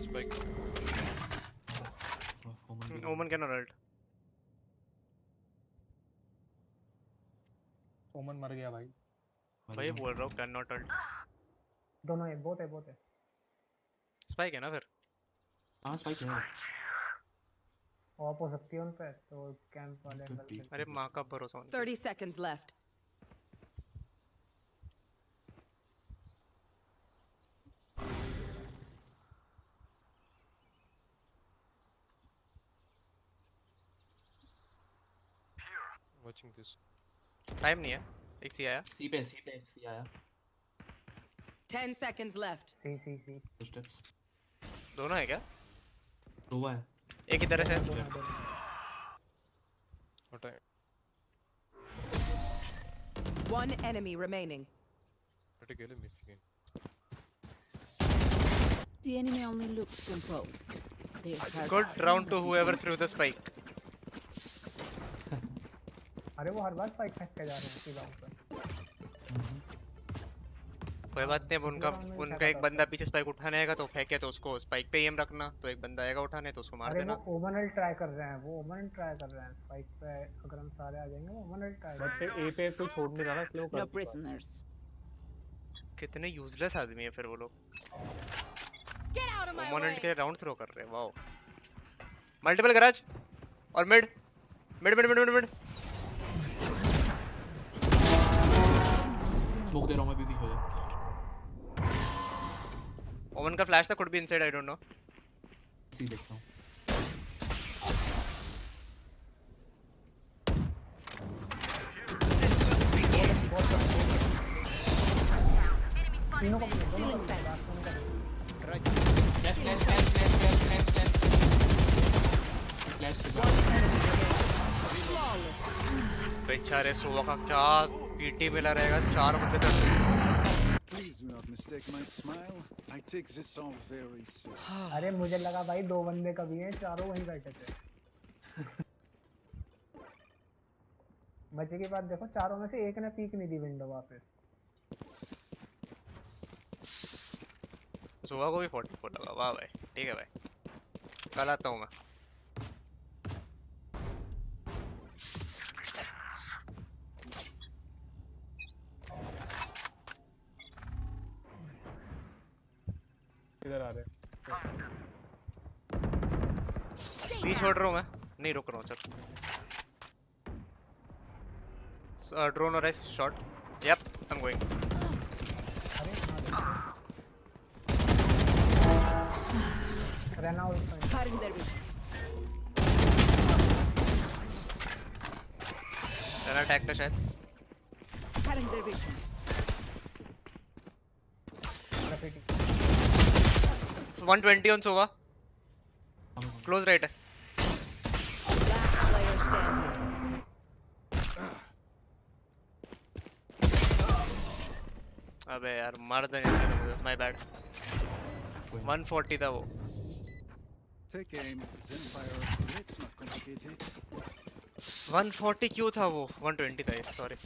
Speaker 20: spike.
Speaker 4: Omen cannot ult.
Speaker 21: ओमन मर गया भाई
Speaker 4: भाई बोल रहा हूँ cannot ult.
Speaker 17: दोनों है बहुत है
Speaker 4: स्पाइक है ना फिर
Speaker 16: हाँ स्पाइक है
Speaker 17: ऑफ हो सकती है उन पे तो कैंप वाले एंगल पे
Speaker 4: अरे माँ का भरोसा
Speaker 19: 30 seconds left.
Speaker 20: Watching this.
Speaker 4: Time नहीं है एक सी आया
Speaker 16: सी पे सी आया
Speaker 19: 10 seconds left.
Speaker 17: सी
Speaker 16: स्टेप्स
Speaker 4: दोनों है क्या
Speaker 16: दो है
Speaker 4: एक इधर है शायद
Speaker 20: What time?
Speaker 19: One enemy remaining.
Speaker 20: Pretty kill him if you can.
Speaker 14: The enemy only looks composed.
Speaker 4: Good round to whoever threw the spike.
Speaker 17: अरे वो हर बार स्पाइक फेंक के जा रहे हैं इसी बात पर
Speaker 4: कोई बात नहीं उनका एक बंदा पीछे स्पाइक उठाने आएगा तो फेंके तो उसको स्पाइक पे एम रखना तो एक बंदा आएगा उठाने तो उसको मार देना
Speaker 17: वो ओमन ट्राई कर रहे हैं स्पाइक पे अगर हम सारे आ जाएंगे वो ओमन ट्राई
Speaker 21: बच्चे ए पे कोई छोड़ नहीं रहा ना स्लो कर
Speaker 4: कितने यूजलेस आदमी है फिर वो लोग ओमन के राउंड थ्रो कर रहे हैं वाओ मल्टीपल गैराज और मिड
Speaker 16: स्मोक दे रहा हूं मैं बीबी हो जा
Speaker 4: ओमन का फ्लैश था could be inside I don't know
Speaker 16: C देखता हूं
Speaker 17: तीनों को
Speaker 16: फ्लैश
Speaker 4: बेचारे सोवा का क्या पीटी मिला रहेगा 4 बंदे तक।
Speaker 7: Please do not mistake my smile. I take this all very serious.
Speaker 17: अरे मुझे लगा भाई 2 बंदे कभी हैं, चारों वहीं बैठे थे। मजे की बात देखो, चारों में से एक ने पीक नहीं दी विंडो वापस।
Speaker 4: सोवा को भी 44 लगा। वाह भाई, ठीक है भाई, कल आता हूँ मैं।
Speaker 21: इधर आ रहे
Speaker 4: बी छोड़ रहा हूँ मैं, नहीं रुक रहा हूँ। चल ड्रोन और shot. Yup, I am going.
Speaker 14: Cutting their vision.
Speaker 4: Reyna attack था शायद।
Speaker 14: Cutting their vision.
Speaker 4: 120 on Sova. Close right है।
Speaker 19: Player standing.
Speaker 4: अबे यार मार देने चाहिए मुझे, माय बैड। 140 था वो।
Speaker 7: Take aim, then fire. Let's not complicate it.
Speaker 4: 140 क्यों था वो? 120 था, सॉरी।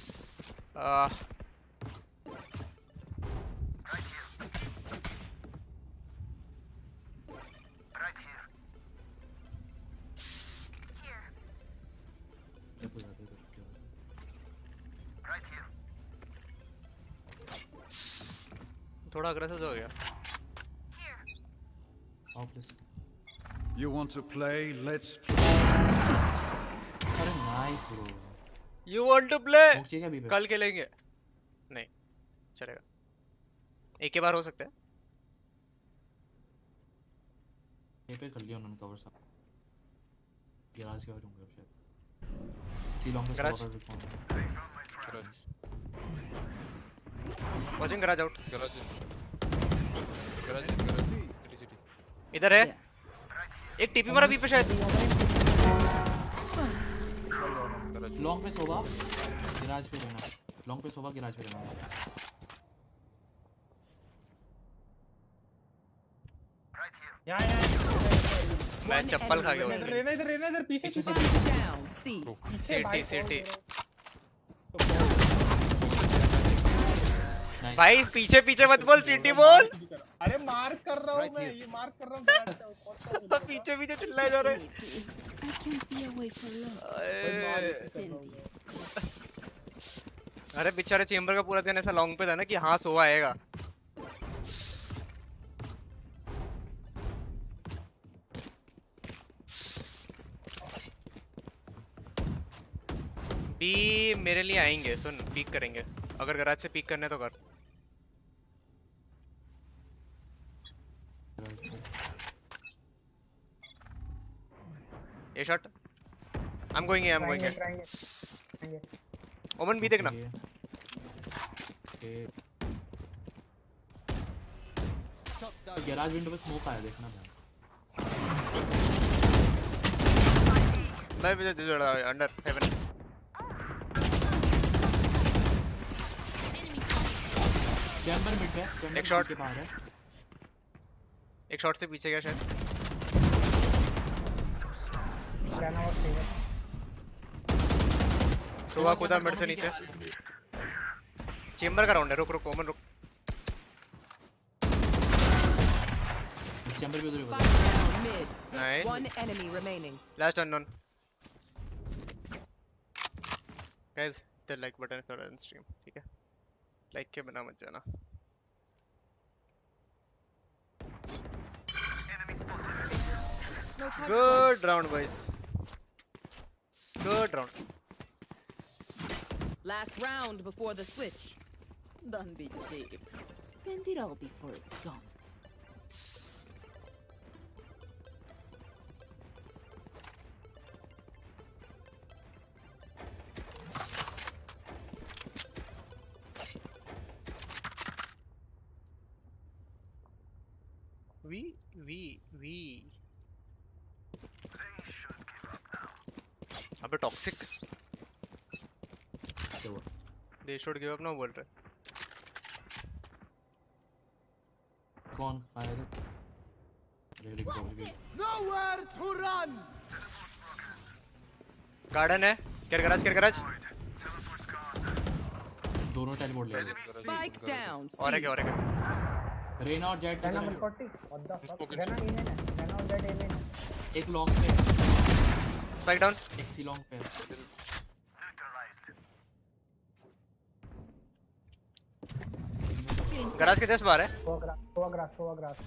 Speaker 4: थोड़ा अग्रेसिव हो गया।
Speaker 7: You want to play? Let's play.
Speaker 16: अरे nice bro.
Speaker 4: You want to play?
Speaker 16: चाहिए अभी
Speaker 4: कल खेलेंगे। नहीं चलेगा, एक के बार हो सकता है।
Speaker 16: ये पे कर लिया उन्होंने कवर सब। गैराज के बारे में शायद सी लॉन्ग पे
Speaker 4: garage watching. Garage out.
Speaker 20: Garage
Speaker 4: इधर है एक टीपी मारा बी पे शायद।
Speaker 16: लॉन्ग पे सोवा गैराज पे रहना। लॉन्ग पे सोवा गैराज पे रहना।
Speaker 4: मैं चप्पल खा गया उसमें।
Speaker 21: इधर पीछे
Speaker 4: सिटी भाई पीछे पीछे मत बोल, सिटी बोल।
Speaker 21: अरे मार्क कर रहा हूँ मैं, ये मार्क कर रहा हूँ।
Speaker 4: पीछे पीछे चिल्लाए जा रहे।
Speaker 14: I can't be away for long.
Speaker 4: अरे बेचारे चेंबर का पूरा दिन ऐसा लॉन्ग पे था ना कि हाँ सोवा आएगा। बी मेरे लिए आएंगे, सुन पीक करेंगे। अगर गराज से पीक करने तो कर। A short. I am going, I am going. Omen भी देखना।
Speaker 16: गैराज विंडो पे स्मोक आया, देखना
Speaker 4: भाई। मैं जोड़ा अंडर हेवन।
Speaker 16: चैम्बर मिड पे
Speaker 4: एक शॉट
Speaker 16: के बाहर है।
Speaker 4: एक शॉट से पीछे गया शायद। सुबह कूदा मिड से नीचे। चेंबर का राउंड है, रुक रुक ओमन रुक।
Speaker 16: चैम्बर भी उधर है।
Speaker 4: Nice.
Speaker 19: One enemy remaining.
Speaker 4: Last unknown. Guys the like button for on stream, ठीक है? लाइक के बिना मत जाना। Good round, boys. Good round.
Speaker 19: Last round before the switch.
Speaker 14: Don't be cheap. Spend it all before it's gone.
Speaker 4: We. They should give up अबे toxic they should give up ना बोल रहे
Speaker 16: कौन fire
Speaker 18: Nowhere to run.
Speaker 4: Garden है केयर garage
Speaker 16: दोनों teleport ले
Speaker 19: Spike down.
Speaker 4: और है क्या
Speaker 16: रेना और Jett
Speaker 17: Reyna 140 what the fuck Reyna ईमेन है रेना और जेट ईमेन है
Speaker 16: एक लॉन्ग पे
Speaker 4: स्पाइक डाउन
Speaker 16: एक सी लॉन्ग पे
Speaker 4: गराज के 10 बार है
Speaker 17: सोवा ग्रास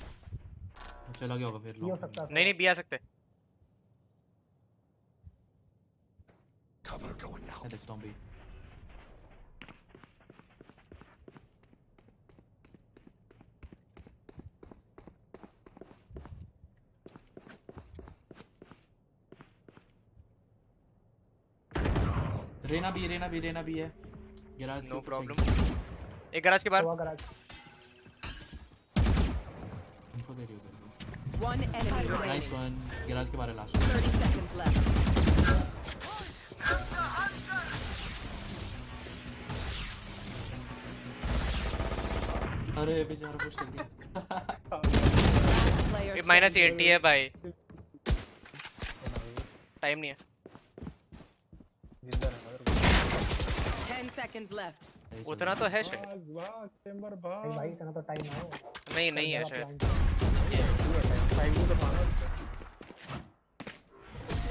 Speaker 16: चला गया होगा फिर लॉन्ग
Speaker 4: नहीं भी आ सकते
Speaker 7: Cover going out.
Speaker 16: देखता हूं भी रेना भी है गैराज
Speaker 4: नो प्रॉब्लम एक गराज के बाहर
Speaker 17: गराज
Speaker 16: इनको दे रही हो
Speaker 19: One enemy remaining.
Speaker 16: Nice one garage के बाहर लास्ट
Speaker 19: 30 seconds left.
Speaker 16: अरे बेचारा पुश कर दिया
Speaker 4: ये -80 है भाई टाइम नहीं है
Speaker 19: 10 seconds left.
Speaker 4: उतना तो है शायद
Speaker 21: चेंबर भाई
Speaker 17: इतना तो टाइम है
Speaker 4: नहीं है शायद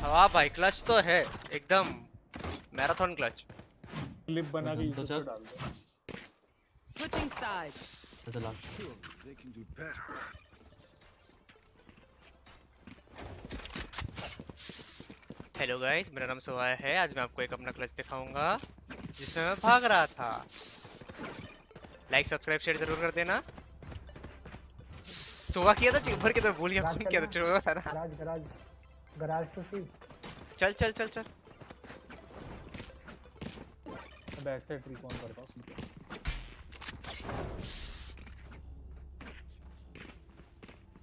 Speaker 4: हाँ भाई क्लच तो है एकदम मैराथन क्लच
Speaker 21: क्लिप बना के यूट्यूब पे डाल दो
Speaker 19: Switching sides.
Speaker 7: They can do better.
Speaker 4: Hello guys मेरा नाम सोहा है आज मैं आपको एक अपना क्लच दिखाऊंगा जिसमें मैं भाग रहा था लाइक सब्सक्राइब शेयर जरूर कर देना सोहा किया था चिंबर के तो भूल गया कौन किया था चलो बता ना
Speaker 17: गराज टू सी
Speaker 4: चल
Speaker 21: बैक साइड रिकॉन करता हूं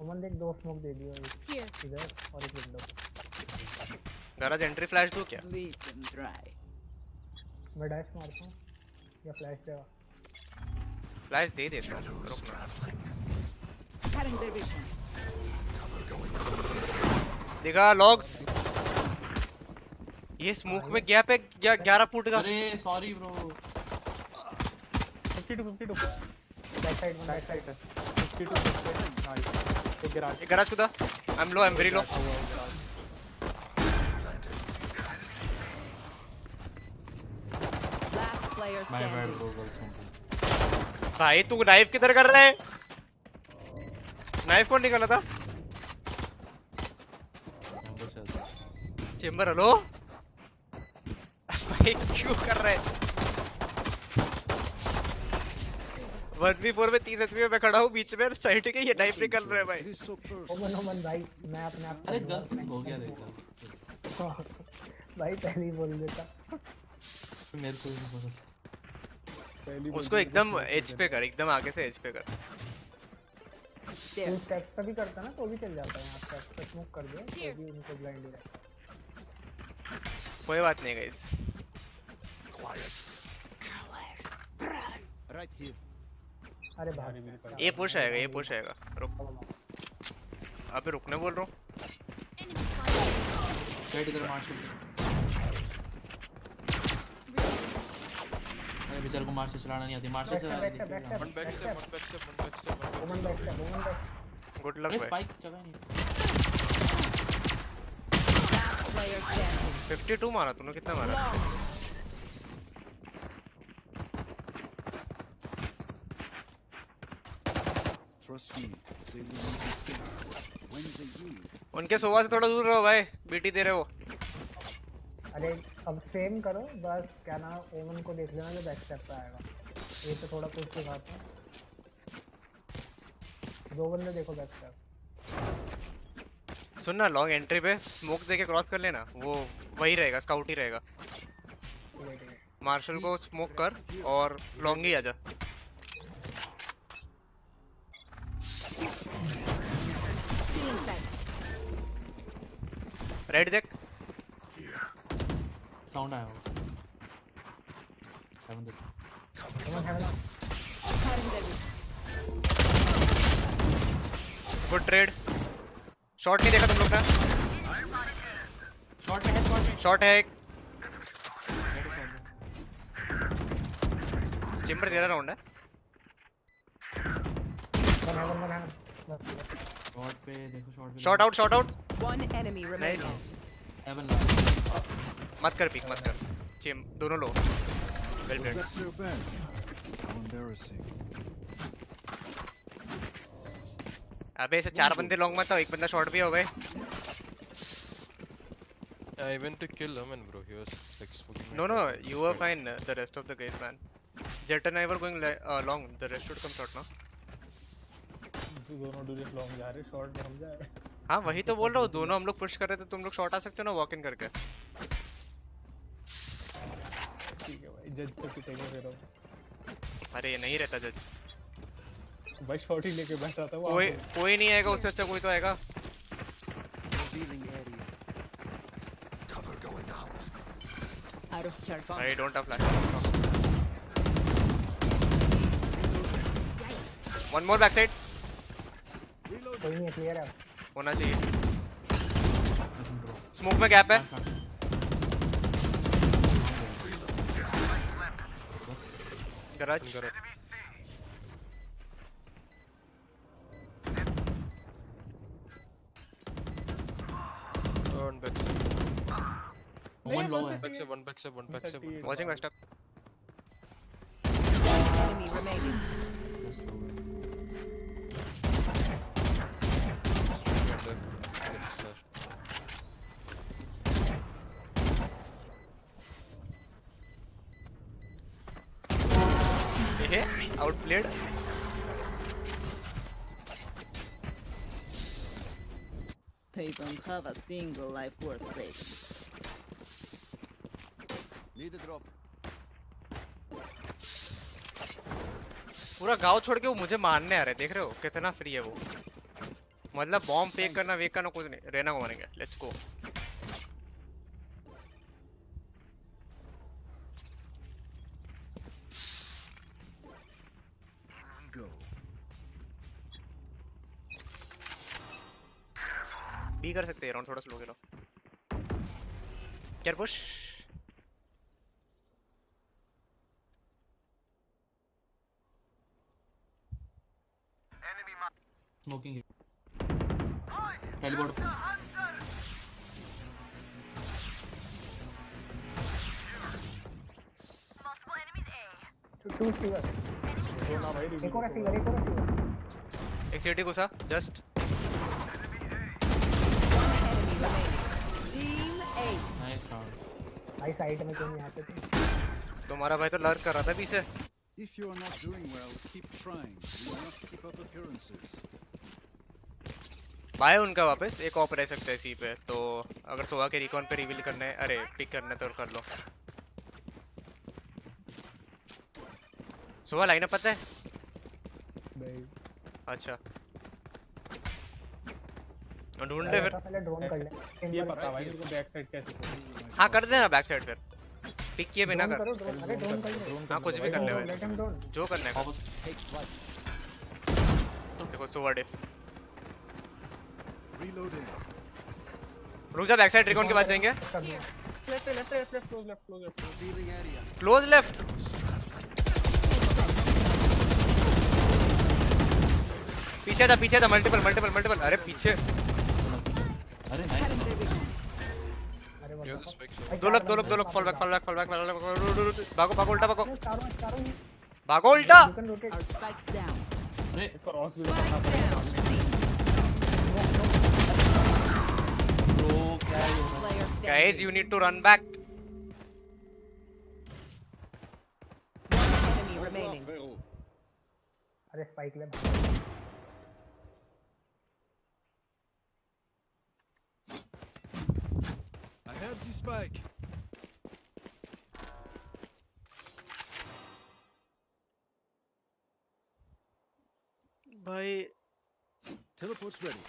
Speaker 17: ओमन देख दो स्मोक दे दियो इधर और एक विंडो
Speaker 4: गराज एंट्री फ्लैश दो क्या
Speaker 17: मैं डैश मारता हूं या फ्लैश देगा
Speaker 4: फ्लैश दे देखा लॉग्स ये स्मोक में गैप है 11 फुट का
Speaker 16: अरे sorry bro
Speaker 21: 52 back side 52 nice एक
Speaker 4: गराज खुदा आई एम वेरी लो भाई तू नाइफ किधर कर रहा है नाइफ कौन निकाला था चेंबर हेलो भाई क्यों कर रहा है 1v4 में 30 एचपी में मैं खड़ा हूँ बीच में साइड के ये नाइफ निकल रहा है भाई
Speaker 17: ओमन भाई मैं अपने आप
Speaker 16: अरे गलत हो गया देखा
Speaker 17: भाई पहले ही बोल देता
Speaker 16: मेरे को नहीं पता
Speaker 4: उसको एकदम एज पे कर एकदम आगे से एज पे कर
Speaker 17: तू स्टेप्स पे भी करता ना तो भी चल जाता है यहां स्टेप्स पे स्मोक कर दे तो भी उनको ब्लाइंड हो जाए
Speaker 4: कोई बात नहीं गाइस
Speaker 7: Right here.
Speaker 17: अरे भाई
Speaker 4: ये पुश आएगा रुक अबे रुकने बोल रहा हूं
Speaker 16: साइड इधर मार्शल अरे बेचारे को मार्शल चलाना नहीं आती मार्शल चला
Speaker 20: वन बैक स्टेप
Speaker 17: ओमन बैक
Speaker 4: गुड लक भाई
Speaker 16: स्पाइक चला नहीं
Speaker 4: 52 मारा तूने कितना मारा
Speaker 7: Trust me, they will make mistakes. When they do,
Speaker 4: उनके सोवा से थोड़ा दूर रहो भाई बीटी दे रहे हो
Speaker 17: अरे अब सेम करो बस क्या ना ओमन को देख लेना जो बैक स्टेप पे आएगा ये तो थोड़ा कुछ दिखाता हूं दो बंदे देखो बैक स्टेप
Speaker 4: सुन ना लॉन्ग एंट्री पे स्मोक देके क्रॉस कर लेना वो वही रहेगा स्काउट ही रहेगा मार्शल को स्मोक कर और लॉन्ग ही आजा रेड देख
Speaker 16: साउंड आया होगा। हेवन देखो।
Speaker 4: Good trade. शॉट नहीं देखा तुम लोग का? शॉट है एक। चेंबर तेरा राउंड है।
Speaker 16: शॉट पे देखो, शॉट पे।
Speaker 4: Shot out.
Speaker 19: One enemy remaining.
Speaker 16: Heaven
Speaker 4: मत कर पीक मत कर। चेम दोनों लो। Well played. अबे ऐसे 4 बंदे लॉन्ग मत आओ, एक बंदा शॉट भी हो भाई।
Speaker 20: I went to kill him and bro, he was like smoking.
Speaker 4: No, you were fine. The rest of the guys, man. Jet and I were going long. The rest should come short now.
Speaker 21: दोनों डूरेस long जा रहे, short में हम जा रहे।
Speaker 4: हाँ वही तो बोल रहा हूँ, दोनों हम लोग पुश कर रहे थे, तुम लोग शॉट आ सकते हो ना वॉक इन करके।
Speaker 21: ठीक है भाई, जज से पिटेंगे फिर हम।
Speaker 4: अरे ये नहीं रहता जज
Speaker 21: भाई, शॉट ही लेके बैठा था वो।
Speaker 4: कोई नहीं आएगा उससे अच्छा, कोई तो आएगा। I don't have flash. One more backside.
Speaker 17: कोई नहीं, क्लियर है।
Speaker 4: होना चाहिए। स्मोक में गैप है। Garage.
Speaker 20: One backside.
Speaker 16: One low है।
Speaker 20: One backside.
Speaker 4: Watching backstep.
Speaker 19: Enemy remaining.
Speaker 4: Outplayed.
Speaker 14: They don't have a single life worth saving.
Speaker 18: Need a drop.
Speaker 4: पूरा गांव छोड़ के वो मुझे मारने आ रहे, देख रहे हो कितना फ्री है वो। मतलब बॉम्ब फेक करना वेक करना कुछ नहीं, रेना को मारेंगे। Let's go. बी कर सकते हैं, राउंड थोड़ा स्लो खेलो। क्या पुश?
Speaker 16: स्मोकिंग है। टेलीपोर्ट।
Speaker 17: टू सिवर। एक और सिवर।
Speaker 4: एक सीटी घुसा जस्ट।
Speaker 16: Nice round.
Speaker 17: भाई साइड में क्यों नहीं आते थे?
Speaker 4: तुम्हारा भाई तो लर्क कर रहा था पीछे।
Speaker 7: If you are not doing well, keep trying. You must keep up appearances.
Speaker 4: Buy उनका वापस एक ऑप रह सकता है सी पे, तो अगर सोवा के रिकॉन पे रिवील करना है, अरे पिक करना है तो कर लो। सोवा लाइनअप पता है?
Speaker 21: नहीं।
Speaker 4: अच्छा ढूंढ ले फिर।
Speaker 17: पहले ड्रोन कर ले।
Speaker 21: ये पता भाई मेरे को बैक साइड कैसे।
Speaker 4: हाँ कर देना बैक साइड, फिर पिक किए बिना कर।
Speaker 17: अरे ड्रोन कर ले।
Speaker 4: हाँ कुछ भी कर ले भाई, जो करना है। देखो सोवा डिफ। रुक जा, बैक साइड रिकॉन के बाद जाएंगे। Close left. पीछे था मल्टीपल। अरे पीछे।
Speaker 16: अरे
Speaker 4: दो लोग फॉल बैक। भागो उल्टा भागो उल्टा।
Speaker 16: अरे
Speaker 4: Guys, you need to run back.
Speaker 19: Enemy remaining.
Speaker 17: अरे स्पाइक ले।
Speaker 7: I have the spike.
Speaker 4: भाई
Speaker 7: Teleport's ready.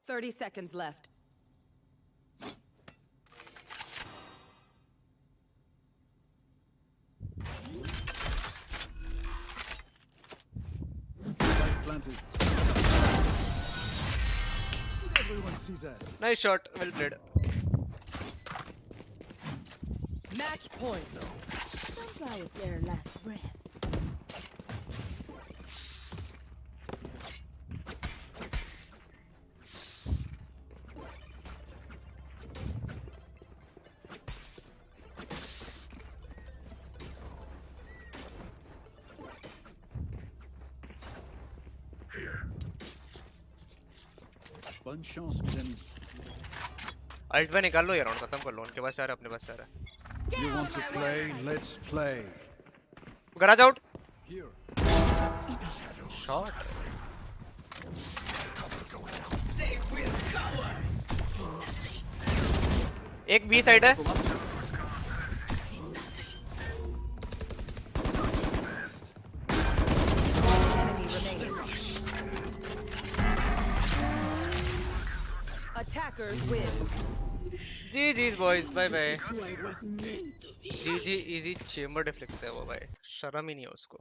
Speaker 19: 30 seconds left.
Speaker 7: spotted. Did everyone see that?
Speaker 4: Nice shot, well played.
Speaker 19: Match point.
Speaker 14: Don't fly with their last breath.
Speaker 7: Bonne chance, mes amis.
Speaker 4: Ult पे निकाल लो ये round खत्म कर लो उनके पास सारे अपने पास सारे
Speaker 7: You want to play? Let's play.
Speaker 4: garage out
Speaker 7: Here.
Speaker 4: shot एक बी साइड है
Speaker 19: Attackers win.
Speaker 4: GG's boys, bye bye. GG easy chamber deflects है वो भाई, शर्म ही नहीं है उसको.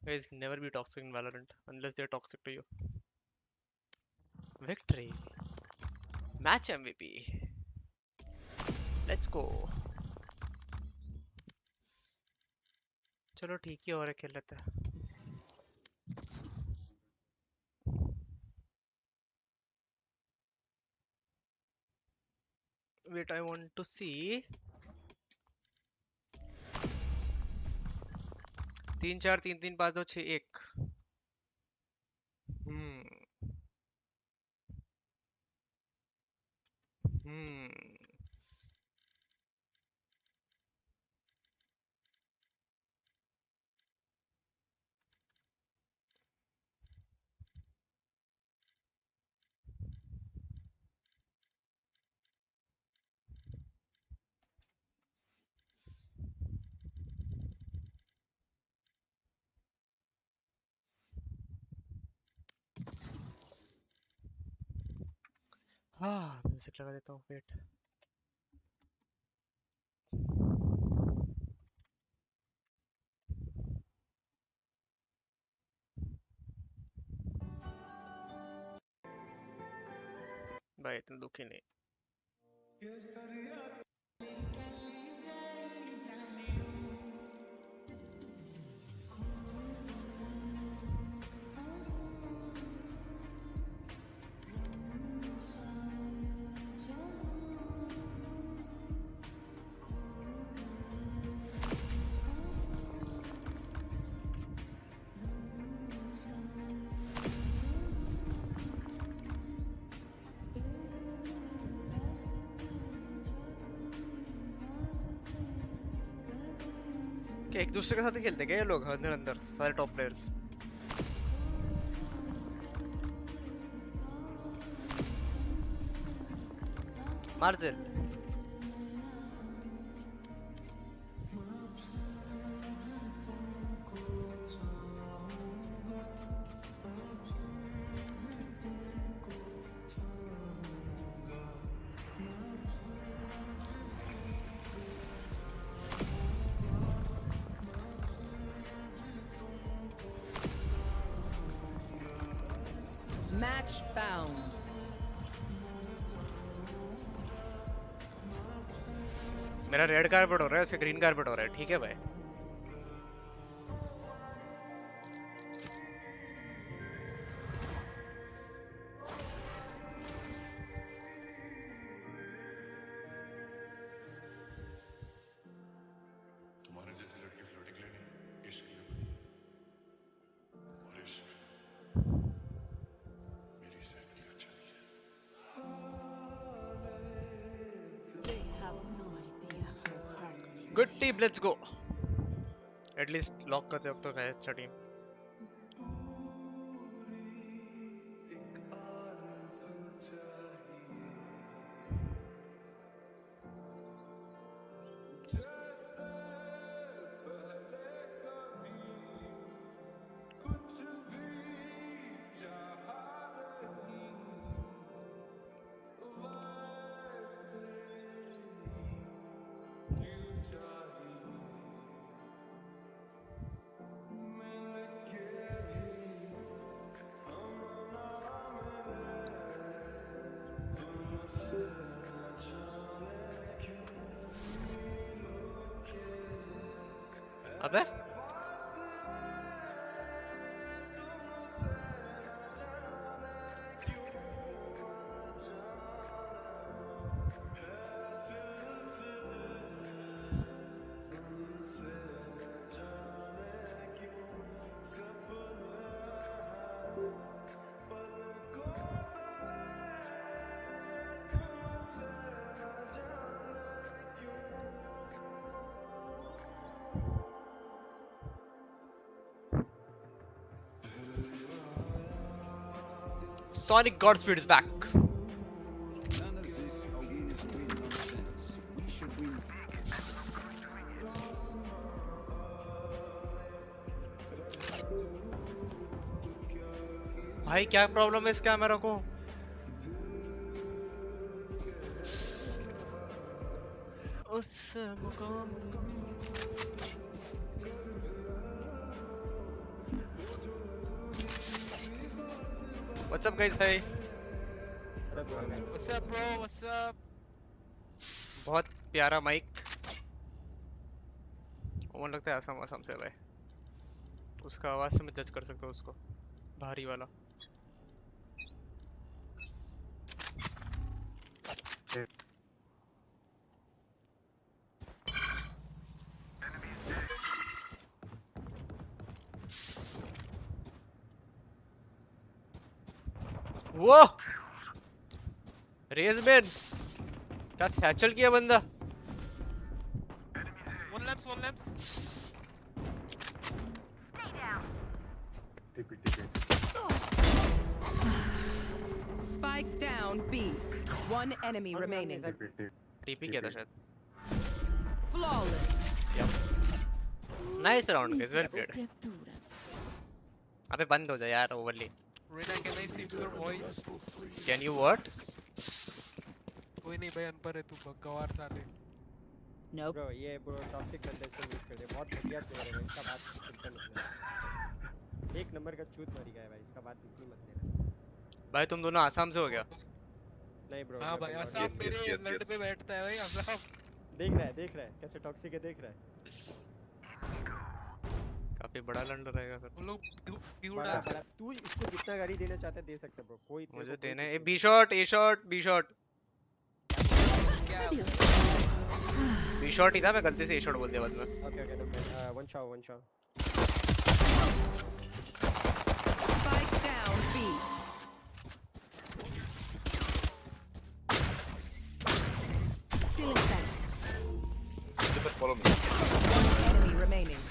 Speaker 4: Guys, never be toxic in Valorant unless they're toxic to you. Victory. Match MVP. Let's go. चलो ठीक ही और खेल लेते हैं. Wait, I want to see. 3 4 3 3 5 2 6 1. हाँ म्यूजिक लगा देता हूँ वेट भाई इतना दुखी नहीं क्या एक दूसरे के साथ ही खेलते क्या ये लोग अंदर अंदर सारे टॉप प्लेयर्स मार्जिल
Speaker 19: Match found.
Speaker 4: मेरा रेड कारपेट हो रहा है उसका ग्रीन कारपेट हो रहा है ठीक है भाई
Speaker 8: तुम्हारे जैसी लड़की फ्लोटिंग लेनी इश्क में बनी और इश्क मेरी सेहत के लिए अच्छा नहीं है
Speaker 14: They have no idea how hard it is.
Speaker 4: Good team let's go at least lock करते वक्त तो है अच्छा टीम अबे Sonic Godspeed is back.
Speaker 7: None of this again is win nonsense. We should win.
Speaker 4: भाई क्या प्रॉब्लम है इस कैमरा को? उस मुकाम What's up guys? Hi.
Speaker 5: What's up bro? What's up?
Speaker 4: बहुत प्यारा माइक। वो लगता है आसाम आसाम से भाई। उसका आवाज से मैं जज कर सकता हूँ उसको। भारी वाला। वो रेजमैन क्या सैचल किया बंदा।
Speaker 5: One lamps.
Speaker 19: Spike down B. One enemy remaining.
Speaker 4: TP किया था शायद।
Speaker 19: Flawless.
Speaker 4: Yep. Nice round guys, well played. अबे बंद हो जा यार overly.
Speaker 5: Rena, can I see your voice?
Speaker 4: Can you what?
Speaker 5: कोई नहीं भाई अनपढ़ है तू गवार साले।
Speaker 19: No.
Speaker 22: Bro, ये bro टॉक्सिक कंटेस्टेंट यूज कर दे बहुत बढ़िया प्लेयर है इसका बात सुनते मत लेना। एक नंबर का चूत मारी गया है भाई इसका बात बिल्कुल मत लेना।
Speaker 4: भाई तुम दोनों आसाम से हो गया?
Speaker 22: नहीं ब्रो।
Speaker 5: हाँ भाई आसाम मेरे लड़ पे बैठता है भाई आसाम।
Speaker 22: देख रहा है कैसे टॉक्सिक है देख रहा है।
Speaker 4: काफी बड़ा लंड रहेगा फिर।
Speaker 5: लोग
Speaker 22: बड़ा तू इसको जितना गाड़ी देना चाहता है दे सकते ब्रो कोई
Speaker 4: मुझे देना है। B short A short B short B short ही था मैं गलती से ए शॉट बोल दिया बाद में।
Speaker 22: Okay one shot
Speaker 19: Spike down B. Feeling that.
Speaker 8: Follow me.
Speaker 19: One enemy remaining.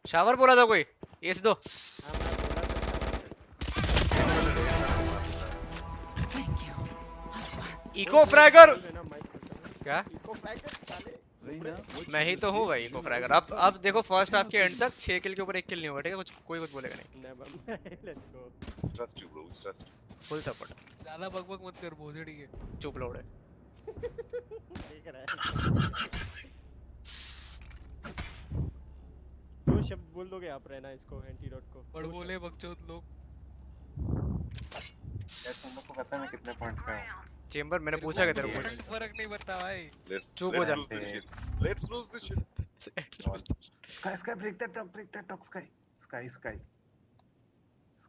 Speaker 4: Shower बोला था कोई एस दो। इको फ्रैगर क्या? मैं ही तो हूँ भाई इको फ्रैगर। अब देखो फर्स्ट हाफ के एंड तक 6 किल के ऊपर 1 किल नहीं होगा ठीक है? कोई कुछ बोलेगा नहीं।
Speaker 8: Trust you bro, trust.
Speaker 4: Full support.
Speaker 5: ज्यादा बकबक मत कर भोसड़ी के।
Speaker 4: चुप लोड़े।
Speaker 22: देख रहा है। दो शब्द बोल दोगे आप रहना इसको एंटीडोट को।
Speaker 5: बड़ बोले बकचोद लोग।
Speaker 23: यार तुम लोग को पता है मैं कितने पॉइंट पे हूं?
Speaker 4: चेंबर मैंने पूछा क्या तेरे को?
Speaker 5: फर्क नहीं पड़ता भाई।
Speaker 4: चुप हो जा।
Speaker 8: Let's lose this shit.
Speaker 23: Sky break that talk Sky.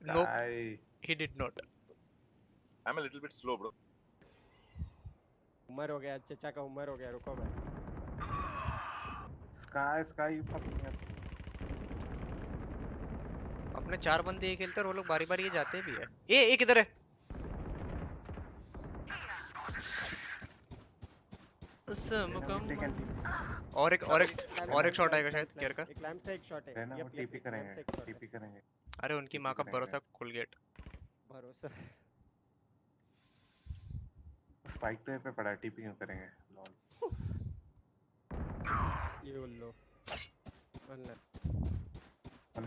Speaker 4: Nope. He did not.
Speaker 8: I'm a little bit slow bro.
Speaker 22: उम्र हो गया चचा का उम्र हो गया रुको भाई।
Speaker 23: Sky you fucking up.
Speaker 4: अपने 4 बंदे ये खेलते हैं और वो लोग बारी-बारी ये जाते भी है। ए किधर है? और एक शॉट आएगा शायद केयर का।
Speaker 22: एक लैंप से एक शॉट है।
Speaker 23: वो टीपी करेंगे।
Speaker 4: अरे उनकी मां का भरोसा खुल गेट।
Speaker 22: भरोसा
Speaker 23: स्पाइक तो पे पड़ा टीपी क्यों करेंगे? लॉल
Speaker 22: ये लो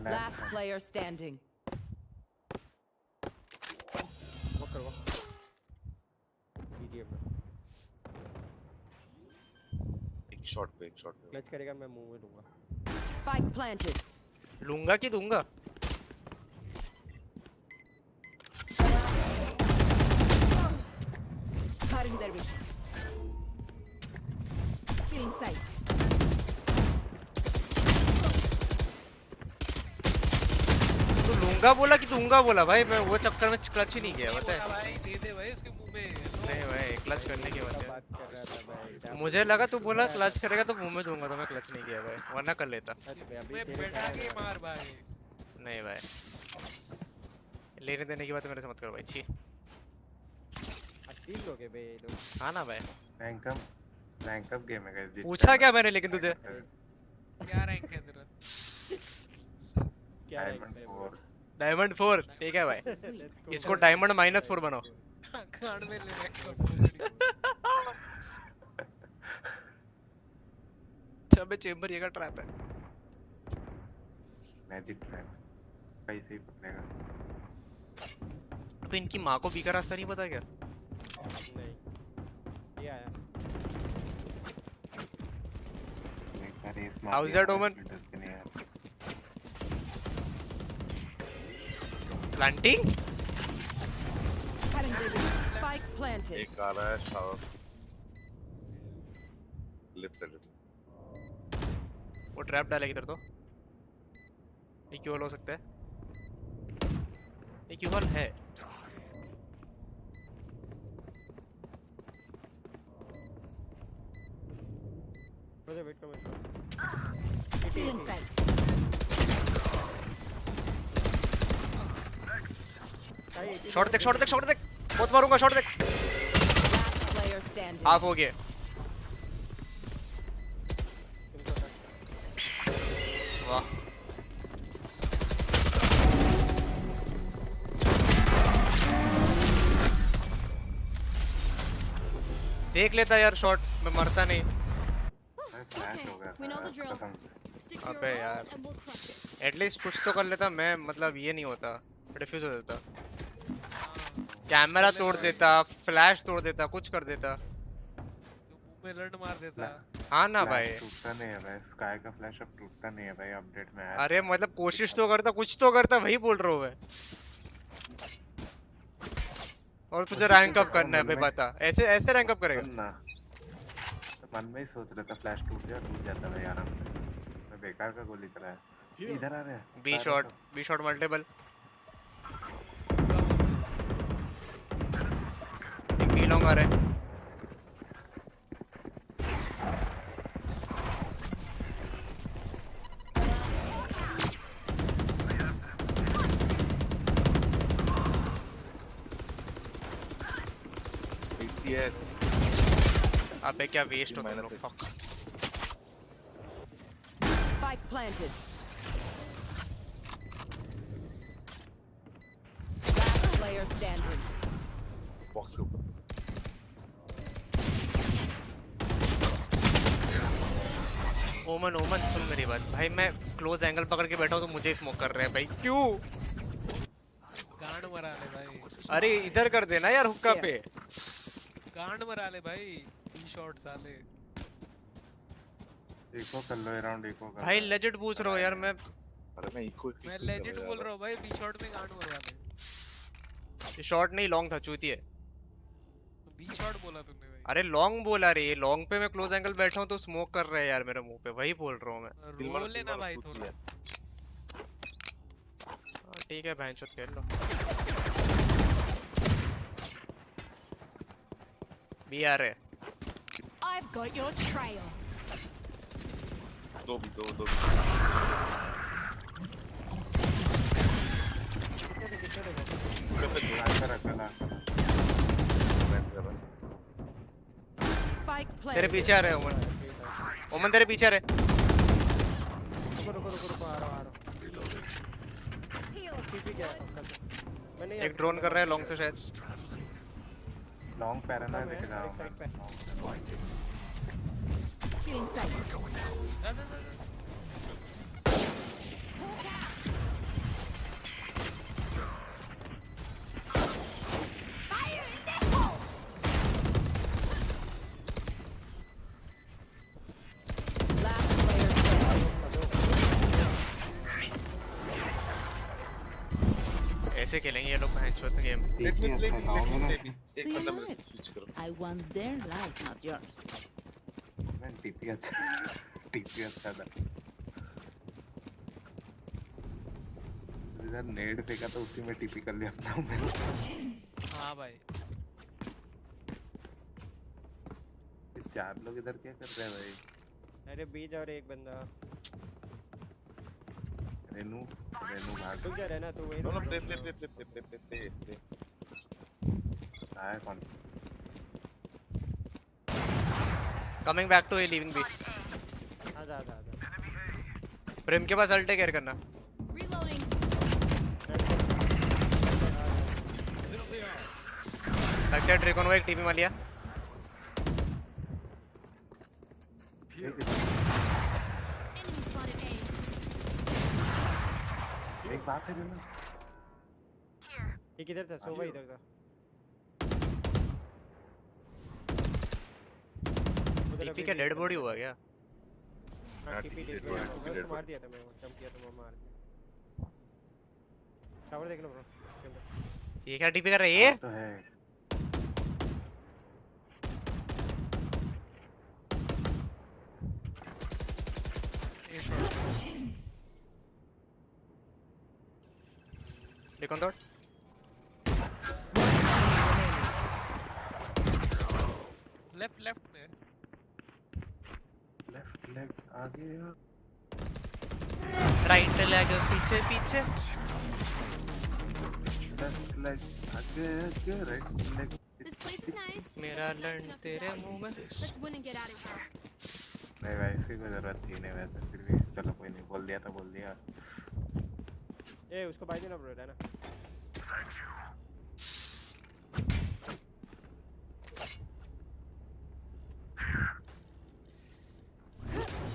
Speaker 19: Last player standing.
Speaker 22: वो करो डीजे पे
Speaker 8: एक शॉट पे
Speaker 22: क्लच करेगा मैं मुंह में दूंगा।
Speaker 19: Spike planted.
Speaker 4: लूंगा कि दूंगा?
Speaker 14: Blurring their vision. Still in sight.
Speaker 4: तू लूंगा बोला कि दूंगा बोला भाई, मैं वो चक्कर में क्लच ही नहीं किया पता है
Speaker 5: भाई दे दे भाई उसके मुंह में।
Speaker 4: नहीं भाई क्लच करने की बात
Speaker 22: बात कर रहा था भाई।
Speaker 4: है, मुझे लगा तू बोला क्लच करेगा तो मुंह में दूंगा, तो मैं क्लच नहीं किया भाई, वरना कर लेता।
Speaker 5: मैं बैठा के मार भाई।
Speaker 4: नहीं भाई लेने देने की बात मेरे से मत करो भाई, छी।
Speaker 22: ठीक हो गए भाई ये लोग।
Speaker 4: हाँ ना भाई
Speaker 3: रैंक अप गेम है गाइस।
Speaker 4: पूछा क्या मैंने लेकिन तुझे
Speaker 5: क्या रैंक है तेरा?
Speaker 22: क्या रैंक है?
Speaker 4: डायमंड 4 ठीक है भाई, इसको डायमंड -4 बनाओ।
Speaker 5: कांड में ले रैंक।
Speaker 4: अबे चेंबर ये का ट्रैप है,
Speaker 3: मैजिक ट्रैप कैसे ही पकड़ेगा।
Speaker 4: अबे इनकी माँ को बी का रास्ता नहीं पता क्या?
Speaker 22: नहीं ये आया।
Speaker 4: How's that Omen? Planting?
Speaker 19: Spike planted.
Speaker 10: एक आ रहा है शावर। लिफ्ट से।
Speaker 4: वो ट्रैप डालेगा इधर तो। एक क्यों हो सकता है? एक क्यों है?
Speaker 22: मुझे वेट करो।
Speaker 14: Still in sight.
Speaker 4: शॉट देख बहुत मारूंगा, शॉट देख।
Speaker 19: Player standing.
Speaker 4: हाफ हो गया। वाह देख लेता यार शॉट, मैं मरता नहीं। अबे यार एटलीस्ट कुछ तो कर लेता मैं, मतलब ये नहीं होता, डिफ्यूज हो जाता, कैमरा तोड़ देता, फ्लैश तोड़ देता, कुछ कर देता,
Speaker 5: मुंह में लड़ मार देता।
Speaker 4: हाँ ना भाई।
Speaker 3: टूटता नहीं है भाई, स्काई का फ्लैश अब टूटता नहीं है भाई, अपडेट में आया।
Speaker 4: अरे मतलब कोशिश तो करता, कुछ तो करता, वही बोल रहा हूँ मैं। और तुझे रैंक अप करना है भाई, बता ऐसे रैंक अप करेगा
Speaker 3: ना? मन में ही सोच रहा था फ्लैश टूट जाता भाई आराम से, मैं बेकार का गोली चलाया। इधर आ रहे हैं बी शॉट मल्टीपल। एक बी लॉन्ग आ रहा है। अबे क्या वेस्ट होता है लोग, fuck.
Speaker 19: Spike planted. Last player standing.
Speaker 10: Box के ऊपर।
Speaker 4: ओमन सुन मेरी बात भाई, मैं क्लोज एंगल पकड़ के बैठा हूँ तो मुझे स्मोक कर रहे हैं भाई, क्यों?
Speaker 5: गांड मरा ले भाई।
Speaker 4: अरे इधर कर देना यार हुक्का पे।
Speaker 5: गांड मरा ले भाई, बी शॉट साले।
Speaker 3: इको कर लो राउंड, इको कर
Speaker 4: भाई लेजेंड पूछ रहा हूँ यार मैं।
Speaker 10: अरे मैं इको
Speaker 5: मैं लेजेंड बोल रहा हूँ भाई, बी शॉट में गांड मरवा ले।
Speaker 4: ये शॉट नहीं लॉन्ग था, चूती है।
Speaker 5: बी शॉट बोला तुमने भाई।
Speaker 4: अरे लॉन्ग बोला रे, लॉन्ग पे मैं क्लोज एंगल बैठा हूँ तो स्मोक कर रहे हैं यार मेरे मुंह पे, वही बोल रहा हूँ मैं।
Speaker 5: रोल लेना भाई थोड़ा।
Speaker 4: ठीक है भैंचोद खेल लो। बी आ रहे।
Speaker 15: I've got your trail.
Speaker 10: दो भी।
Speaker 19: Spike planted.
Speaker 4: तेरे पीछे आ रहे हैं ओमन तेरे पीछे आ रहे।
Speaker 22: रुको आ रहा हूं।
Speaker 4: एक ड्रोन कर रहा है लॉन्ग से शायद।
Speaker 3: लॉन्ग पैरानाइज लेके जा रहा हूं।
Speaker 4: ऐसे खेलेंगे ये लोग भैंचोद गेम।
Speaker 10: लेट मी एक बंदा मेरे से स्विच करो।
Speaker 14: I want their life, not yours.
Speaker 3: मैं टीपी अच्छा था। इधर नेड फेंका तो उसी में टीपी कर लिया अपना मैंने।
Speaker 5: हाँ भाई।
Speaker 3: चार लोग इधर क्या कर रहे हैं भाई?
Speaker 22: अरे बीज और एक बंदा।
Speaker 3: रेनू भाग।
Speaker 22: रुक जा रहना तू वहीं
Speaker 10: नो
Speaker 22: रुक।
Speaker 10: प्ले
Speaker 3: आया कौन?
Speaker 4: Coming back to A, leaving B.
Speaker 22: आजा।
Speaker 4: प्रेम के पास अल्टे केयर करना।
Speaker 15: Reloading.
Speaker 4: बैक साइड ड्रैगन वो एक टीपी मार लिया।
Speaker 15: Enemy spotted A.
Speaker 3: एक बात है रेनू।
Speaker 22: ये किधर था? सोवा इधर था।
Speaker 4: टीपी का डेड बॉडी हुआ क्या?
Speaker 22: हाँ टीपी डेड बॉडी मार दिया था मैं, जंप किया था वो मार दिया। शावर देख लो ब्रो।
Speaker 4: ये क्या टीपी कर रहा है ये?
Speaker 3: तो है।
Speaker 4: Recon thought.
Speaker 5: लेफ्ट में।
Speaker 3: लेफ्ट लेग आगे या
Speaker 4: राइट लेग पीछे।
Speaker 3: लेफ्ट लेग आगे right leg.
Speaker 15: This place is nice.
Speaker 4: मेरा लंड तेरे मुंह में।
Speaker 15: Let's win and get out of here.
Speaker 3: नहीं भाई इसकी कोई जरूरत थी नहीं वैसे फिर भी चलो कोई नहीं बोल दिया।
Speaker 22: ए उसको बाय देना ब्रो रहना।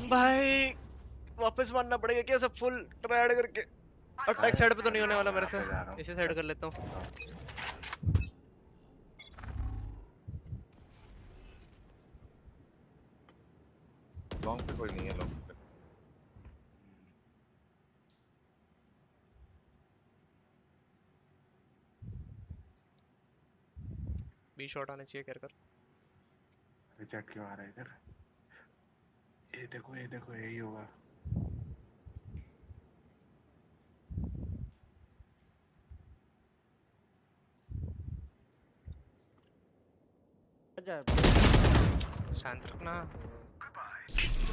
Speaker 4: भाई वापस मारना पड़ेगा क्या सब फुल ट्राई करके? अटैक साइड पे तो नहीं होने वाला मेरे से। इसी साइड कर लेता हूँ।
Speaker 10: लॉन्ग पे कोई नहीं है लॉन्ग पे।
Speaker 4: बी शॉट आने चाहिए केयर कर।
Speaker 3: रिचर्ड क्यों आ रहा है इधर? ये देखो यही होगा।
Speaker 4: शांत रखना।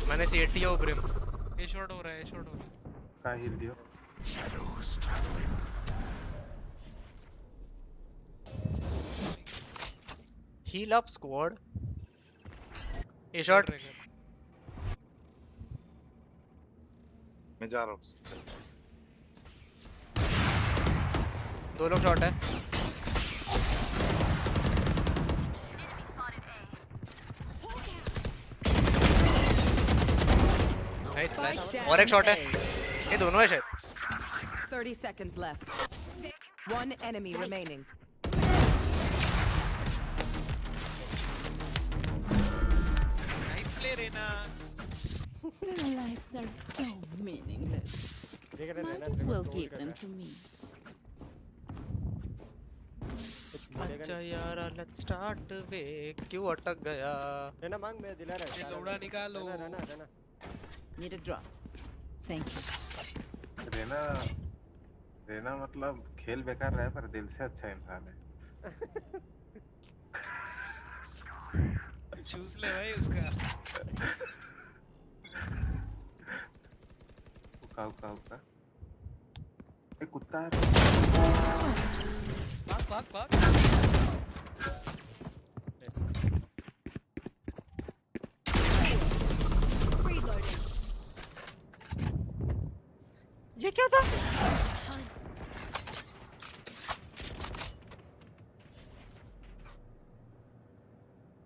Speaker 4: मैंने सीट दिया ब्रिम।
Speaker 5: ए शॉट हो रहा है।
Speaker 3: का हिल दियो।
Speaker 4: Heal up squad. ए शॉट।
Speaker 10: मैं जा रहा हूँ।
Speaker 4: 2 लोग शॉट है। Nice flash. और एक शॉट है। ये दोनों है शायद।
Speaker 19: 30 seconds left. One enemy remaining.
Speaker 5: Nice play Reina.
Speaker 14: Their lives are so meaningless. Might as well give them to me.
Speaker 4: अच्छा यार लेट्स स्टार्ट वे। क्यों अटक गया?
Speaker 22: रहना मांग मैं दिला रहा है।
Speaker 5: ये लोड़ा निकालो।
Speaker 22: रहना।
Speaker 14: Need a drop. Thank you.
Speaker 3: Raina मतलब खेल बेकार रहा है पर दिल से अच्छा इंसान है।
Speaker 5: चूस ले भाई उसका।
Speaker 3: उका। एक कुत्ता है।
Speaker 5: भाग।
Speaker 4: ये क्या था?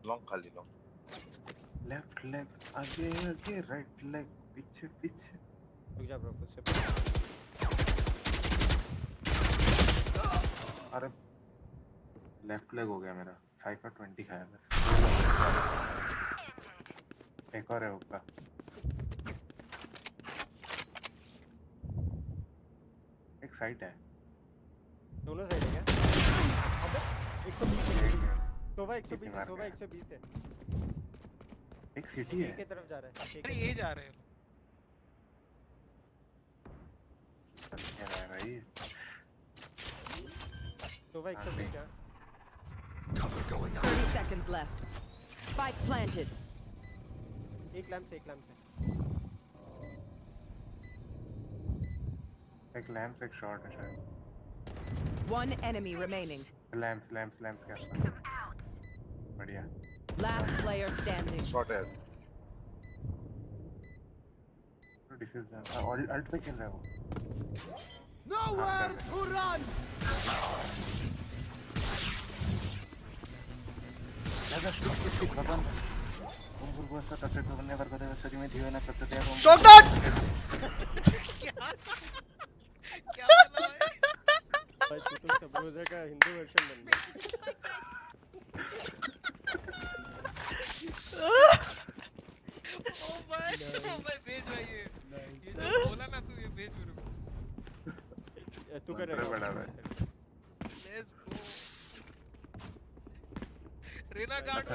Speaker 10: लॉन्ग खाली लॉन्ग।
Speaker 3: लेफ्ट लेग आगे राइट लेग पीछे।
Speaker 22: रुक जा ब्रो कुछ से।
Speaker 3: अरे लेफ्ट लेग हो गया मेरा। साइफर 20 खाया बस। एक और है ऊपर। एक साइड है।
Speaker 22: दोनों साइड है क्या? अबे 120 सोवा 120 सोवा 120 है।
Speaker 3: एक सिटी है
Speaker 22: की तरफ जा रहा है।
Speaker 5: अरे ये जा रहे हैं
Speaker 3: चल क्या रहा है भाई
Speaker 22: सोवा 120 क्या?
Speaker 19: Cover going out. 30 seconds left. Spike planted.
Speaker 22: एक लैंप से
Speaker 3: एक लैंप एक शॉट है शायद
Speaker 19: One enemy remaining.
Speaker 3: लैंप्स के आसपास बढ़िया
Speaker 19: Last player standing.
Speaker 10: शॉट है
Speaker 3: तो डिफ्यूज अल्ट पे खेल रहा है वो
Speaker 18: Nowhere to run.
Speaker 3: दादा स्टिक बटन उनको असं तसे तो बनने वर्ग देव सरी में धीवे ना करते थे
Speaker 4: शॉट दैट
Speaker 5: क्या बोला है
Speaker 22: भाई तू तो सबरोजा का हिंदी वर्जन बन गया
Speaker 5: ओ भाई भेज भाई ये जो बोला ना तू ये भेज मेरे को
Speaker 22: तू करेगा
Speaker 3: बड़ा भाई
Speaker 5: लेट्स गो रेना गार्ड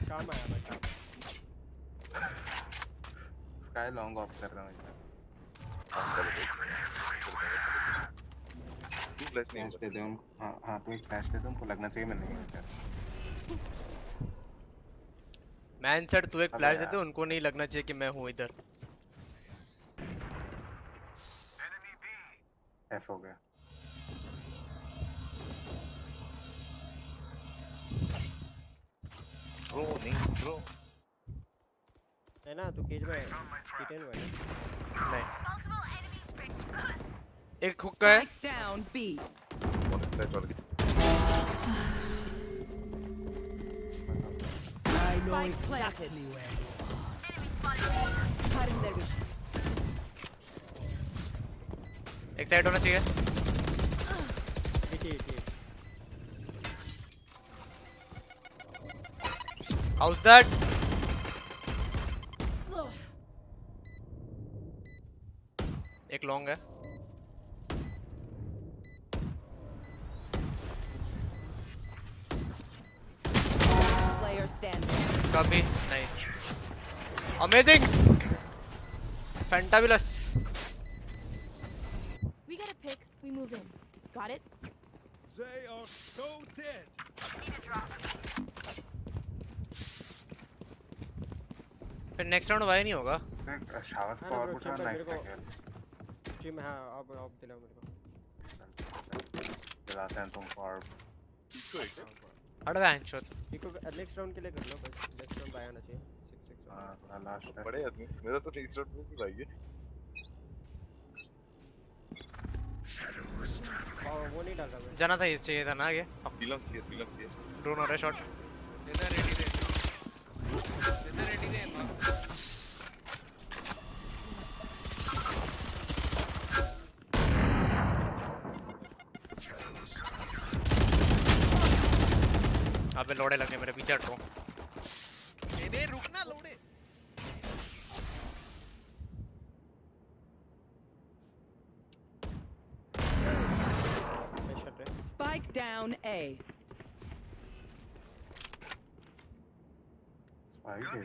Speaker 22: काम आया भाई काम
Speaker 3: स्काई लॉन्ग ऑफ कर रहा हूं इधर
Speaker 10: तू फ्लैश नहीं
Speaker 3: दे दो हां तो एक फ्लैश दे दो उनको लगना चाहिए मैं नहीं
Speaker 4: मैन सेट तू एक फ्लैश देते उनको नहीं लगना चाहिए कि मैं हूं इधर
Speaker 3: एफ हो गया
Speaker 10: ब्रो
Speaker 22: है ना तू केज में T10 में
Speaker 4: नहीं एक हुक्का है
Speaker 19: Down B.
Speaker 18: I know exactly where you are.
Speaker 4: एक साइड होना चाहिए हाउस दैट एक लॉन्ग है
Speaker 19: Player standing.
Speaker 4: कभी nice amazing fantabulous
Speaker 15: We get a pick, we move in. Got it?
Speaker 7: They are so dead.
Speaker 15: Need a drop.
Speaker 4: फिर next round Y नहीं होगा
Speaker 3: shower score उठा नाइस टैकल
Speaker 22: जी मैं हां अब दिलाओ मेरे को
Speaker 3: दिलाते हैं तुमको और
Speaker 4: advance shot
Speaker 22: eco next round के लिए कर लो बस नेक्स्ट राउंड बाय आना चाहिए 6
Speaker 3: हां थोड़ा लास्ट है
Speaker 10: बड़े आदमी मेरा तो नेक्स्ट राउंड में भी भाई
Speaker 22: और वो नहीं डाल रहा मैं
Speaker 4: जाना था ये चाहिए था ना आगे
Speaker 10: पीलम किया
Speaker 4: ड्रोन हो रहा है शॉट
Speaker 5: इधर रेडी रे
Speaker 4: अबे लोड़े लगे मेरे पीछे हटो
Speaker 5: अरे रुकना लोड़े
Speaker 19: Spike down A.
Speaker 3: Spike है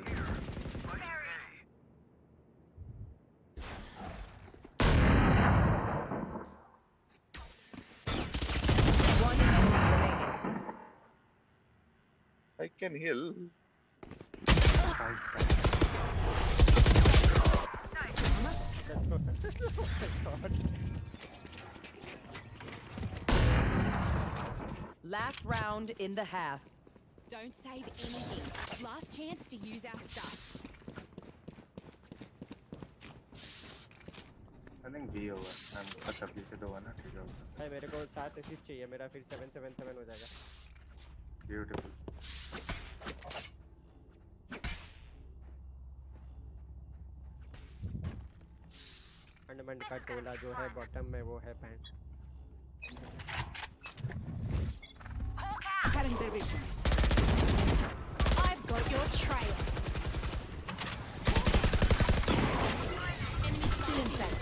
Speaker 10: I can heal.
Speaker 19: Last round in the half.
Speaker 15: Don't save anything. Last chance to use our stuff.
Speaker 3: I think B होगा हम पता भी से दो ना ठीक होगा
Speaker 22: भाई मेरे को 7 असिस्ट चाहिए मेरा फिर 777 हो जाएगा
Speaker 3: ब्यूटीफुल
Speaker 22: अंडरमैन का टोला जो है बॉटम में वो है pant
Speaker 15: I've got your trail. Enemy spotted.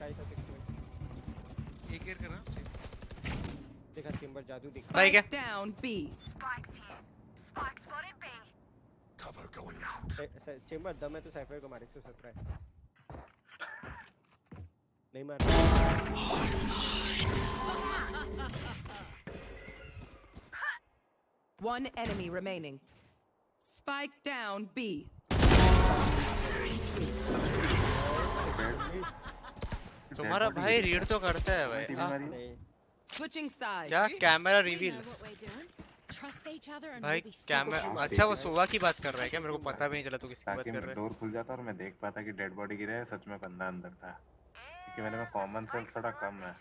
Speaker 22: Sky का 60
Speaker 5: एक एयर कर रहा
Speaker 22: देखा चेंबर जादू दिखा
Speaker 4: Spike है
Speaker 19: down B.
Speaker 8: Cover going out.
Speaker 22: Chamber दम है तो साइफर को मार 117 है नहीं मार
Speaker 19: One enemy remaining. Spike down B.
Speaker 4: तुम्हारा भाई रीड तो करता है भाई
Speaker 19: Switching sides.
Speaker 4: क्या कैमरा रिवील भाई कैमरा अच्छा वो सोवा की बात कर रहा है क्या मेरे को पता भी नहीं चला तू किसकी बात कर रहा है
Speaker 3: डोर खुल जाता और मैं देख पाता कि डेड बॉडी गिरा है सच में बंदा अंदर था क्योंकि मेरे में कॉमन सेंस थोड़ा कम है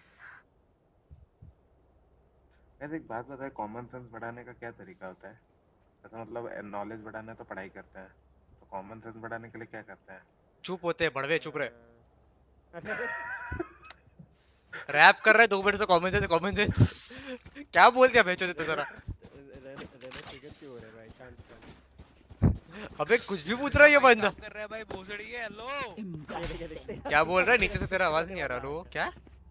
Speaker 3: मैं एक बात बता कॉमन सेंस बढ़ाने का क्या तरीका होता है ऐसा मतलब नॉलेज बढ़ाना तो पढ़ाई करता है तो कॉमन सेंस बढ़ाने के लिए क्या करता है
Speaker 4: चुप होते हैं बड़वे चुप रहे रैप कर रहा है 2 मिनट से कॉमन सेंस क्या बोल दिया बेचो देते जरा अबे कुछ भी पूछ रहा है ये बंदा
Speaker 5: कर रहा है भाई भोसड़ी है हेलो
Speaker 4: क्या बोल रहा है नीचे से तेरा आवाज नहीं आ रहा लो क्या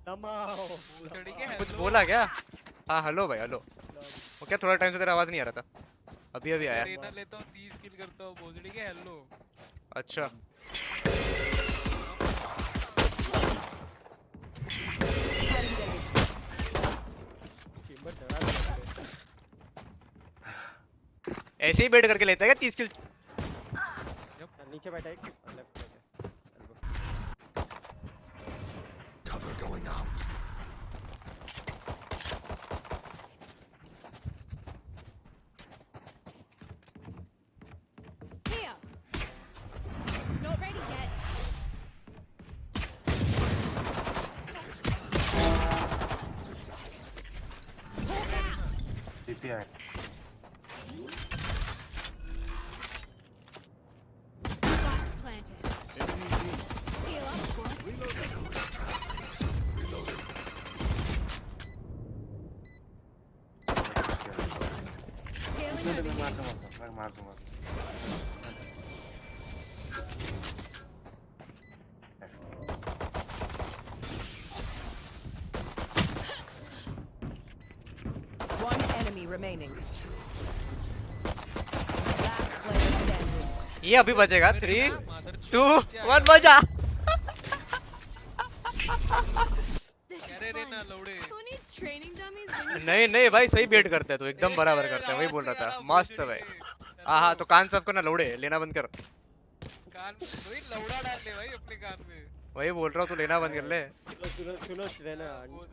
Speaker 5: भोसड़ी के
Speaker 4: कुछ बोला क्या हाँ हेलो भाई हेलो वो क्या थोड़ा टाइम से तेरा आवाज नहीं आ रहा था अभी अभी आया
Speaker 5: ट्रेनर लेता हूं 30 किल करता हूं भोसड़ी के हेलो
Speaker 4: अच्छा ऐसे ही बैठ करके लेता है क्या 30 किल
Speaker 22: नीचे बैठा है
Speaker 8: Cover going out.
Speaker 15: Here. Not ready yet. Hold out.
Speaker 3: DPI
Speaker 15: Planted. Heal up, squad. Healing over here.
Speaker 3: मार दूंगा
Speaker 19: One enemy remaining. Last player standing.
Speaker 4: ये अभी बजेगा 3 2 1 बजा नहीं नहीं भाई सही बेट करता है तो एकदम बराबर करता है वही बोल रहा था मस्त भाई हाँ तो कान साफ करना लौड़े लेना बंद कर
Speaker 5: कान वही लौड़ा डाल दे भाई अपने कान में
Speaker 4: वही बोल रहा हूँ तू लेना बंद कर ले
Speaker 22: सुनो रहना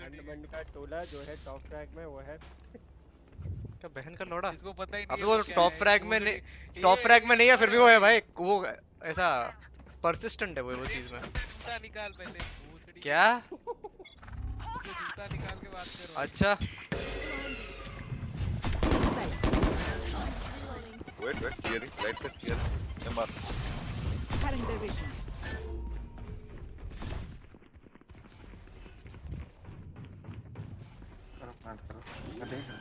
Speaker 22: अंडरमैन का टोला जो है टॉप फ्रैग में वो है
Speaker 4: क्या बहन का लौड़ा
Speaker 5: इसको पता ही नहीं
Speaker 4: अबे वो टॉप फ्रैग में नहीं है फिर भी वो है भाई वो ऐसा परसिस्टेंट है वो चीज में
Speaker 5: जूता निकाल पहले
Speaker 4: क्या
Speaker 5: जूता निकाल के बात कर
Speaker 4: अच्छा
Speaker 10: Wait, clearing, right side clearing. MR.
Speaker 19: Cutting their vision.
Speaker 3: करो मैं देख रहा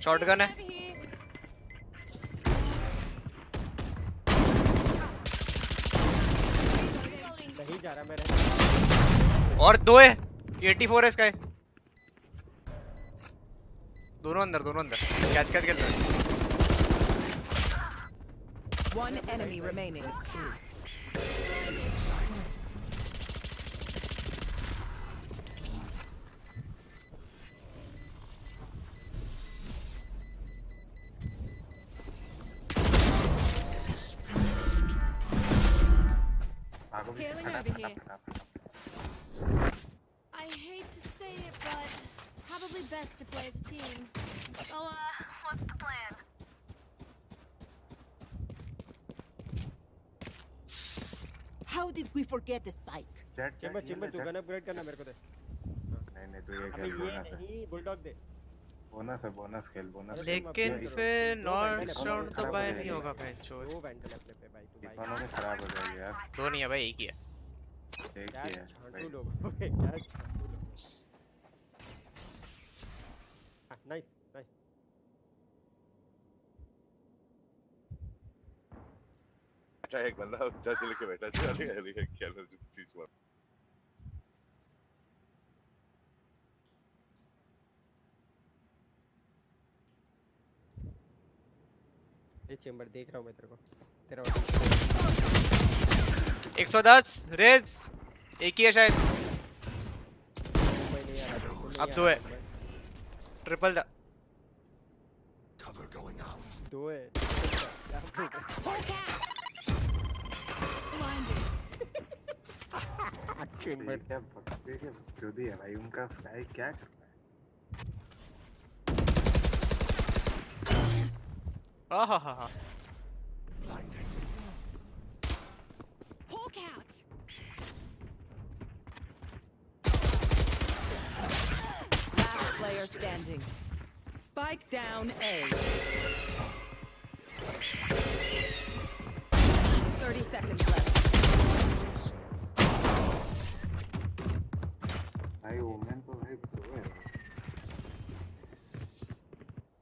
Speaker 4: शॉटगन है
Speaker 22: नहीं जा रहा मेरे
Speaker 4: और 2 है 84 है इसका दोनों अंदर कैच खेल रहा है
Speaker 19: One enemy remaining.
Speaker 15: Healing over here. I hate to say it, but probably best to play as a team. So, what's the plan?
Speaker 14: How did we forget the spike?
Speaker 22: Chembur तू गन अपग्रेड करना मेरे को दे
Speaker 3: नहीं तू ये खेल bonus है
Speaker 22: नहीं बुलडॉग दे
Speaker 3: बोनस खेल बोनस
Speaker 4: लेकिन फिर नॉट राउंड तो बाय नहीं होगा बेंचो
Speaker 22: दो वेंटल अपने पे भाई तू भाई
Speaker 3: दोनों में खराब हो जाएगी यार
Speaker 4: दो नहीं है भाई एक ही है
Speaker 22: झांटू लोग क्या झांटू लोग नाइस
Speaker 10: बैठा है एक बंदा जज लेके बैठा है अरे अरे क्या चीज हुआ
Speaker 22: ये चेंबर देख रहा हूं मैं तेरे को तेरा
Speaker 4: 110 रेज एक ही है शायद अब 2 है ट्रिपल द
Speaker 22: दो है
Speaker 3: चेंबर क्या देखिए जोदी है भाई उनका फ्राई क्या कर
Speaker 4: रहा है हा
Speaker 15: Hawk out.
Speaker 19: Last player standing. Spike down A. 30 seconds left.
Speaker 3: भाई ओमेन तो भाई प्रो है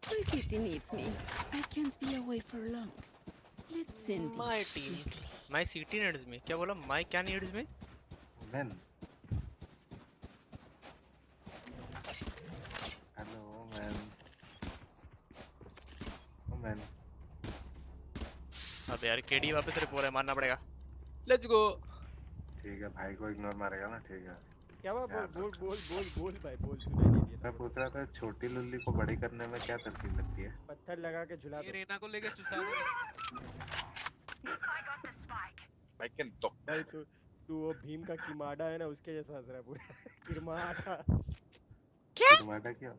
Speaker 14: My city needs me. I can't be away for long. Let's send
Speaker 4: my team. My city needs me. क्या बोला? My क्या needs me?
Speaker 3: Omen hello Omen Omen
Speaker 4: अब यार KD वापस रिपोर्ट है मारना पड़ेगा लेट्स गो
Speaker 3: ठीक है भाई को इग्नोर मारेगा ना ठीक है
Speaker 22: क्या बोल भाई बोल सुनाई नहीं दिया
Speaker 3: मैं पूछ रहा था छोटी लुल्ली को बड़ी करने में क्या तरकीब लगती है
Speaker 22: पत्थर लगा के झुला
Speaker 5: ये रेना को लेके चुसा दो
Speaker 10: I can talk
Speaker 22: भाई तू वो भीम का किमाडा है ना उसके जैसा हंस रहा है पूरा किरमाडा
Speaker 4: क्या
Speaker 3: किरमाडा क्या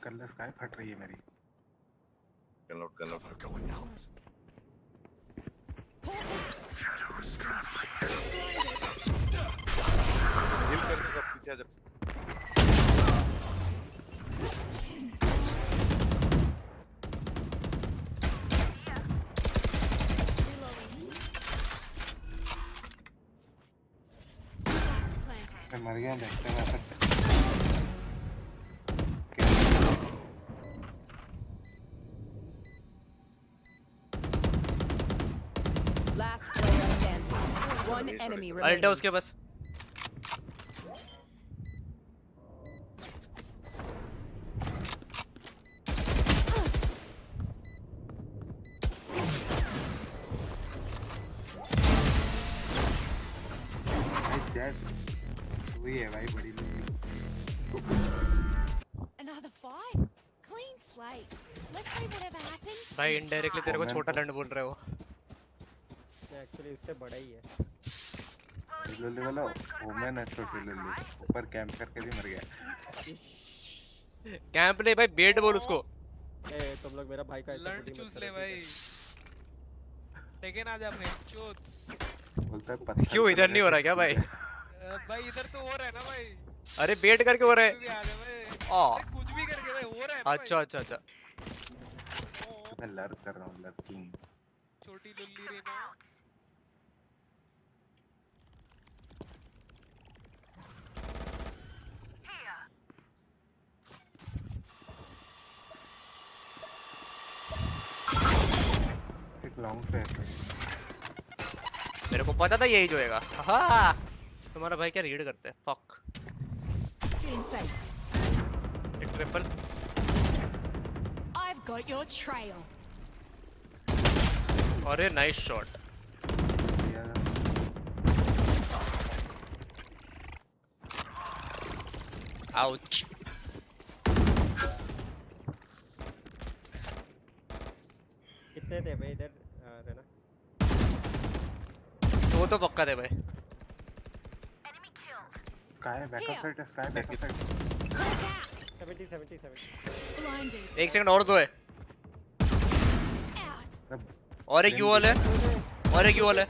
Speaker 3: कल स्काई फट रही है मेरी
Speaker 10: Cannot going out हिल करके सब पीछे आ जा
Speaker 3: मैं मर गया देखते हैं
Speaker 19: Last player standing. One enemy remaining.
Speaker 4: अल्टा उसके बस
Speaker 3: वही है भाई बड़ी लुल्ली
Speaker 15: Another fight? Clean slate. Let's see whatever happens.
Speaker 4: भाई इनडायरेक्टली तेरे को छोटा दंड बोल रहे हो
Speaker 22: एक्चुअली उससे बड़ा ही है
Speaker 3: लुल्ली वाला ओमेन है छोटी लुल्ली ऊपर कैंप करके भी मर गया
Speaker 4: कैंप ले भाई बेट बोल उसको
Speaker 22: ए तुम लोग मेरा भाई का ऐसा
Speaker 5: लंड चूस ले भाई लेकिन आज आपने चोट
Speaker 3: बोलता है पत्थर
Speaker 4: क्यों इधर नहीं हो रहा क्या भाई
Speaker 5: भाई इधर तो हो रहा है ना भाई
Speaker 4: अरे बेट करके हो रहा है
Speaker 5: कुछ भी करके भाई हो रहा है
Speaker 4: अच्छा
Speaker 3: मैं लर्क कर रहा हूँ लर्किंग
Speaker 5: छोटी लुल्ली रेना
Speaker 3: एक लॉन्ग पे
Speaker 4: मेरे को पता था यही जो होएगा हाँ तुम्हारा भाई क्या रीड करते हैं फक एक triple
Speaker 15: I've got your trail.
Speaker 4: अरे नाइस शॉट आउच
Speaker 22: कितने थे भाई इधर रहना
Speaker 4: वो तो पक्का थे भाई
Speaker 3: स्काई बैकअप साइड है स्काई बैकअप साइड
Speaker 22: 70
Speaker 4: एक सेकंड और दो है और एक यूएल है और एक यूएल है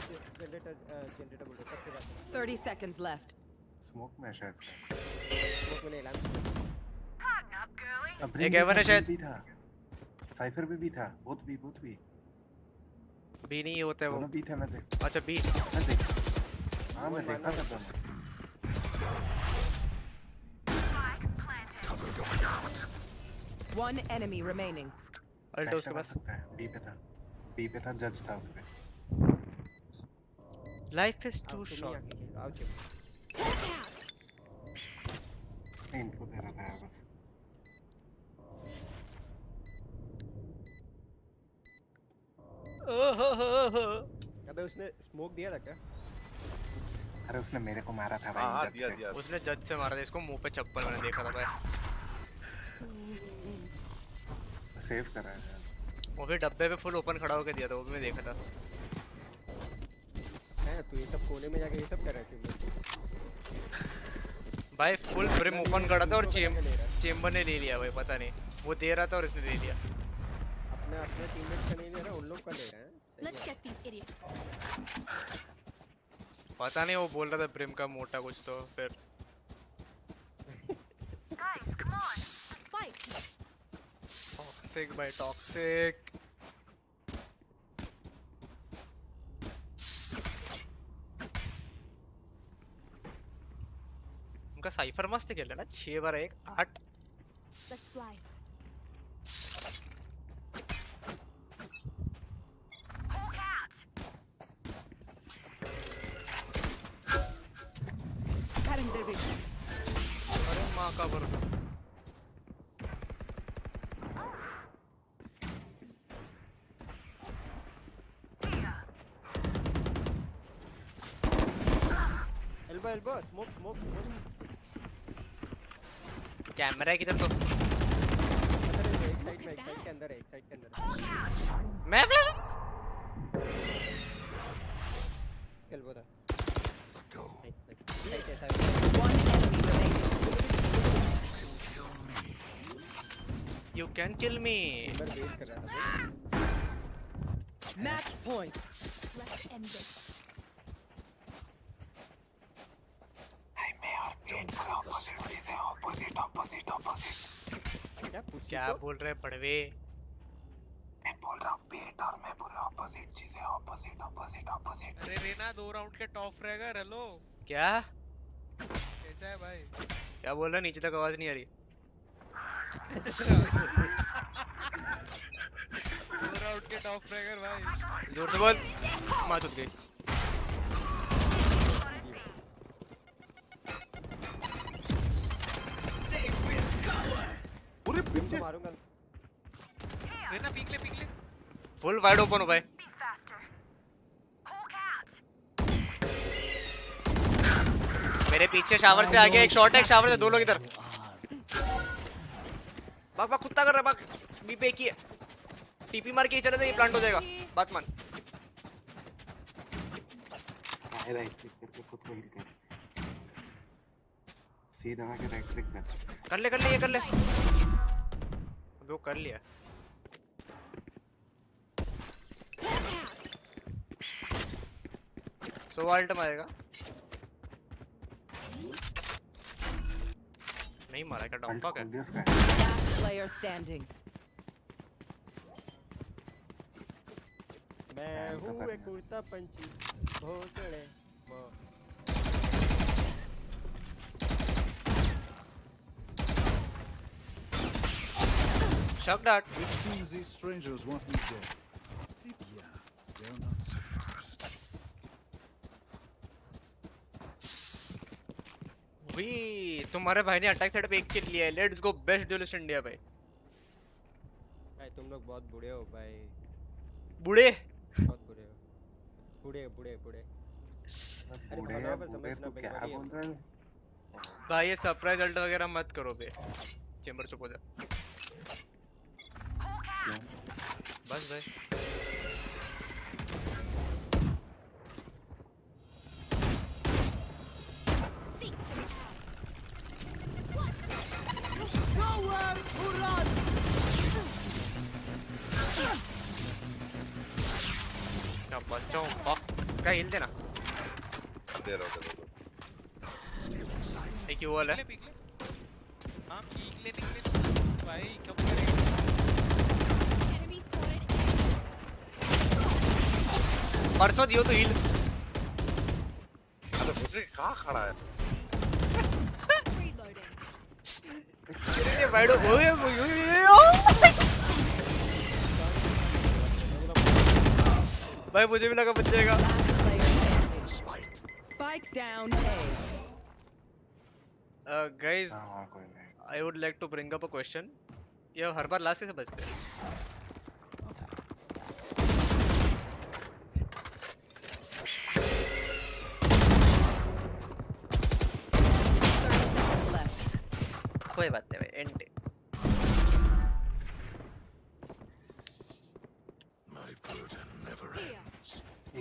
Speaker 19: 30 seconds left.
Speaker 3: स्मोक में शायद
Speaker 22: स्मोक में नहीं
Speaker 4: एक एवन है शायद
Speaker 3: भी था साइफर भी था बोथ भी
Speaker 4: बी नहीं होता है वो।
Speaker 3: दोनों बी थे, मैं देख।
Speaker 4: अच्छा बी।
Speaker 3: मैं देख। हाँ मैं देखा था दोनों।
Speaker 19: One enemy remaining.
Speaker 4: अल्टो उसके पास।
Speaker 3: बी पे था जज था उसपे।
Speaker 4: Life is too short.
Speaker 3: इनको दे रहा था यार बस।
Speaker 22: अबे उसने स्मोक दिया था क्या?
Speaker 3: अरे उसने मेरे को मारा था
Speaker 10: हाँ
Speaker 3: भाई।
Speaker 10: दिया।
Speaker 4: उसने जज से मारा था इसको मुंह पे चप्पल, मैंने देखा था भाई।
Speaker 3: सेव करा है।
Speaker 4: वो भी डब्बे पे फुल ओपन खड़ा होकर दिया था, वो भी मैं देखा था।
Speaker 22: है तू ये सब कोने में जाके ये सब कर रहा है
Speaker 4: भाई फुल ब्रिम ओपन करा था और चेंबर ने ले लिया भाई, पता नहीं वो दे रहा था और इसने ले लिया।
Speaker 22: अपने टीममेट का नहीं ले रहा, उन लोग का ले रहा है।
Speaker 15: Let's get these idiots.
Speaker 4: पता नहीं वो बोल रहा था ब्रिम का मोटा कुछ तो फिर।
Speaker 15: Guys, come on. Fight.
Speaker 4: Toxic भाई टॉक्सिक। उनका साइफर मस्त खेल ना, 6 बार 1 8।
Speaker 15: Let's fly.
Speaker 4: अरे माँ का भरोसा।
Speaker 22: एल्बो स्मोक
Speaker 4: कैमरा है किधर तो?
Speaker 22: एक साइड के अंदर है, एक साइड के अंदर।
Speaker 4: मैं
Speaker 22: एल्बो था।
Speaker 19: One enemy remaining.
Speaker 4: You can kill me.
Speaker 19: Match point.
Speaker 15: Let's end this.
Speaker 4: क्या बोल रहे पड़वे?
Speaker 3: मैं बोल रहा हूँ पेट और मैं पूरे ऑपोजिट चीजें, ऑपोजिट।
Speaker 5: अरे रेना 2 राउंड के टॉप फ्रैगर। हेलो
Speaker 4: क्या
Speaker 5: कैसा है भाई?
Speaker 4: क्या बोल रहा? नीचे तक आवाज नहीं आ रही।
Speaker 5: 2 राउंड के टॉप फ्रैगर भाई।
Speaker 4: जोर से बोल। मार चुप गई।
Speaker 10: पूरे पीछे
Speaker 22: मारूंगा।
Speaker 5: रेना पीक ले।
Speaker 4: फुल वाइड ओपन हो भाई। मेरे पीछे शावर से आगे एक शॉट है, एक शावर से 2 लोग इधर। भाग कुत्ता कर रहा है, भाग। बी पे की है, टीपी मार के ही चले जाए, ये प्लांट हो जाएगा। बात मान।
Speaker 3: राइट क्लिक करके खुद को हिल कर, सीधा आके राइट क्लिक कर
Speaker 4: ले ये कर ले। वो कर लिया। सो अल्ट मारेगा। नहीं मारा क्या? डाउन पॉक है।
Speaker 19: Player standing.
Speaker 22: मैं हूँ एक उड़ता पंछी घोंसले
Speaker 4: Shock dart.
Speaker 7: It seems these strangers want me dead. Yeah, they're not.
Speaker 4: तुम्हारे भाई ने अटैक साइड पे 1 किल लिया है। Let's go, best dualist India भाई।
Speaker 22: भाई तुम लोग बहुत बुढ़े हो भाई।
Speaker 4: बुढ़े?
Speaker 22: बहुत बुढ़े हो। बुढ़े।
Speaker 3: बुढ़े तो क्या बोल रहे हो
Speaker 4: भाई? ये सरप्राइज अल्ट वगैरह मत करो बे। चेंबर चुप हो जा बस भाई। क्या बच्चों बॉक्स का हिल देना।
Speaker 10: दे रहा हूं।
Speaker 4: एक वॉल है।
Speaker 5: हां पीक लेने के लिए भाई कब करेंगे?
Speaker 15: Enemy spotted.
Speaker 4: परसों दियो तो हील।
Speaker 10: अरे मुझे कहाँ खड़ा है?
Speaker 4: ये बैठो ओए भाई मुझे भी लगा बच जाएगा।
Speaker 19: Spike down A.
Speaker 4: Guys, I would like to bring up a question. ये हर बार लास्ट कैसे बचते हैं? कोई बात नहीं भाई, and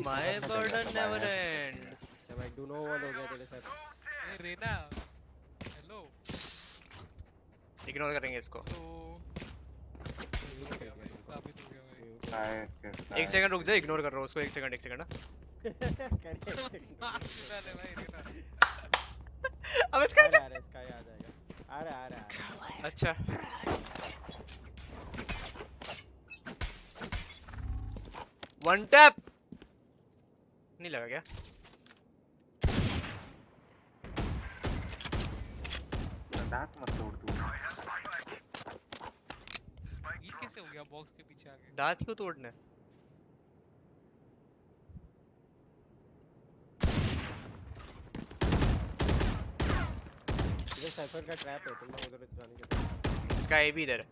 Speaker 4: My burden never ends.
Speaker 22: भाई do no one हो गया तेरे साथ।
Speaker 5: ए रेना, हेलो।
Speaker 4: इग्नोर करेंगे इसको। एक सेकंड रुक जा, इग्नोर कर रहा हूँ उसको। एक सेकंड ना। अब इसका आ
Speaker 22: जाएगा। आ रहा।
Speaker 4: अच्छा। वन टैप नहीं लगा क्या?
Speaker 3: दांत मत तोड़ तू।
Speaker 5: ये कैसे हो गया बॉक्स के पीछे आके?
Speaker 4: दांत क्यों तोड़ना?
Speaker 22: इधर साइफर का ट्रैप है, तुम लोग उधर जाने के।
Speaker 4: इसका ए भी इधर है।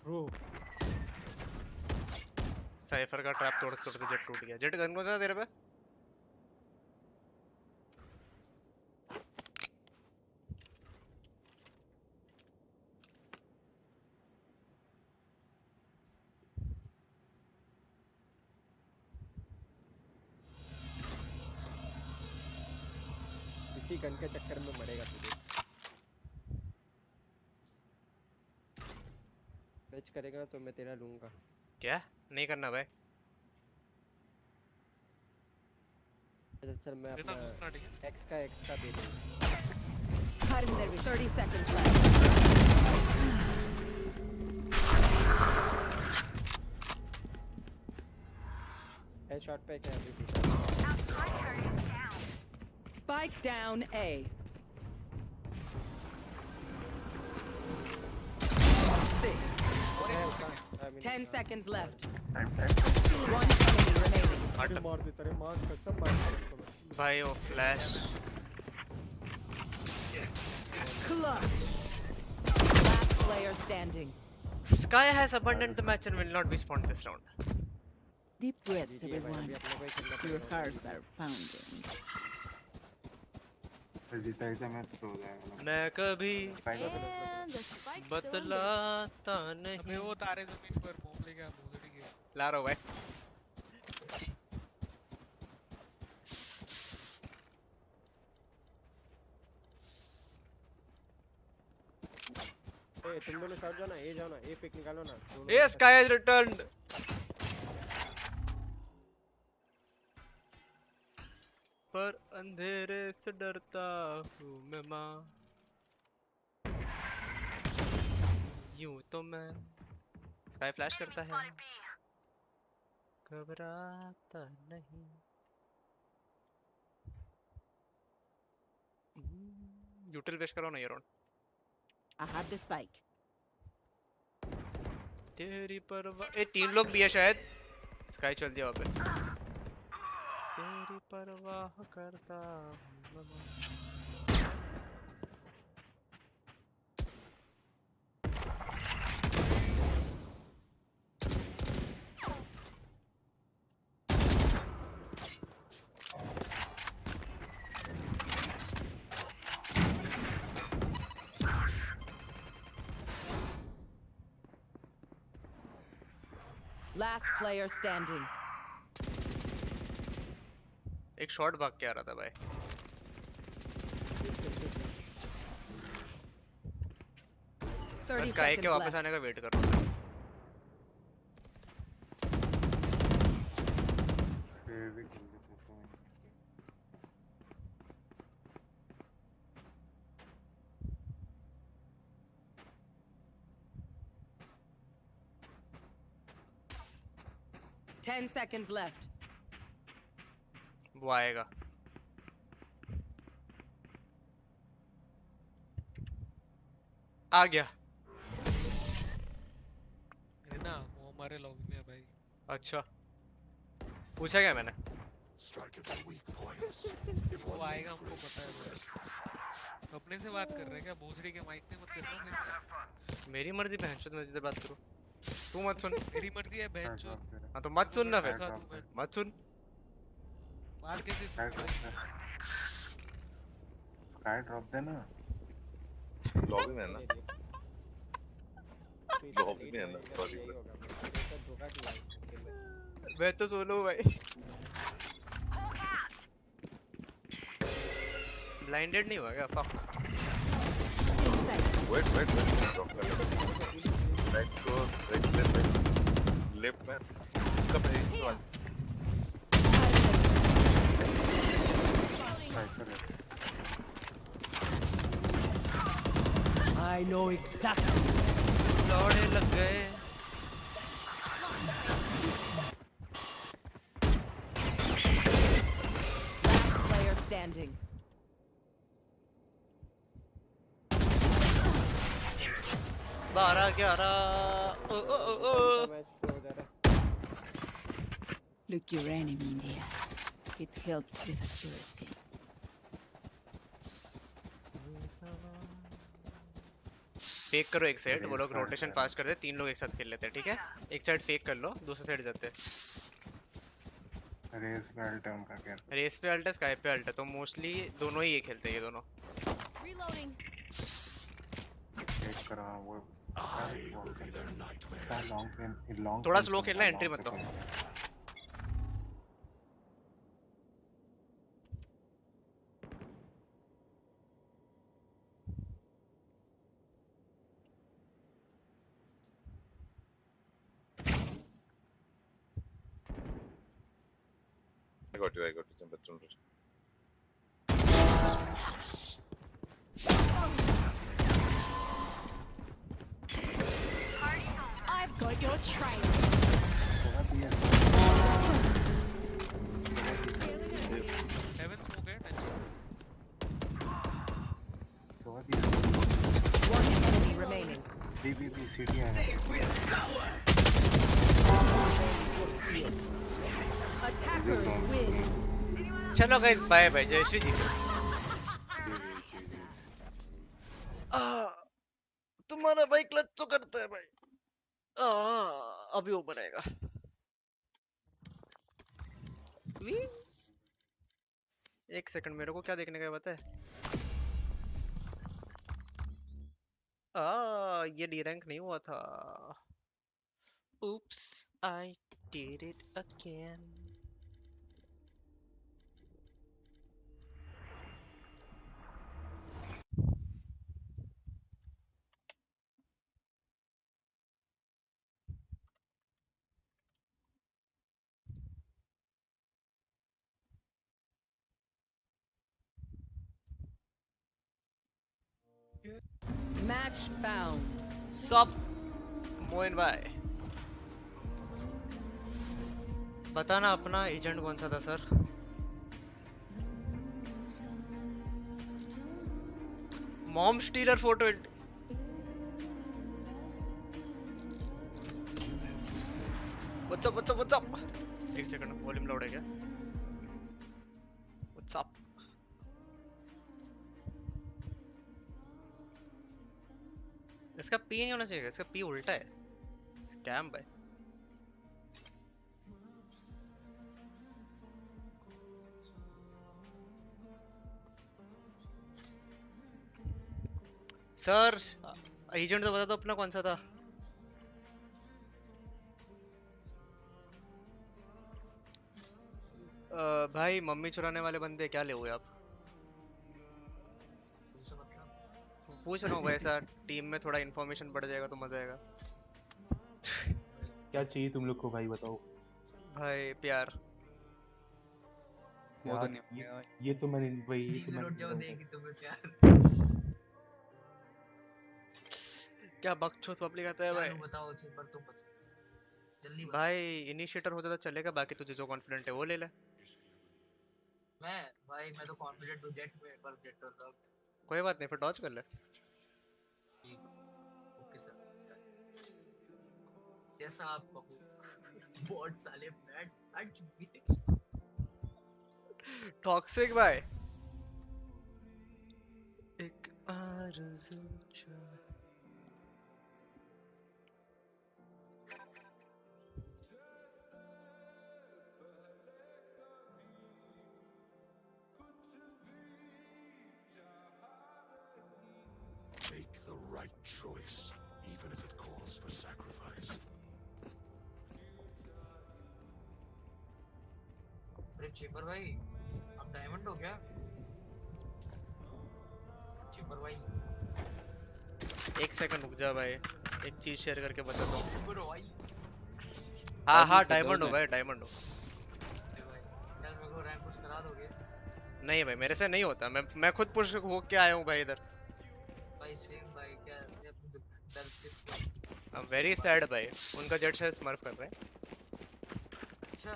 Speaker 22: ब्रो
Speaker 4: साइफर का ट्रैप तोड़ते जेट टूट गया। जेट गन कौन सा तेरे पे?
Speaker 22: इसी गन के चक्कर में मरेगा तुझे। मैच करेगा तो मैं तेरा लूंगा।
Speaker 4: क्या नहीं करना भाई?
Speaker 22: चल मैं अपना X का दे दूंगा।
Speaker 19: 30 seconds left.
Speaker 22: Headshot पे क्या अभी?
Speaker 19: Spike down A. 10 seconds left. One enemy remaining.
Speaker 22: मार दे तेरे मार कसम मार दे।
Speaker 4: भाई वो flash.
Speaker 19: Clutch. Last player standing.
Speaker 4: Sky has abandoned the match and will not be spawned this round.
Speaker 14: Deep breaths, everyone. Your hearts are pounding.
Speaker 3: जीता ही match तो हो जाएगा।
Speaker 4: मैं कभी बतलाता नहीं।
Speaker 5: अबे वो तारे जमीन पर घूम लेगा भोसड़ी के।
Speaker 4: ला रहा हूँ भाई।
Speaker 22: तुम दोनों साथ जाओ ना, ए जाओ ना, ए पिक निकालो ना।
Speaker 4: Yes, Sky has returned. पर अंधेरे से डरता हूँ मैं माँ। यूं तो मैं स्काई फ्लैश करता है, घबराता नहीं। यूटिल वेस्ट करो ना ये round.
Speaker 14: I have the spike.
Speaker 4: तेरी परवाह। ए 3 लोग भी है शायद। स्काई चल दिया वापस। तेरी परवाह करता हूँ।
Speaker 19: Last player standing.
Speaker 4: एक शॉट भाग के आ रहा था भाई। बस स्काई के वापस आने का वेट कर रहा हूँ।
Speaker 19: 10 seconds left.
Speaker 4: वो आएगा। आ गया।
Speaker 5: है ना, वो हमारे लॉबी में है भाई।
Speaker 4: अच्छा, पूछा क्या मैंने?
Speaker 5: वो आएगा, हमको पता है भाई। अपने से बात कर रहे हैं क्या? भोसड़ी के माइक में मत करना फिर।
Speaker 4: मेरी मर्जी बहनचोद, मैं जिधर बात करूं। तू मत सुन।
Speaker 5: मेरी मर्जी है बहनचोद।
Speaker 4: हाँ तो मत सुन ना फिर। मत सुन।
Speaker 5: बात कैसे सुन?
Speaker 3: स्काई ड्रॉप देना।
Speaker 10: लॉबी में है ना? लॉबी में है ना? सॉरी।
Speaker 4: मैं तो सोलो भाई। ब्लाइंडेड नहीं हुआ क्या? फक।
Speaker 10: वेट ड्रॉप कर ले। राइट क्रॉस, राइट लेफ्ट में कब है वन।
Speaker 19: I know exactly.
Speaker 4: लौड़े लग गए।
Speaker 19: Last player standing.
Speaker 4: बारह 11।
Speaker 14: Look your enemy in the eye. It helps with accuracy.
Speaker 4: Fake करो एक साइड, वो लोग रोटेशन फास्ट कर दे, 3 लोग एक साथ खेल लेते हैं, ठीक है? एक साइड फेक कर लो, दूसरी साइड जाते हैं।
Speaker 3: रेस पे अल्ट है उनका क्या?
Speaker 4: रेस पे अल्ट है, स्काई पे अल्ट है, तो मोस्टली दोनों ही ये खेलते हैं, ये दोनों।
Speaker 15: Reloading.
Speaker 3: फेक करो वो। लॉन्ग
Speaker 4: थोड़ा स्लो खेलना, एंट्री मत दो।
Speaker 10: I got you. Some
Speaker 15: I've got your trail.
Speaker 5: Heaven smoke है।
Speaker 19: One enemy remaining.
Speaker 3: BBB city है।
Speaker 19: Attackers win.
Speaker 4: चलो गाइस, बाय बाय, जय श्री जीसस। तुम्हारा भाई क्लच तो करता है भाई। अभी ऊपर आएगा। एक सेकंड, मेरे को क्या देखने का है पता है? ये डी रैंक नहीं हुआ था। Oops, I did it again.
Speaker 19: Match found.
Speaker 4: Sup, Moin भाई। बताना अपना एजेंट कौन सा था sir? Mom stealer photo. What's up? एक सेकंड, वॉल्यूम लाउड है क्या? What's up? इसका पी नहीं होना चाहिए, इसका पी उल्टा है। स्कैम भाई। सर एजेंट तो बता दो अपना कौन सा था? भाई मम्मी चुराने वाले बंदे क्या ले हुए आप? पूछ रहा हूँ भाई, ऐसा टीम में थोड़ा इन्फॉर्मेशन बढ़ जाएगा तो मजा आएगा।
Speaker 6: क्या चाहिए तुम लोग को भाई, बताओ।
Speaker 4: भाई प्यार।
Speaker 6: ये तो मैंने वही
Speaker 4: क्या बकचोद पब्लिक आता है भाई।
Speaker 16: बताओ
Speaker 4: भाई इनिशिएटर हो जाता चलेगा, बाकी तुझे जो कॉन्फिडेंट है वो ले ले।
Speaker 9: मैं तो कॉन्फिडेंट हूं जेट में, पर जेट कर दो।
Speaker 4: कोई बात नहीं, फिर डॉज कर ले।
Speaker 9: ओके सर, जैसा आप कहो। बॉट साले बैट
Speaker 4: टॉक्सिक भाई। एक आरज़ू
Speaker 8: Make the right choice, even if it calls for sacrifice.
Speaker 9: अरे चेपर भाई, अब डायमंड हो गया। चेपर भाई,
Speaker 4: एक सेकंड रुक जा भाई, एक चीज शेयर करके बताता हूँ।
Speaker 9: चेपर भाई,
Speaker 4: हाँ डायमंड हो भाई, डायमंड हो।
Speaker 9: यार मेरे को रैंक पुश करा दोगे?
Speaker 4: नहीं भाई, मेरे से नहीं होता, मैं खुद पुश होके आया हूँ भाई इधर।
Speaker 9: भाई सेम भाई, क्या अपने दर्द के से।
Speaker 4: I'm very sad भाई, उनका जेट शायद स्मर्फ कर रहे हैं।
Speaker 9: अच्छा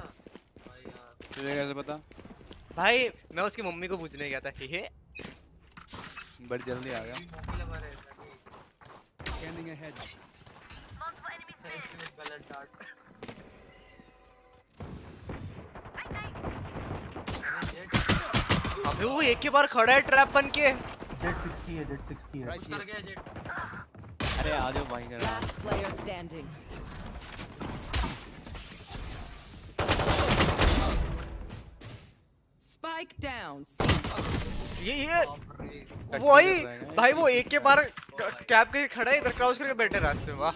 Speaker 9: भाई यार,
Speaker 11: तुझे कैसे पता?
Speaker 4: भाई मैं उसकी मम्मी को पूछने गया था। हे
Speaker 11: बड़ी जल्दी आ गया।
Speaker 9: मम्मी लगा रहे थे।
Speaker 18: Scanning ahead.
Speaker 9: गलत डार्ट।
Speaker 4: अबे वो एक के बार खड़ा है ट्रैप बन के।
Speaker 6: जेट 60 है, जेट 60 है।
Speaker 9: पुश कर गया जेट।
Speaker 11: अरे आ जाओ भाई करा।
Speaker 19: Last player standing. Spike down.
Speaker 4: ये वही भाई, वो एक के बार कैप के खड़ा है, इधर क्रॉस करके बैठे रास्ते में। वाह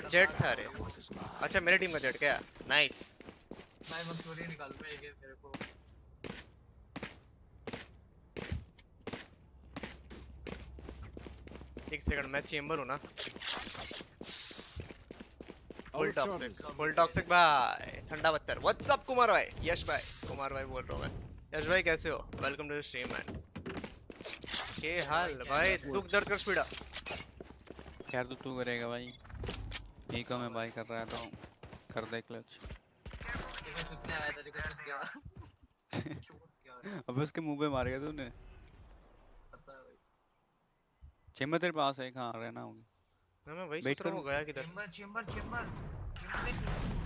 Speaker 4: जेट था रे। अच्छा मेरे टीम का जेट क्या? नाइस।
Speaker 9: मैं मंसूरी निकालूंगा एक मेरे को।
Speaker 4: एक सेकंड, मैं चेंबर हूँ ना। फुल टॉक्सिक भाई, ठंडा बत्तर। व्हाट्स अप कुमार भाई? यश भाई, कुमार भाई बोल रहा हूँ मैं। यश भाई कैसे हो? Welcome to the stream man. के हाल भाई? दुख दर्द कर स्पीडा।
Speaker 11: खैर तो तू करेगा भाई, यही का मैं भाई कर रहा था, कर दे क्लच।
Speaker 9: देखो कितने आया था, देखो क्या।
Speaker 11: अबे उसके मुंह पे मार गया तूने।
Speaker 9: पता है भाई।
Speaker 11: चेंबर तेरे पास है, कहां रहना होगी?
Speaker 4: मैं वही सोच रहा हूँ, गया किधर?
Speaker 9: चेंबर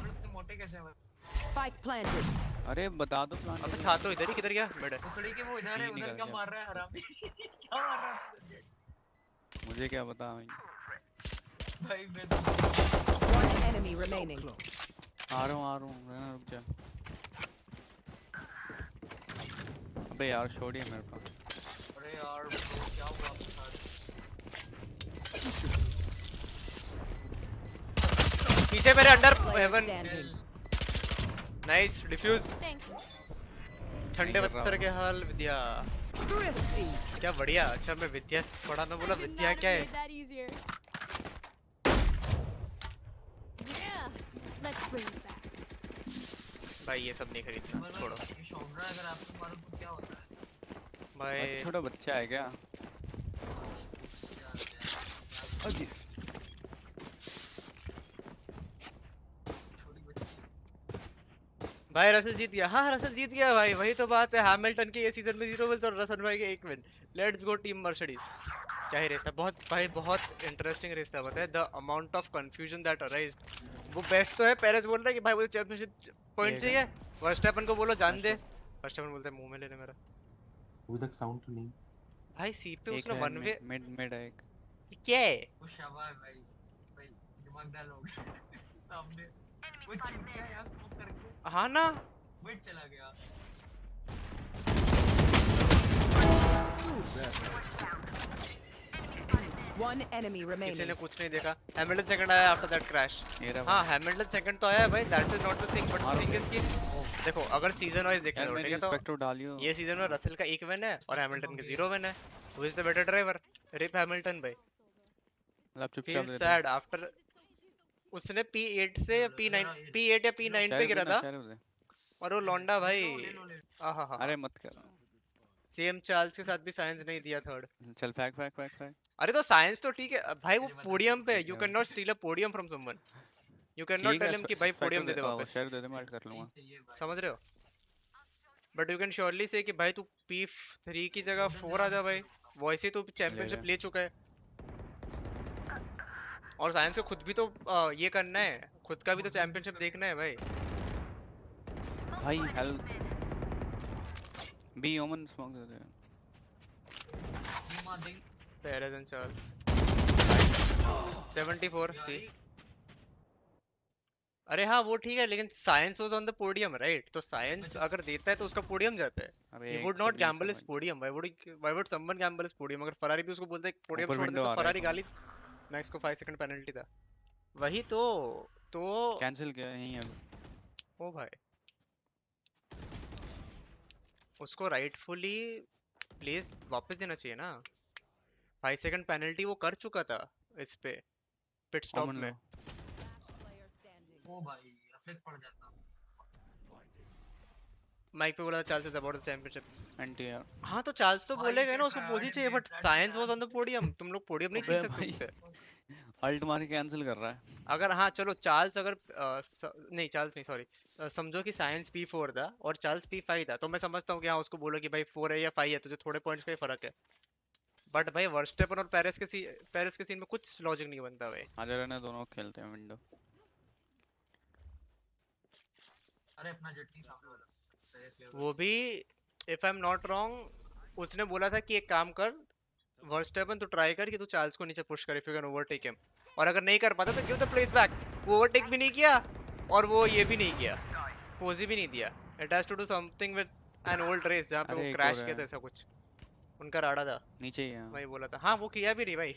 Speaker 9: इतने मोटे कैसे हैं भाई?
Speaker 19: Spike planted.
Speaker 11: अरे बता दो प्लान।
Speaker 4: अबे था तो इधर ही, किधर गया? मिड है।
Speaker 9: उखड़ी के वो इधर है, उधर क्या मार रहा है हरामी? क्या मार रहा है?
Speaker 11: मुझे क्या पता
Speaker 9: भाई मैं तो
Speaker 19: One enemy remaining.
Speaker 11: आ रहा हूँ रहना, रुक जा। अबे यार छोड़िए मेरे पास।
Speaker 9: अरे यार क्या हुआ आपके साथ?
Speaker 4: पीछे मेरे अंडर हेवन। Nice diffuse. ठंडे पत्थर के हाल विद्या। क्या बढ़िया। अच्छा मैं विद्या पढ़ा ना, बोला विद्या क्या है? भाई ये सब नहीं खरीदना, छोड़ो।
Speaker 9: अगर आपको मारो तो क्या होता है
Speaker 4: भाई?
Speaker 11: छोटा बच्चा है क्या?
Speaker 4: भाई रसल जीत गया। हाँ रसल जीत गया भाई, वही तो बात है। हैमिल्टन के ये सीजन में 0 विल्स और रसल भाई के 1 win. Let's go team Mercedes. क्या ही रेस था बहुत भाई, बहुत इंटरेस्टिंग रेस था। पता है the amount of confusion that arise. वो बेस्ट तो है, पेरेस बोल रहा है कि भाई मुझे चैंपियनशिप पॉइंट चाहिए, वर्स्टैपन को बोलो जान दे। वर्स्टैपन बोलता है मुंह में ले ले मेरा।
Speaker 6: अभी तक साउंड तो नहीं
Speaker 4: भाई सी पे उसने वन वे
Speaker 11: मिड है एक।
Speaker 4: क्या है?
Speaker 9: वो शाबाश भाई, भाई दिमाग डाल हो गया सामने वो चूक गया यार स्मोक करके।
Speaker 4: हाँ ना
Speaker 9: मिड चला गया।
Speaker 19: One enemy remaining.
Speaker 4: किसी ने कुछ नहीं देखा। हैमिल्टन सेकंड आया आफ्टर दैट क्रैश। हाँ हैमिल्टन सेकंड तो आया भाई, that is not the thing, but the thing is कि देखो अगर सीजन वाइज देखना हो ठीक है तो ये सीजन में रसल का 1 विन है और हैमिल्टन के 0 विन है। Who is the better driver? RIP Hamilton भाई। फील सैड आफ्टर उसने P8 से P8 या P9 पे गिरा था और वो लौंडा भाई। आहा।
Speaker 11: अरे मत कर।
Speaker 4: सेम चार्ल्स के साथ भी साइंस नहीं दिया थर्ड।
Speaker 11: चल फेंक।
Speaker 4: अरे तो साइंस तो ठीक है भाई, वो पोडियम पे। You can not steal a podium from someone. You can not tell him कि भाई पोडियम दे दे वापस,
Speaker 11: शेयर दे दे, मैं ऐड कर लूंगा।
Speaker 4: समझ रहे हो? बट यू कैन श्योरली से कि भाई तू P3 की जगह 4 आ जा भाई, वैसे तो चैंपियनशिप ले चुका है। और साइंस को खुद भी तो ये करना है, खुद का भी तो चैंपियनशिप देखना है भाई।
Speaker 11: भाई हेल्प बी ओमन स्मोक दे दे।
Speaker 4: पेरेस एंड चार्ल्स 74 सी। अरे हाँ वो ठीक है, लेकिन Sainz was on the podium right, तो साइंस अगर देता है तो उसका पोडियम जाता है। He would not gamble his podium. Why would someone gamble his podium? अगर फरारी भी उसको बोलता है पोडियम छोड़ दे तो फरारी गाली, मैक्स को 5 सेकंड पेनल्टी था। वही तो
Speaker 11: कैंसिल किया यहीं है।
Speaker 4: ओ भाई उसको राइटफुली प्लेस वापस देना चाहिए ना। 5 सेकंड पेनल्टी वो कर चुका था इस पे पिट स्टॉप में।
Speaker 9: ओ भाई अफेक्ट पड़ जाता।
Speaker 4: माइक पे बोला Charles is about the championship
Speaker 11: anti यार।
Speaker 4: हाँ तो चार्ल्स तो बोलेगा ना, उसको पोजी चाहिए, but science was on the podium. तुम लोग पोडियम नहीं जीत सकते।
Speaker 11: अल्ट मार के कैंसिल कर रहा है।
Speaker 4: अगर हाँ चलो चार्ल्स अगर नहीं चार्ल्स नहीं सॉरी, समझो कि साइंस P4 था और चार्ल्स P5 था, तो मैं समझता हूँ कि हाँ उसको बोलो कि भाई 4 है या 5 है, तुझे थोड़े पॉइंट्स का ही फर्क है। बट भाई वर्स्टेपन और पेरिस के सीन में कुछ लॉजिक नहीं बनता भाई।
Speaker 11: आजा रहने दोनों खेलते हैं विंडो।
Speaker 9: अरे अपना जेट नहीं सामने वाला
Speaker 4: वो भी if I am not wrong उसने बोला था कि एक काम कर वर्स्टेपन तू ट्राई कर कि तू चार्ल्स को नीचे पुश कर if you can overtake him, और अगर नहीं कर पाता तो गिव द प्लेस बैक। वो ओवरटेक भी नहीं किया और वो ये भी नहीं किया, पोजी भी नहीं दिया। It has to do something with an old race जहां पे वो क्रैश किया था, ऐसा कुछ उनका राडा था
Speaker 11: नीचे ही है
Speaker 4: भाई। बोला था हाँ वो किया भी नहीं भाई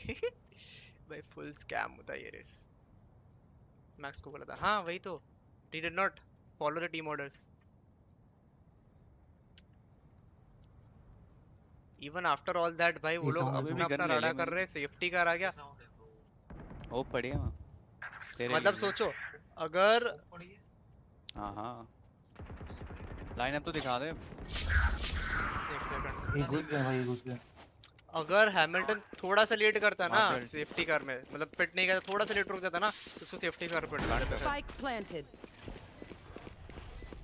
Speaker 4: भाई फुल स्कैम होता है ये रेस। मैक्स को बोला था हाँ वही तो, he did not follow the team orders. Even after all that भाई वो लोग अपना अपना राडा कर रहे, सेफ्टी कार आ गया।
Speaker 11: ओ बढ़िया
Speaker 4: मतलब सोचो अगर
Speaker 11: हाँ हाँ लाइनअप तो दिखा दे।
Speaker 4: एक सेकंड
Speaker 6: ये घुस गया भाई, घुस गया।
Speaker 4: अगर हैमिल्टन थोड़ा सा लेट करता ना सेफ्टी कार में, मतलब पिट नहीं करता, थोड़ा सा लेट रुक जाता ना तो उसको सेफ्टी कार पे पिट करता था।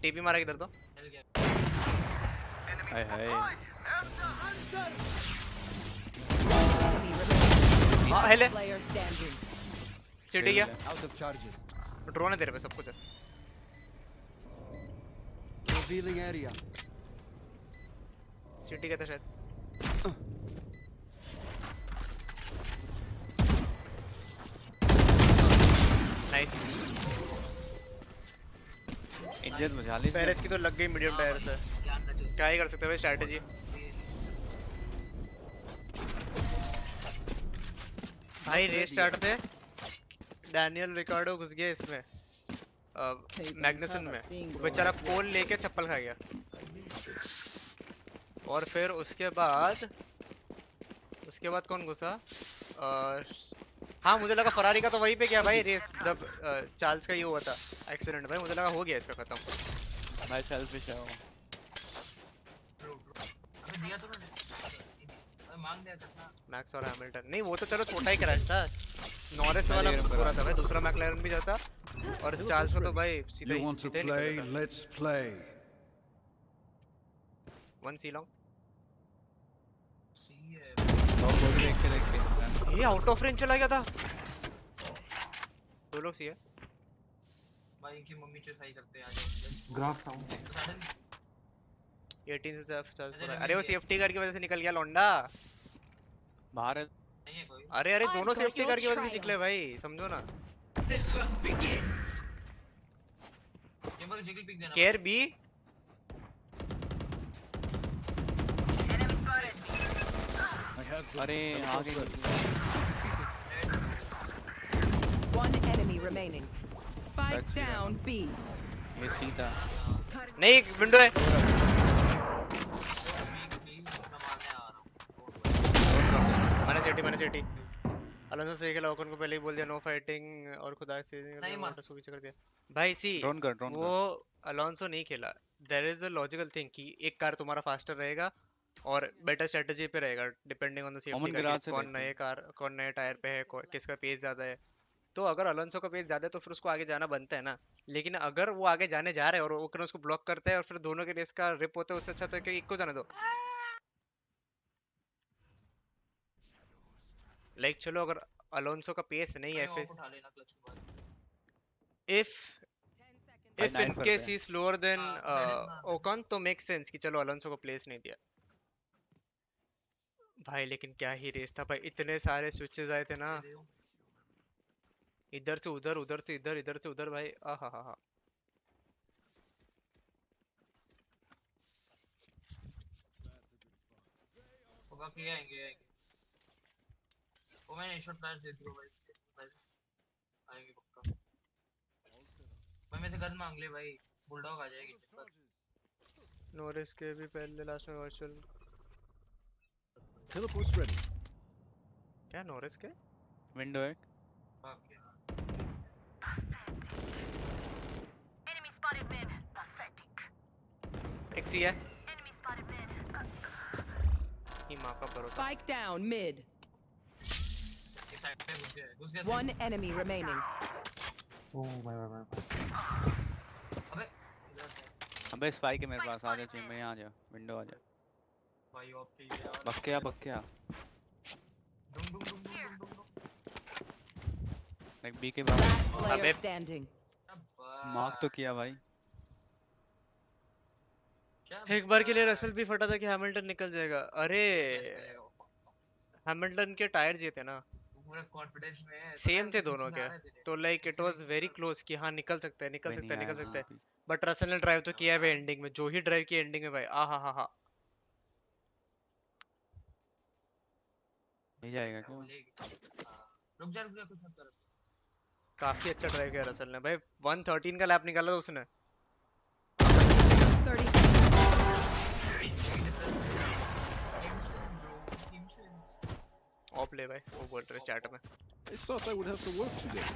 Speaker 4: टीपी मारा इधर तो।
Speaker 11: हाय हाय
Speaker 4: हाँ हेले सिटी गया,
Speaker 18: Out of charges.
Speaker 4: ड्रोन है तेरे पे, सब कुछ है।
Speaker 18: Revealing area.
Speaker 4: सिटी का था शायद। नाइस
Speaker 11: इंजन बजा ली।
Speaker 4: पेरिस की तो लग गई मीडियम टायर से, क्या ही कर सकते हैं भाई स्ट्रैटेजी। भाई रेस स्टार्ट पे डैनियल रिकार्डो घुस गया इसमें मैग्नसन में, बेचारा पोल लेके चप्पल खा गया। और फिर उसके बाद कौन घुसा? हाँ मुझे लगा फरारी का तो वहीं पे गया भाई रेस, जब चार्ल्स का ये हुआ था एक्सीडेंट। भाई मुझे लगा हो गया इसका खत्म
Speaker 11: भाई। सेल्फिश है वो।
Speaker 9: अबे दिया तो मैंने, अबे मांग दिया था
Speaker 4: मैक्स और हैमिल्टन। नहीं वो तो चलो छोटा ही क्रैश था, नॉरिस वाला पूरा था भाई, दूसरा मैकलैरन भी जाता और चार्ल्स को तो भाई सीधा ही
Speaker 7: Let's play.
Speaker 4: One C long.
Speaker 9: C है
Speaker 11: देख के
Speaker 4: ये आउट ऑफ रेंज चला गया था। दो लोग सी है
Speaker 9: भाई की मम्मी जो सही करते हैं आज
Speaker 6: ग्राफ साउंड
Speaker 4: 18 से सेफ चार्ज हो रहा है। अरे वो सेफ्टी कार की वजह से निकल गया लौंडा
Speaker 11: बाहर है।
Speaker 9: नहीं है कोई।
Speaker 4: अरे दोनों सेफ्टी कार की वजह से निकले भाई, समझो ना।
Speaker 9: चेंबर जिगल पिक देना
Speaker 4: केयर बी।
Speaker 11: अरे आगे
Speaker 19: One enemy remaining. Spike down B.
Speaker 11: ये सीधा
Speaker 4: नहीं विंडो है। मैंने सिटी अलोंसो से खेला, ओकन को पहले ही बोल दिया नो फाइटिंग और खुदा से उसको पीछे कर दिया भाई। सी वो अलोंसो नहीं खेला। There is a logical thing कि एक कार तुम्हारा फास्टर रहेगा और बेटर स्ट्रेटजी पे रहेगा depending on the safety car, कौन नए टायर पे है, किसका पेस ज्यादा है। तो अगर अलोंसो का पेस ज्यादा है तो फिर उसको आगे जाना बनता है ना। लेकिन अगर वो आगे जाने जा रहे हैं और ओकन उसको ब्लॉक करता है और फिर दोनों के रेस का रिप होता है, उससे अच्छा तो है कि एक को जाने दो। लाइक चलो अगर अलोंसो का पेस नहीं है फिर
Speaker 9: उठा लेना क्लच के बाद।
Speaker 4: if in case he is slower than ओकन तो मेक सेंस कि चलो अलोंसो को प्लेस नहीं दिया भाई। लेकिन क्या ही रेस था भाई, इतने सारे स्विचेस आए थे ना, इधर से उधर, उधर से इधर, इधर से उधर भाई। आहा हा हा।
Speaker 9: होगा कि आएंगे वो मैंने शॉट फ्लैश दे दिया भाई, आएंगे पक्का भाई। मेरे से गन मांग ले भाई, बुलडॉग आ जाएगी।
Speaker 4: नो रिस्क के भी पहले लास्ट में वर्चुअल
Speaker 7: Teleport's ready.
Speaker 4: क्या नो रिस्क के
Speaker 11: विंडो है।
Speaker 15: Enemy spotted mid. Pathetic.
Speaker 4: एक सी है ही मां का भरोसा।
Speaker 19: Spike down mid.
Speaker 9: इस साइड पे घुस गया।
Speaker 19: One enemy remaining.
Speaker 6: ओह भाई
Speaker 9: अबे
Speaker 11: अबे स्पाइक है मेरे पास, आ जा चेंबर यहाँ आ जा, विंडो आ जा
Speaker 9: भाई ओपी यार।
Speaker 11: बक्या लाइक बी के बाद
Speaker 19: Player standing.
Speaker 11: मार्क तो किया भाई।
Speaker 4: एक बार के लिए रसल भी फटा था कि हैमिल्टन निकल जाएगा। अरे हैमिल्टन के टायर्स ये थे ना,
Speaker 9: पूरा कॉन्फिडेंस में है,
Speaker 4: सेम थे दोनों के, तो like it was very close कि हाँ निकल सकता है, निकल सकता है, निकल सकता है। बट रसल ने ड्राइव तो किया है एंडिंग में, जो ही ड्राइव किया एंडिंग में भाई, आ हा हा हा।
Speaker 11: नहीं जाएगा क्या?
Speaker 9: रुक जा कुछ मत कर।
Speaker 4: काफी अच्छा ड्राइव किया रसल ने भाई, 113 का लैप निकाला था उसने।
Speaker 19: 30
Speaker 4: ऑफ ले भाई, वो बोल रहे चैट में।
Speaker 7: I thought I would have to work today.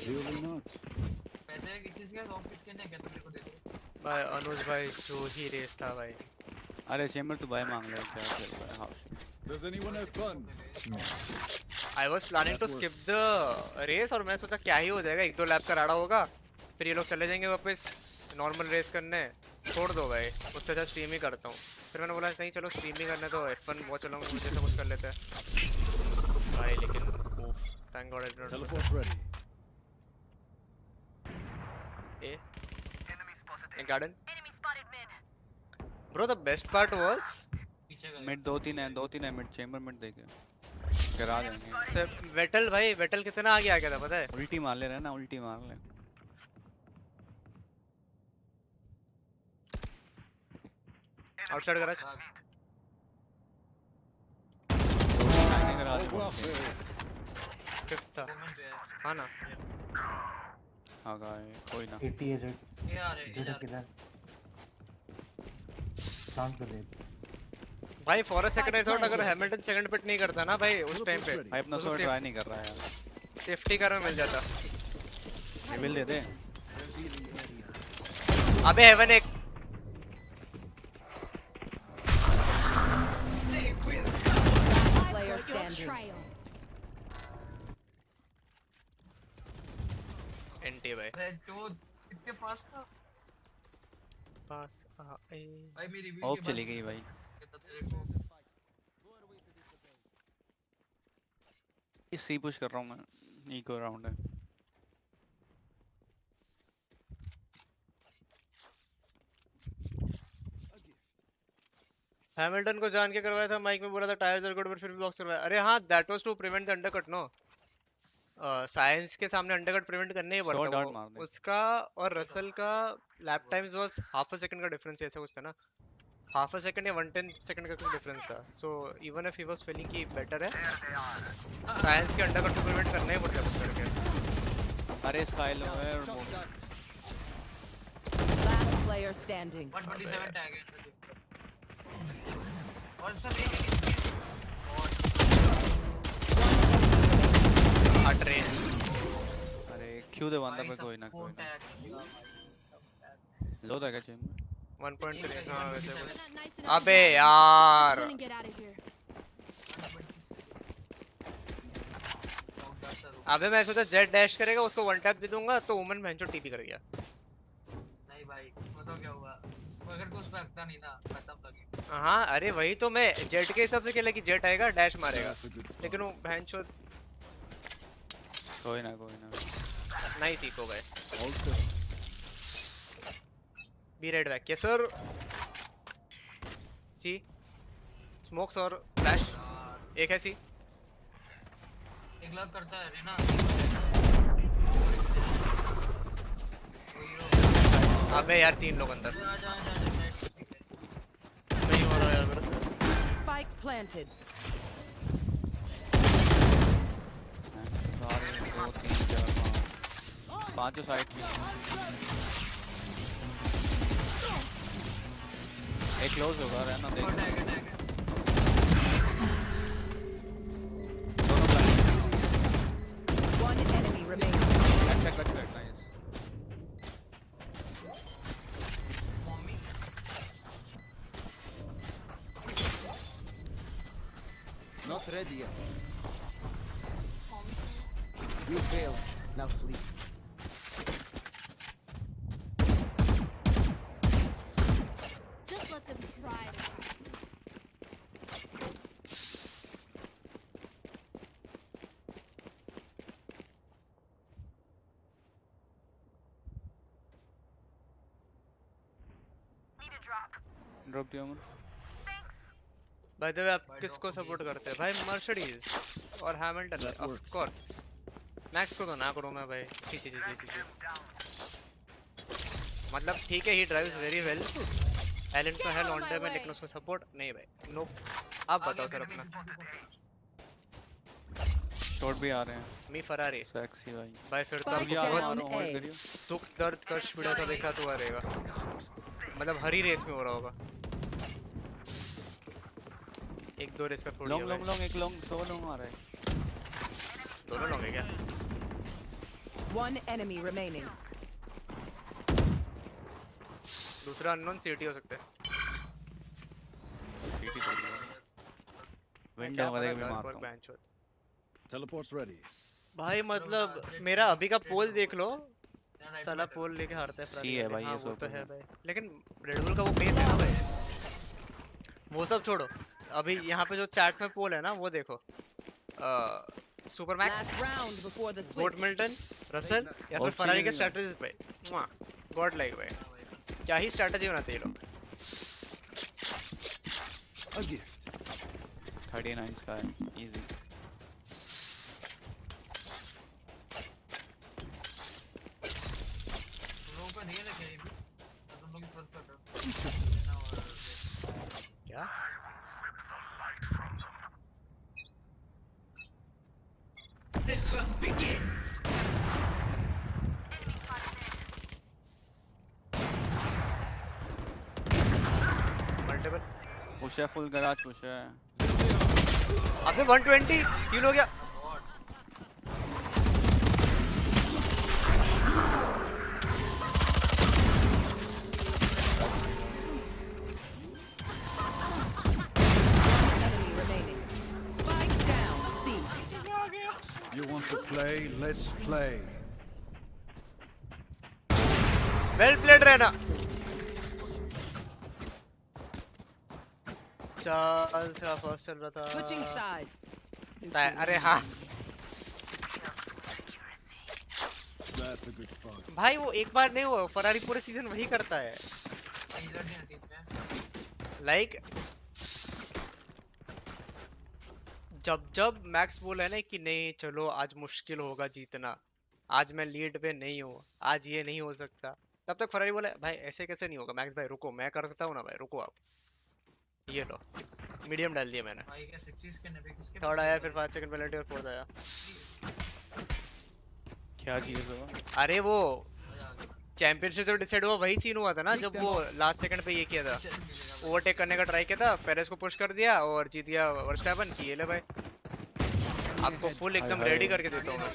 Speaker 7: Really not.
Speaker 9: पैसे किसके पास ऑफिस के ने क्या तो मेरे को दे दो
Speaker 4: भाई। अनुज भाई जो ही रेस था भाई।
Speaker 11: अरे चेंबर तू भाई मांग ले क्या चल रहा है? हां
Speaker 7: Does anyone have funds?
Speaker 4: I was planning to skip the race और मैं सोचा क्या ही हो जाएगा, एक दो लैप का राड़ा होगा, फिर ये लोग चले जाएंगे वापस नॉर्मल रेस करने। छोड़ दो भाई, उससे अच्छा स्ट्रीम ही करता हूँ। फिर मैंने बोला नहीं चलो स्ट्रीम ही करने तो F1 वॉच अलॉन्ग मुझे से कुछ कर लेते हैं भाई। लेकिन oof, thank God I did not do
Speaker 7: Teleport's ready.
Speaker 4: A garden. Bro, the best part was
Speaker 11: mid 2-3 है मिड चेंबर मिड देके करा देंगे।
Speaker 4: सर वेटल भाई, वेटल कितना आगे आ गया था पता है?
Speaker 11: उल्टी मार ले रहा है ना, उल्टी मार ले।
Speaker 4: आउटसाइड गैराज फिफ्थ था। हाँ ना
Speaker 11: हाँ गाय कोई ना
Speaker 6: 80 है जेट किधर साउंड कर दे
Speaker 4: भाई। For a second I thought अगर हैमिल्टन सेकंड पिट नहीं करता ना भाई उस टाइम पे,
Speaker 11: भाई अपना शॉट ट्राई नहीं कर रहा है यार,
Speaker 4: सेफ्टी कार में मिल जाता।
Speaker 11: रिवील दे दे।
Speaker 4: अबे हेवन एक
Speaker 19: player standing.
Speaker 4: एंटी भाई।
Speaker 9: तो कितने पास था
Speaker 4: पास
Speaker 9: भाई मेरी
Speaker 11: ऑफ चली गई भाई। इस सी पुश कर रहा हूँ मैं, इको राउंड है।
Speaker 4: हैमिल्टन को जान के करवाया था, माइक में बोला था टायर्स आर गुड पर फिर भी बॉक्स करवाया। अरे हाँ that was to prevent the undercut no. Sainz के सामने अंडरकट प्रिवेंट करने ही पड़ता है उसका। और रसल का lap times was half a second का डिफरेंस, ऐसा कुछ था ना, हाफ अ सेकंड या 1/10 सेकंड का कुछ डिफरेंस था। So even if he was feeling कि बेटर है, साइंस के अंडरकट को प्रिवेंट करना ही पड़ता है कुछ करके।
Speaker 11: अरे स्काई लो है और
Speaker 19: Last player standing.
Speaker 9: 127 टैग है और सब एक
Speaker 4: अटरे।
Speaker 11: अरे क्यों दे बंदा पे कोई ना कोई ना लो था क्या चेंबर
Speaker 4: 1.3। हां वैसे अबे यार
Speaker 15: Get out of here.
Speaker 4: अबे मैं सोचा जेट डैश करेगा उसको वन टैप दे दूंगा तो वुमन भैंचो टीपी कर गया।
Speaker 9: नहीं भाई बताओ क्या हुआ, अगर को उस पे हकता नहीं ना खत्म लगी।
Speaker 4: हाँ अरे वही तो मैं जेट के हिसाब से खेला कि जेट आएगा डैश मारेगा, लेकिन वो भैंचो
Speaker 11: कोई ना
Speaker 4: नहीं सीखो गए। B right back yes sir. C smokes और फ्लैश एक है सी।
Speaker 9: एक लग करता है ना।
Speaker 4: अबे यार 3 लोग अंदर। नहीं हो रहा यार मेरे से।
Speaker 19: Spike planted.
Speaker 11: सारे 2 3 4 5 पांचों साइड में एक क्लोज होगा रहना देख।
Speaker 19: One enemy remaining.
Speaker 11: Back, nice.
Speaker 18: Not ready yet. You failed. Now flee.
Speaker 15: Just let them try to.
Speaker 11: Drop दिया मैं।
Speaker 4: बाय द वे आप किसको सपोर्ट करते हैं भाई? मर्सिडीज और हैमिल्टन ऑफ कोर्स। मैक्स को तो ना करो मैं भाई। ची मतलब ठीक है ही ड्राइव्स वेरी वेल, टैलेंट तो है लॉन्डे में, लेकिन उसको सपोर्ट नहीं भाई। नो आप बताओ सर अपना।
Speaker 11: शॉट भी आ रहे हैं।
Speaker 4: मी फरारी
Speaker 11: सेक्सी
Speaker 4: भाई फिर तो बहुत दुख दर्द कष्ट पीड़ा सब एक साथ हुआ रहेगा, मतलब हर ही रेस में हो रहा होगा। एक दो रेस का थोड़ी
Speaker 11: लॉन्ग एक लॉन्ग 100 लॉन्ग आ रहा है।
Speaker 4: दोनों लॉन्ग है क्या?
Speaker 19: One enemy remaining.
Speaker 4: दूसरा अननोन सीटी हो सकता है।
Speaker 11: सीटी विंडो वाले को भी मारता हूं।
Speaker 7: Teleport's ready.
Speaker 4: भाई मतलब मेरा अभी का पोल देख लो, साला पोल लेके हारता है
Speaker 11: सी है भाई।
Speaker 4: हाँ, वो तो है भाई, लेकिन रेड बुल का वो पेस है ना भाई। वो सब छोड़ो, अभी यहाँ पे जो चैट में पोल है ना वो देखो। सुपर मैक्स, गोट मिल्टन, रसल या फिर फरारी के स्ट्रैटेजी पे गॉड लाइक भाई। क्या ही स्ट्रैटेजी बनाते हैं ये लोग।
Speaker 11: 39 का इजी।
Speaker 4: क्या
Speaker 13: The hunt begins.
Speaker 4: Multiple
Speaker 11: push है, फुल गराज पुश है।
Speaker 4: अबे 120 किल हो गया।
Speaker 7: You want to play? Let's play.
Speaker 4: Well played रहना। चार्ल्स का फर्स्ट चल रहा था।
Speaker 19: Switching sides.
Speaker 4: अरे हाँ
Speaker 7: That's a good spot.
Speaker 4: भाई, वो एक बार नहीं हुआ, फरारी पूरे सीजन वही करता है। लाइक जब मैक्स बोला है ना कि नहीं चलो आज मुश्किल होगा जीतना, आज मैं लीड पे नहीं हूँ, आज ये नहीं हो सकता, तब तक फरारी बोला भाई ऐसे कैसे नहीं होगा मैक्स भाई, रुको मैं कर सकता हूँ ना भाई, रुको आप। ये लो मीडियम डाल दिया मैंने। थर्ड आया, फिर 5 सेकंड पेनल्टी और फोर्थ आया।
Speaker 11: क्या चीज हुआ?
Speaker 4: अरे वो चैंपियनशिप जब डिसाइड हुआ वही सीन हुआ था ना, जब वो लास्ट सेकंड पे ये किया था, ओवरटेक करने का ट्राई किया था, पेरेस को पुश कर दिया और जीत गया वर्स्टैपन की। ये ले भाई आपको फुल एकदम रेडी करके देता हूँ मैं।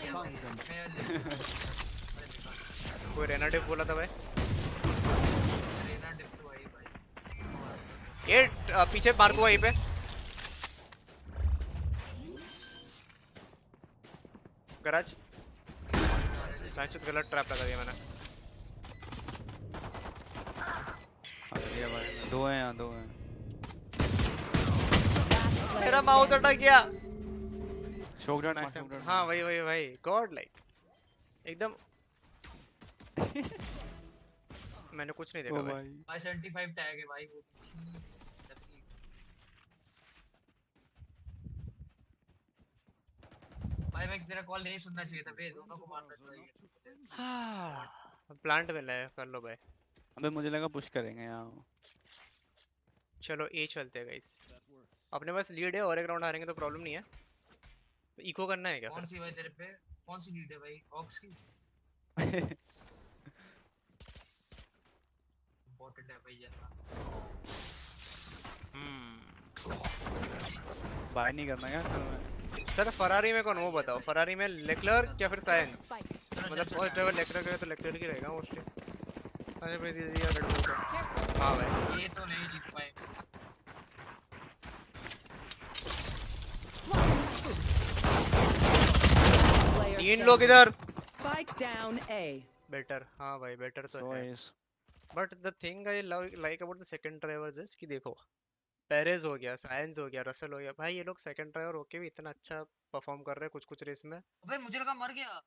Speaker 4: कोई रेनाडिव बोला था भाई। ये पीछे मार दो वहीं पे। गैराज शायद गलत ट्रैप लगा दिया मैंने।
Speaker 11: दो हैं यहाँ, दो हैं।
Speaker 4: मेरा माउस अटक गया।
Speaker 11: शॉक डाउन,
Speaker 4: हाँ वही वही भाई, गॉड लाइक एकदम। मैंने कुछ नहीं देखा भाई।
Speaker 9: 575 टैग है भाई वो। भाई मैं तेरा कॉल नहीं सुनना चाहिए था बे, दोनों को मारना चाहिए।
Speaker 4: प्लांट मिला है, कर लो भाई।
Speaker 11: अबे मुझे लगा पुश करेंगे यहाँ।
Speaker 4: चलो ए चलते हैं गाइस, अपने पास लीड है और एक राउंड हारेंगे तो प्रॉब्लम नहीं है। इको करना है क्या?
Speaker 9: कौन सी भाई तेरे पे कौन सी लीड है भाई? ऑक्स की इंपॉर्टेंट है भाई यार।
Speaker 11: बाय नहीं करना क्या
Speaker 4: सर? फरारी में कौन वो बताओ, फरारी में लेक्लर्क या फिर साइंस? मतलब फर्स्ट ड्राइवर लेक्लर्क है तो लेक्लर्क ही रहेगा मोस्टली। अरे भाई दे दिया रेड बुल को। हां भाई
Speaker 9: ये तो नहीं जीत पाए।
Speaker 4: तीन लोग इधर।
Speaker 19: Spike down A.
Speaker 4: बेटर, हाँ भाई बेटर तो है। But the thing I like about the second drivers is कि देखो पेरेज हो गया, साइंस हो गया, रसल हो गया, भाई ये लोग सेकंड ड्राइवर होके भी इतना अच्छा परफॉर्म कर रहे हैं कुछ कुछ रेस में।
Speaker 9: अबे मुझे लगा मर गया।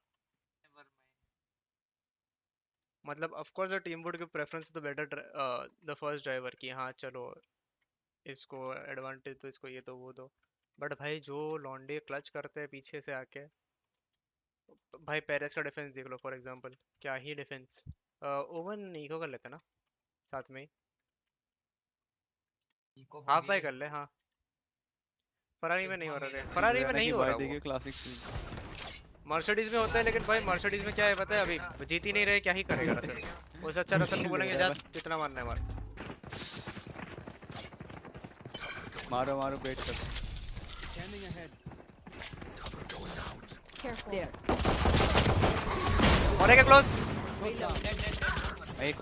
Speaker 4: मतलब of course the team would give preference to the better the first driver की हाँ चलो इसको एडवांटेज तो इसको ये तो वो दो। बट भाई जो लॉन्डे क्लच करते हैं पीछे से आके, भाई पेरेस का डिफेंस देख लो फॉर एग्जांपल, क्या ही डिफेंस। ओवन इको कर लेते ना साथ में ही, हाफ बाय कर ले। हाँ फरारी में नहीं हो रहा है, फरारी में नहीं हो रहा वो।
Speaker 11: क्लासिक
Speaker 4: मर्सिडीज में होता है, लेकिन भाई मर्सिडीज में क्या है पता है, अभी जीत ही नहीं रहे, क्या ही करेगा रसल। उससे अच्छा रसल को बोलेंगे जा जितना मारना है मार।
Speaker 11: मारो मारो वेट कर।
Speaker 4: और एक क्लोज,
Speaker 11: एक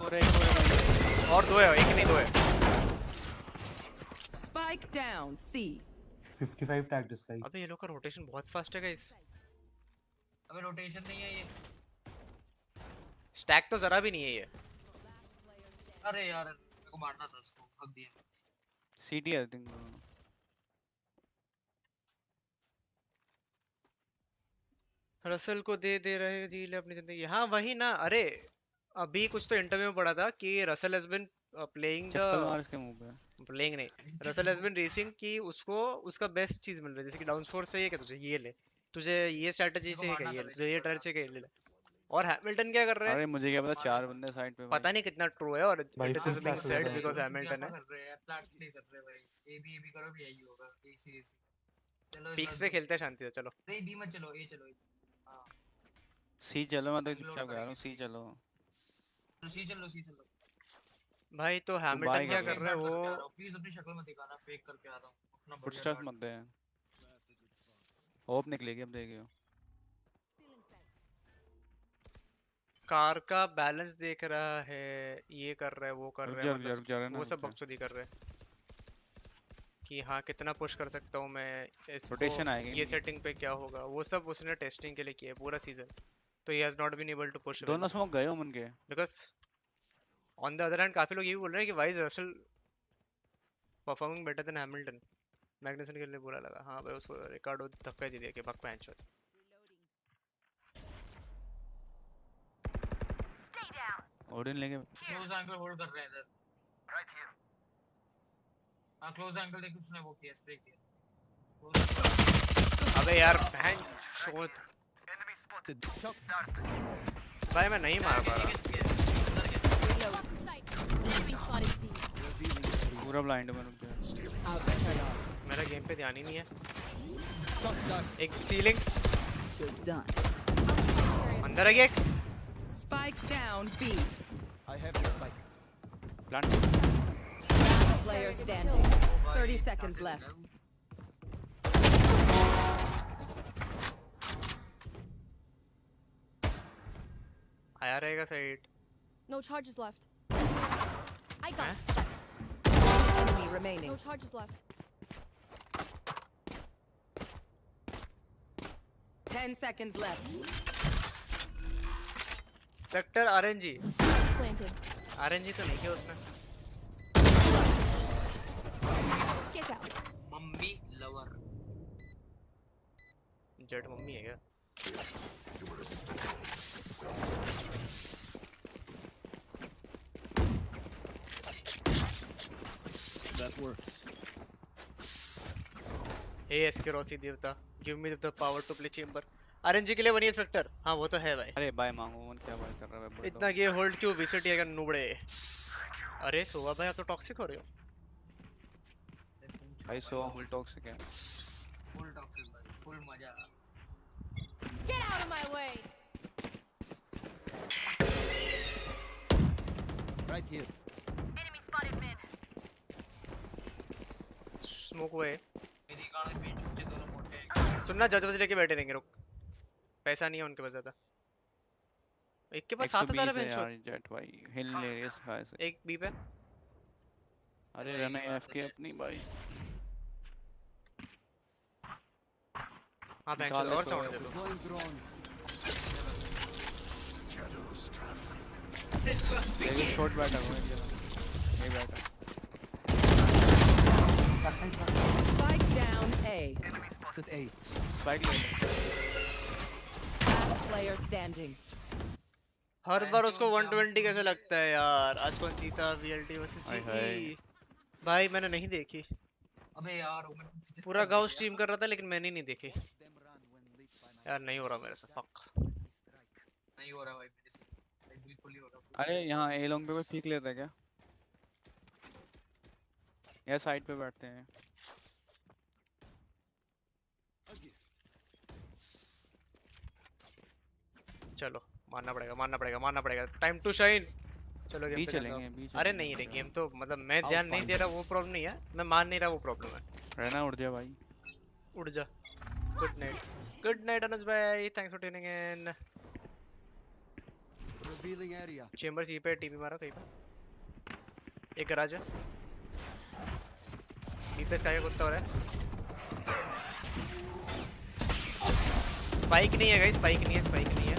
Speaker 11: और
Speaker 4: दो है, एक नहीं दो है।
Speaker 19: Spike down C.
Speaker 6: 55 tag disguise.
Speaker 4: अबे ये लोग का रोटेशन बहुत फास्ट है गाइस।
Speaker 9: अबे रोटेशन नहीं है ये,
Speaker 4: स्टैक तो जरा भी नहीं है ये।
Speaker 9: अरे यार मेरे को मारना था इसको, हक दिया।
Speaker 11: सीटी आई थिंक।
Speaker 4: रसल को दे दे रहे जी ले अपनी जिंदगी। हाँ वही ना, अरे अभी कुछ तो इंटरव्यू में पढ़ा था कि Russell has been playing playing नहीं, रसल हैज बीन रेसिंग कि उसको उसका बेस्ट चीज मिल रहा है। जैसे कि डाउन फोर्स चाहिए क्या तुझे, ये ले। तुझे ये स्ट्रेटजी चाहिए क्या, ये ले। तुझे ये ट्रायल चाहिए क्या, ले ले। और हैमिल्टन क्या कर रहा है?
Speaker 11: अरे मुझे क्या पता, 4 बंदे साइड पे।
Speaker 4: पता नहीं कितना ट्रू है, और it is being said because Hamilton है।
Speaker 9: कर रहे हैं प्लाट प्ले कर रहे हैं भाई। ए बी करो भी यही होगा। एसी चलो
Speaker 4: पिक्स पे खेलते हैं शांति से। चलो
Speaker 9: नहीं बी मत चलो, ए चलो। हां
Speaker 11: सी चलो, मैं तो चुपचाप कह रहा हूं सी चलो।
Speaker 9: सी चलो
Speaker 4: भाई। तो हैमिल्टन क्या कर रहा है वो?
Speaker 9: प्लीज अपनी शक्ल मत दिखाना, फेक करके आ रहा हूं अपना।
Speaker 11: फुटस्टेप मत दे, होप निकलेगी अब देखियो।
Speaker 4: कार का बैलेंस देख रहा है, ये कर रहा है वो कर रहा है, मतलब वो सब बकचोदी कर रहे हैं कि हाँ कितना पुश कर सकता हूँ मैं इसको, ये सेटिंग पे क्या होगा, वो सब उसने टेस्टिंग के लिए किया पूरा सीजन। तो he has not been able to push.
Speaker 11: दोनों स्मोक गए उन के।
Speaker 4: Because on the other hand काफी लोग ये भी बोल रहे हैं कि why is Russell performing better than Hamilton? मैग्नेसन के लिए बुरा लगा। हाँ भाई उसको रिकार्डो धक्का दे दिया कि बक पैंच हो।
Speaker 11: ओडिन लेके
Speaker 9: क्लोज एंगल होल्ड कर रहे हैं इधर। Right here. हां क्लोज एंगल देख, उसने वो किया, स्प्रे किया।
Speaker 4: अबे यार बहन शोध भाई, मैं नहीं मार पा रहा।
Speaker 11: पूरा ब्लाइंड में रुक गया।
Speaker 4: मेरा गेम पे ध्यान ही नहीं है। एक सीलिंग अंदर है, एक
Speaker 19: Spike down B.
Speaker 18: I have the spike.
Speaker 11: Plant.
Speaker 19: Player standing. 30 seconds left.
Speaker 4: आया रहेगा side.
Speaker 15: No charges left. I got
Speaker 19: enemy remaining.
Speaker 15: No charges left.
Speaker 19: 10 10 seconds left.
Speaker 4: Spectre RNG
Speaker 15: Planted.
Speaker 4: RNG तो नहीं किया उसने
Speaker 15: Get out.
Speaker 9: Mummy lover
Speaker 4: Jett mummy है क्या
Speaker 7: That works.
Speaker 4: Hey SK Rossi देवता give me the power to play Chamber RNG के लिए बनी स्पेक्टर हाँ वो तो है भाई
Speaker 11: अरे बाय मांगो मन क्या बाय कर रहा है भाई
Speaker 4: इतना ये होल्ड क्यों विसिट है नुबड़े अरे सोवा भाई आप तो टॉक्सिक हो रहे हो
Speaker 11: भाई सो फुल टॉक्सिक है
Speaker 9: फुल टॉक्सिक भाई फुल मजा
Speaker 15: Get out of my way.
Speaker 18: Right here.
Speaker 15: Enemy spotted mid.
Speaker 4: Smoke हुए
Speaker 9: मेरी गाड़ी पे चुचे दोनों मोटे
Speaker 4: सुनना जज वज लेके बैठे रहेंगे रुक पैसा नहीं है उनके पास ज्यादा एक के पास 7000 है बेंच
Speaker 11: यार जेट भाई हिलेरियस भाई से
Speaker 4: एक बी पे
Speaker 11: अरे रन एफके अपनी भाई
Speaker 4: हां बेंच और साउंड दे दो
Speaker 11: देखो शॉट बैठा हुआ है ये बैठा
Speaker 19: Spike down A.
Speaker 18: At A.
Speaker 11: Spike ले
Speaker 19: Last player standing.
Speaker 4: हर बार उसको 120 कैसे लगता है यार आज कौन जीता वीएलटी वर्सेस जीई भाई मैंने नहीं देखी
Speaker 9: अबे यार
Speaker 4: पूरा गांव स्ट्रीम कर रहा था लेकिन मैंने नहीं देखी यार नहीं हो रहा मेरे से फक
Speaker 9: नहीं हो रहा भाई मेरे से बिल्कुल नहीं हो रहा
Speaker 11: अरे यहाँ ए लॉन्ग पे कोई पीक लेता है क्या या साइड पे बैठते हैं
Speaker 4: चलो मानना पड़ेगा टाइम टू शाइन चलो गेम पे
Speaker 11: चलेंगे
Speaker 4: अरे नहीं रे गेम तो मतलब मैं ध्यान नहीं दे रहा वो प्रॉब्लम नहीं है मैं मान नहीं रहा वो प्रॉब्लम है
Speaker 11: रहना उड़ जा भाई
Speaker 4: उड़ जा गुड नाइट अनुज भाई thanks for tuning in
Speaker 18: Revealing area.
Speaker 4: Chamber C पे टीपी मारा कहीं पे एक गराज है टीपी स्काई का कुत्ता हो रहा है स्पाइक नहीं है गाइस स्पाइक नहीं है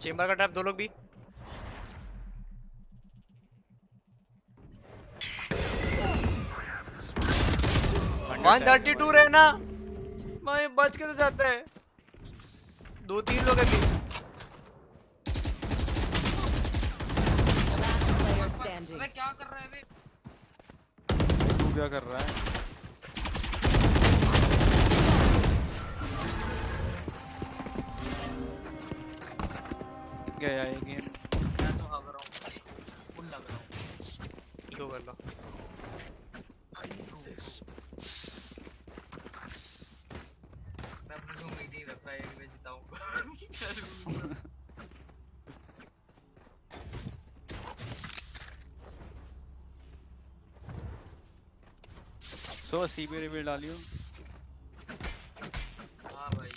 Speaker 4: चेंबर का ट्रैप दो लोग भी वन 32 रहना मैं बच के तो जाता है 2-3 लोग अभी
Speaker 9: अबे क्या कर रहा है बे
Speaker 11: तू क्या कर रहा है क्या यार ये गेम
Speaker 9: मैं तो भाग रहा हूं फुल लग रहा हूं
Speaker 4: इको कर लो
Speaker 9: मैं अपने को उम्मीद ही रख रहा है कि मैं जिताऊंगा
Speaker 11: सो सीबी रिवील डालियो
Speaker 9: हां भाई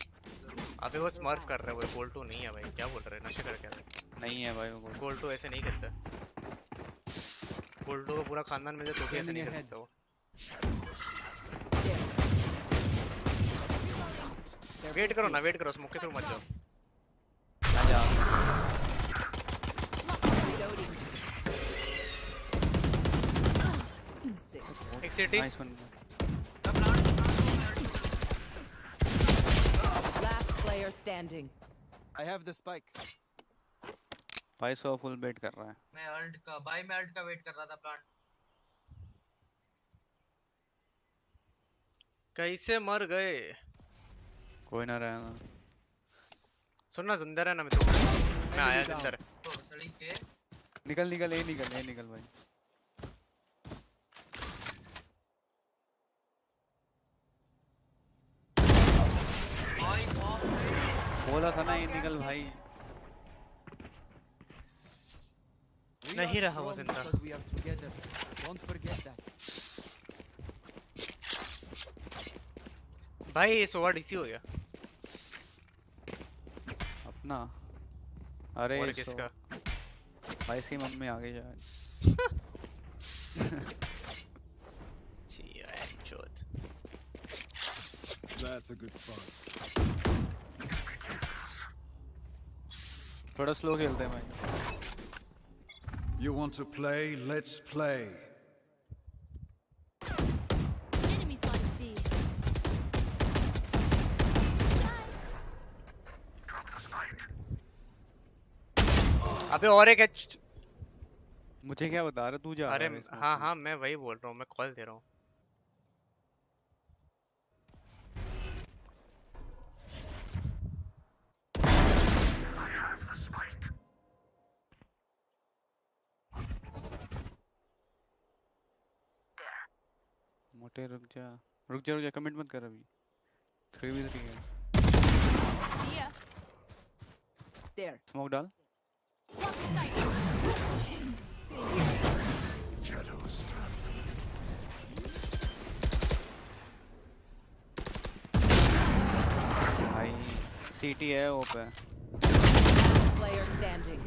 Speaker 4: अबे वो स्मर्फ कर रहा है वो गोल 2 नहीं है भाई क्या बोल रहे हैं नशे कर क्या रहे
Speaker 11: नहीं है भाई वो
Speaker 4: गोल 2 ऐसे नहीं करता गोल 2 को पूरा खानदान में तो ऐसे नहीं कर सकता वो वेट करो स्मोक के थ्रू मत जाओ एक city
Speaker 19: Last player standing.
Speaker 18: I have the spike.
Speaker 11: भाई सो फुल बेट कर रहा है
Speaker 9: मैं अल्ट का वेट कर रहा था प्लांट
Speaker 4: कैसे मर गए
Speaker 11: कोई ना रहना
Speaker 4: सुनना जिंदा रहना मैं आया जिंदा रह
Speaker 9: तो सड़ी पे
Speaker 11: निकल भाई बोला था ना ये निकल भाई
Speaker 4: नहीं रहा वो जिंदा
Speaker 18: We are together. Don't forget that.
Speaker 4: भाई ये सोवा डीसी हो गया
Speaker 11: अपना अरे
Speaker 4: और किसका
Speaker 11: भाई इसकी मम्मी आ गई शायद
Speaker 7: That's a good spot.
Speaker 11: थोड़ा स्लो खेलते हैं भाई.
Speaker 7: You want to play? Let's play.
Speaker 15: Enemy spotted C.
Speaker 4: अबे और एक एच.
Speaker 11: मुझे क्या बता रहा तू जा
Speaker 4: अरे
Speaker 11: रहा है इसमें.
Speaker 4: हाँ हाँ मैं वही बोल रहा हूँ, मैं कॉल दे रहा हूँ.
Speaker 11: मोटे रुक जा कमेंट मत कर अभी. 3v3 है.
Speaker 19: Here. There.
Speaker 11: स्मोक डाल.
Speaker 8: Shadows traveling.
Speaker 11: भाई सीटी है वो पे.
Speaker 19: Player standing.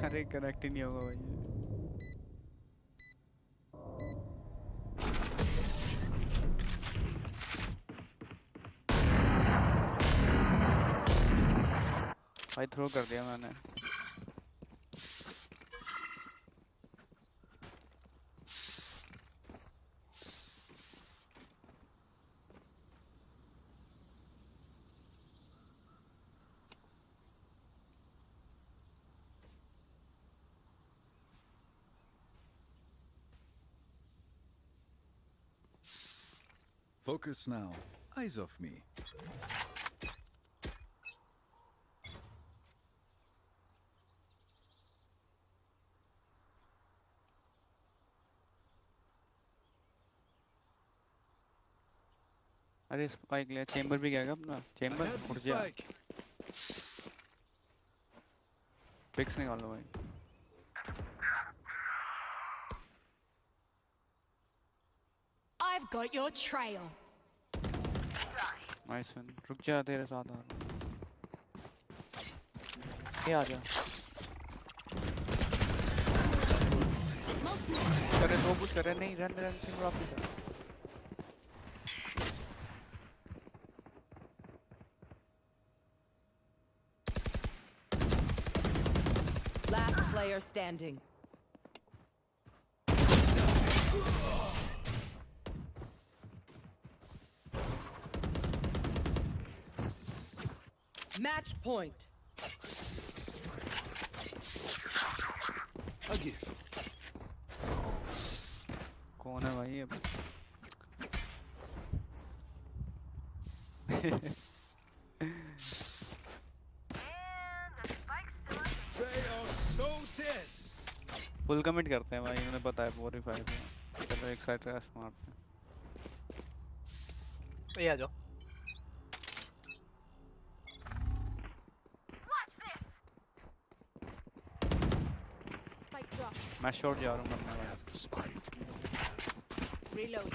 Speaker 11: अरे कनेक्ट ही नहीं होगा भाई. भाई थ्रो कर दिया मैंने.
Speaker 7: Focus now. Eyes off me.
Speaker 11: अरे स्पाइक ले. चेंबर भी गया अपना. चेंबर उठ जा. पिक्स निकाल लो भाई.
Speaker 15: I've got your trail.
Speaker 11: Nice one. रुक जा तेरे साथ आ रहा. ये आ जा. करे दो कुछ करे नहीं. रन सिंह वापस.
Speaker 19: Last player standing. Match point.
Speaker 7: A gift.
Speaker 11: कौन है भाई अब? फुल कमिट करते हैं भाई. उन्हें पता है 45 है. चलो एक साइड रैश मारते हैं.
Speaker 4: ये आ जाओ.
Speaker 15: Spike drop.
Speaker 11: मैं शॉट जा रहा हूँ मरने वाला.
Speaker 19: Reload.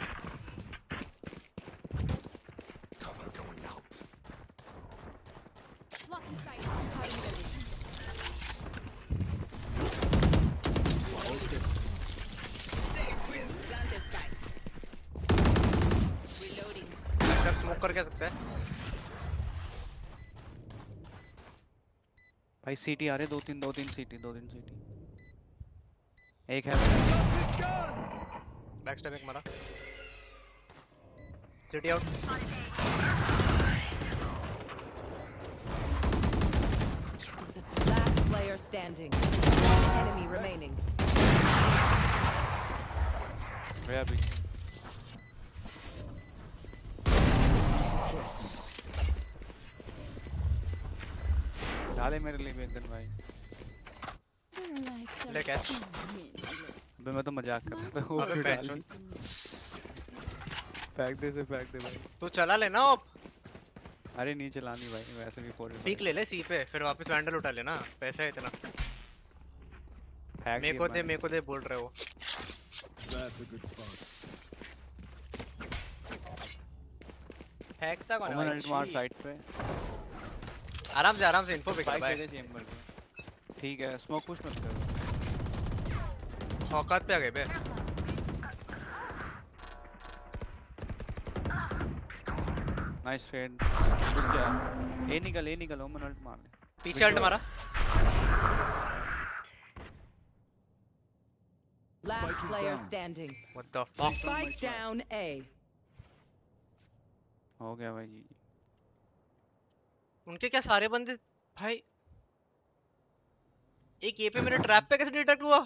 Speaker 8: Cover going out.
Speaker 15: Blocking sight.
Speaker 19: Reloading.
Speaker 4: सब स्मोक कर क्या सकता है?
Speaker 11: भाई सीटी आ रहे. 2-3 सीटी. एक है.
Speaker 4: बैक स्टेप एक मारा. City out.
Speaker 19: Last player standing. Enemy remaining.
Speaker 11: गया भी. डाले मेरे लिए भी एक दिन भाई.
Speaker 4: ले कैच.
Speaker 11: अबे मैं तो मजाक कर रहा था.
Speaker 4: अबे पैचन.
Speaker 11: फेंक दे भाई.
Speaker 4: तू चला लेना अब.
Speaker 11: अरे नहीं चलानी भाई. वैसे भी 4
Speaker 4: पीक ले सी पे. फिर वापस वैंडल उठा लेना. पैसा है इतना. मेरे को दे बोल रहे हो.
Speaker 7: That's a good spot.
Speaker 4: फेंकता कौन है
Speaker 11: भाई? साइड पे.
Speaker 4: आराम से इन्फो पे कर भाई।
Speaker 11: चेंबर में ठीक है, स्मोक पुश मत करो।
Speaker 4: औकात पे आ गए बे।
Speaker 11: Nice fade. रुक जा, ए निकल ओमन अल्ट मार ले।
Speaker 4: पीछे अल्ट मारा।
Speaker 19: Last player standing.
Speaker 4: What the fuck?
Speaker 19: Spike down A.
Speaker 11: हो गया भाई।
Speaker 4: उनके क्या सारे बंदे भाई। एक ए पे मेरे ट्रैप पे कैसे डिटेक्ट हुआ?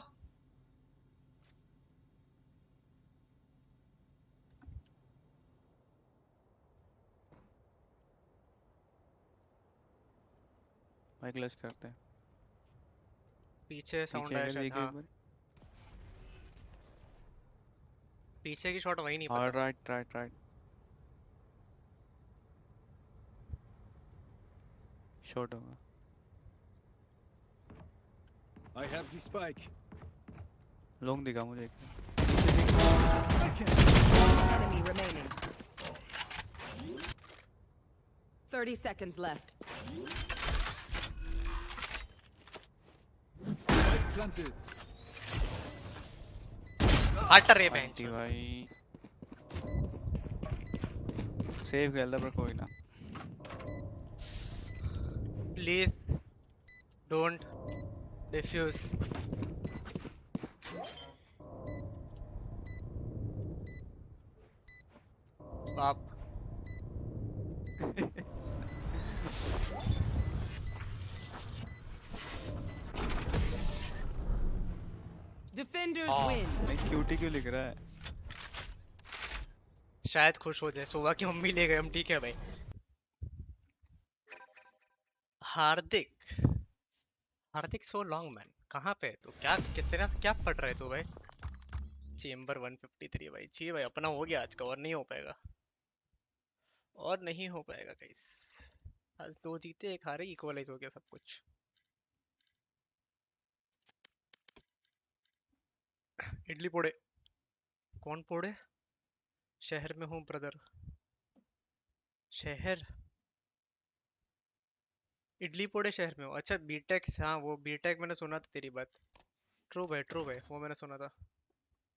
Speaker 11: भाई क्लच करते हैं।
Speaker 4: पीछे साउंड आया शायद। हाँ पीछे की शॉट वही नहीं पता।
Speaker 11: राइट शॉट होगा।
Speaker 7: I have the spike.
Speaker 11: Long दिखा मुझे।
Speaker 19: Enemy remaining. 30 seconds left.
Speaker 7: Spike planted.
Speaker 4: हट रे मैं
Speaker 11: भाई सेव खेलता पर कोई ना।
Speaker 4: Please don't diffuse. बाप
Speaker 19: Defenders win.
Speaker 11: मैं क्यूटी क्यों लिख रहा है?
Speaker 4: शायद खुश हो जाए। सोवा की मम्मी ले गए हम। ठीक है भाई। हार्दिक सो लॉन्ग मैन। कहाँ पे तू? क्या कितना क्या पढ़ रहे तू भाई? चेम्बर 153 भाई। जी भाई अपना हो गया आज का। और नहीं हो पाएगा गाइस। आज 2 जीते 1 हारे, इक्वलाइज हो गया सब कुछ। इडली पोड़े। कौन पोड़े? शहर में हूँ ब्रदर। शहर इडली पोड़े शहर में हो। अच्छा बीटेक। हाँ वो बीटेक मैंने सुना था तेरी बात। ट्रू भाई वो मैंने सुना था।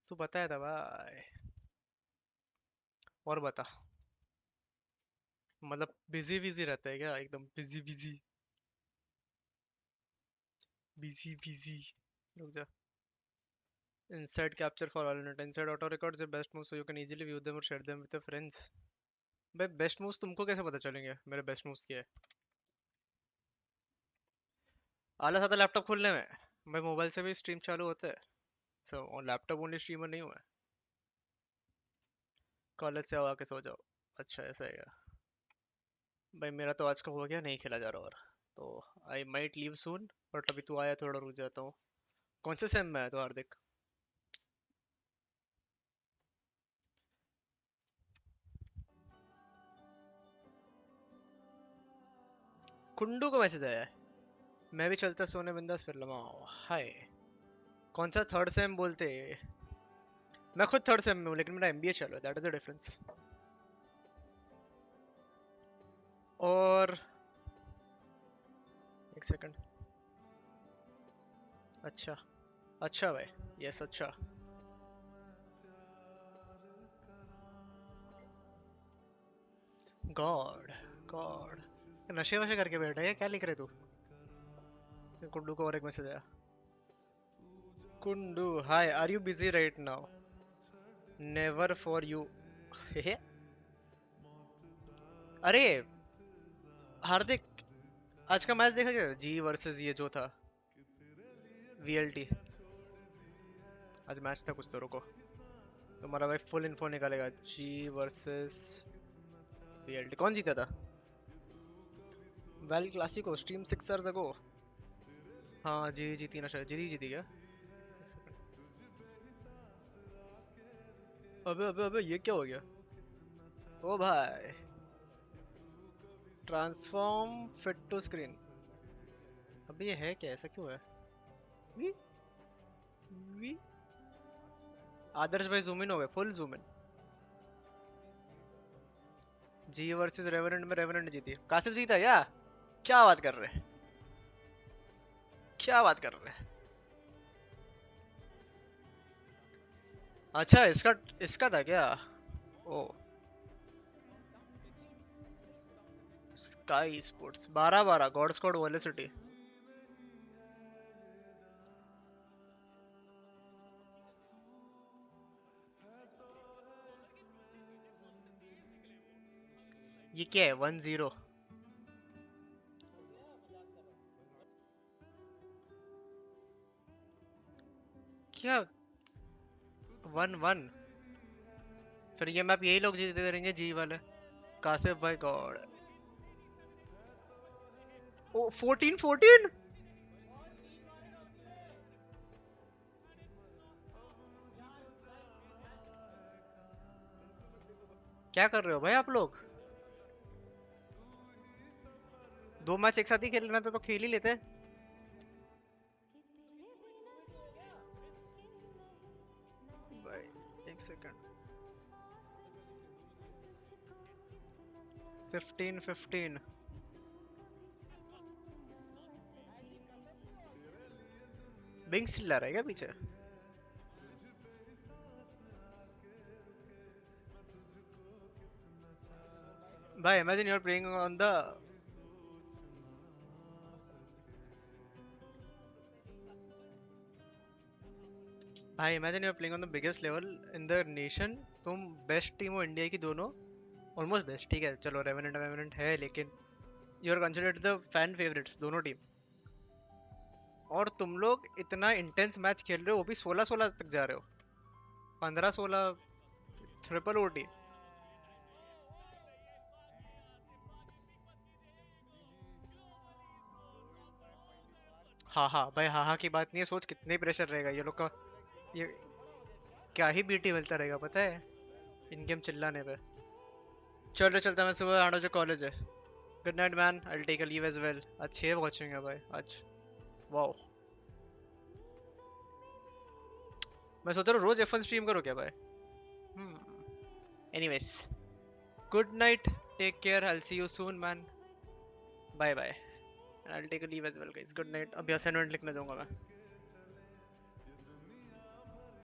Speaker 4: तू बताया था भाई। और बता मतलब बिजी रहता है क्या? एकदम बिजी। रुक जा। Inside capture for all net. Inside auto records your best moves so you can easily view them or share them with your friends. भाई बेस्ट मूव्स तुमको कैसे पता चलेंगे मेरे बेस्ट मूव्स क्या है? आलस आता लैपटॉप खोलने में। भाई मोबाइल से भी स्ट्रीम चालू होता है। सो लैपटॉप ओनली स्ट्रीमर नहीं हुआ है। कॉलेज से आओ आके सो जाओ। अच्छा ऐसा है क्या? भाई मेरा तो आज का हो गया, नहीं खेला जा रहा और। तो I might leave soon but अभी तू आया थोड़ा रुक जाता हूँ। कौन से सेम में है तो हार्दिक? कुंडू को मैसेज आया है। मैं भी चलता सोने बिंदास फिर लगा। हाय कौन सा थर्ड सेम बोलते? मैं खुद थर्ड सेम में हूँ लेकिन मेरा एमबीए चल रहा है। That is the difference. और एक सेकंड। अच्छा भाई। यस अच्छा। गॉड नशे वशे करके बैठा है क्या? लिख रहे तू? कुंडू को और एक मैसेज आया। Kundu hi are you busy right now? Never for you. अरे हार्दिक आज का मैच देखा क्या? जी वर्सेस ये जो था वीएलटी। आज मैच था कुछ तो। रुको तुम्हारा भाई फुल इन्फो निकालेगा। जी वर्सेस वीएलटी कौन जीता था? Well Clasico stream 6 hours ago. हाँ जी जीती ना शायद। जी जीती क्या? अबे ये क्या हो गया? ओ भाई ट्रांसफॉर्म फिट टू स्क्रीन। अबे ये है क्या? ऐसा क्यों है? वी आदर्श भाई जूम इन हो गए। Full zoom in. G versus Revenant में रेवेनेंट जीती। कासिफ जीता क्या? क्या बात कर रहे हैं, क्या बात कर रहे हैं? अच्छा इसका था क्या? Oh Sky Sports 12-12 god squad velocity. ये क्या है 1-0? क्या 1-1? फिर ये मैप यही लोग जीतते रहेंगे जी वाले। कासिफ भाई गॉड। ओ 14-14। क्या कर रहे हो भाई आप लोग? 2 मैच एक साथ ही खेलना था तो खेल ही लेते। भाई एक सेकंड। 15-15। बिंग चिल्ला रहा है क्या पीछे? भाई imagine you're playing on the भाई imagine you're playing on the biggest level in the nation। तुम बेस्ट टीम हो इंडिया की दोनों, ऑलमोस्ट बेस्ट। ठीक है चलो रेवेनेंट है लेकिन you are considered the fan favourites दोनों टीम। और तुम लोग इतना इंटेंस मैच खेल रहे हो, वो भी 16-16 तक जा रहे हो। 15-16 ट्रिपल ओटी। हाँ हाँ भाई, हाँ हाँ की बात नहीं है। सोच कितने प्रेशर रहेगा ये लोग का। ये क्या ही बीटी मिलता रहेगा पता है इन गेम चिल्लाने पे। चल रहे चलता, मैं सुबह 8 बजे कॉलेज है। Good night man, I will take a leave as well. आज 6 वॉचिंग है भाई आज। वाओ, मैं सोच रहा हूँ रोज F1 स्ट्रीम करो क्या भाई। Anyways, good night, take care, I will see you soon man. Bye bye, I will take a leave as well guys. Good night. अभी असाइनमेंट लिखने जाऊंगा मैं।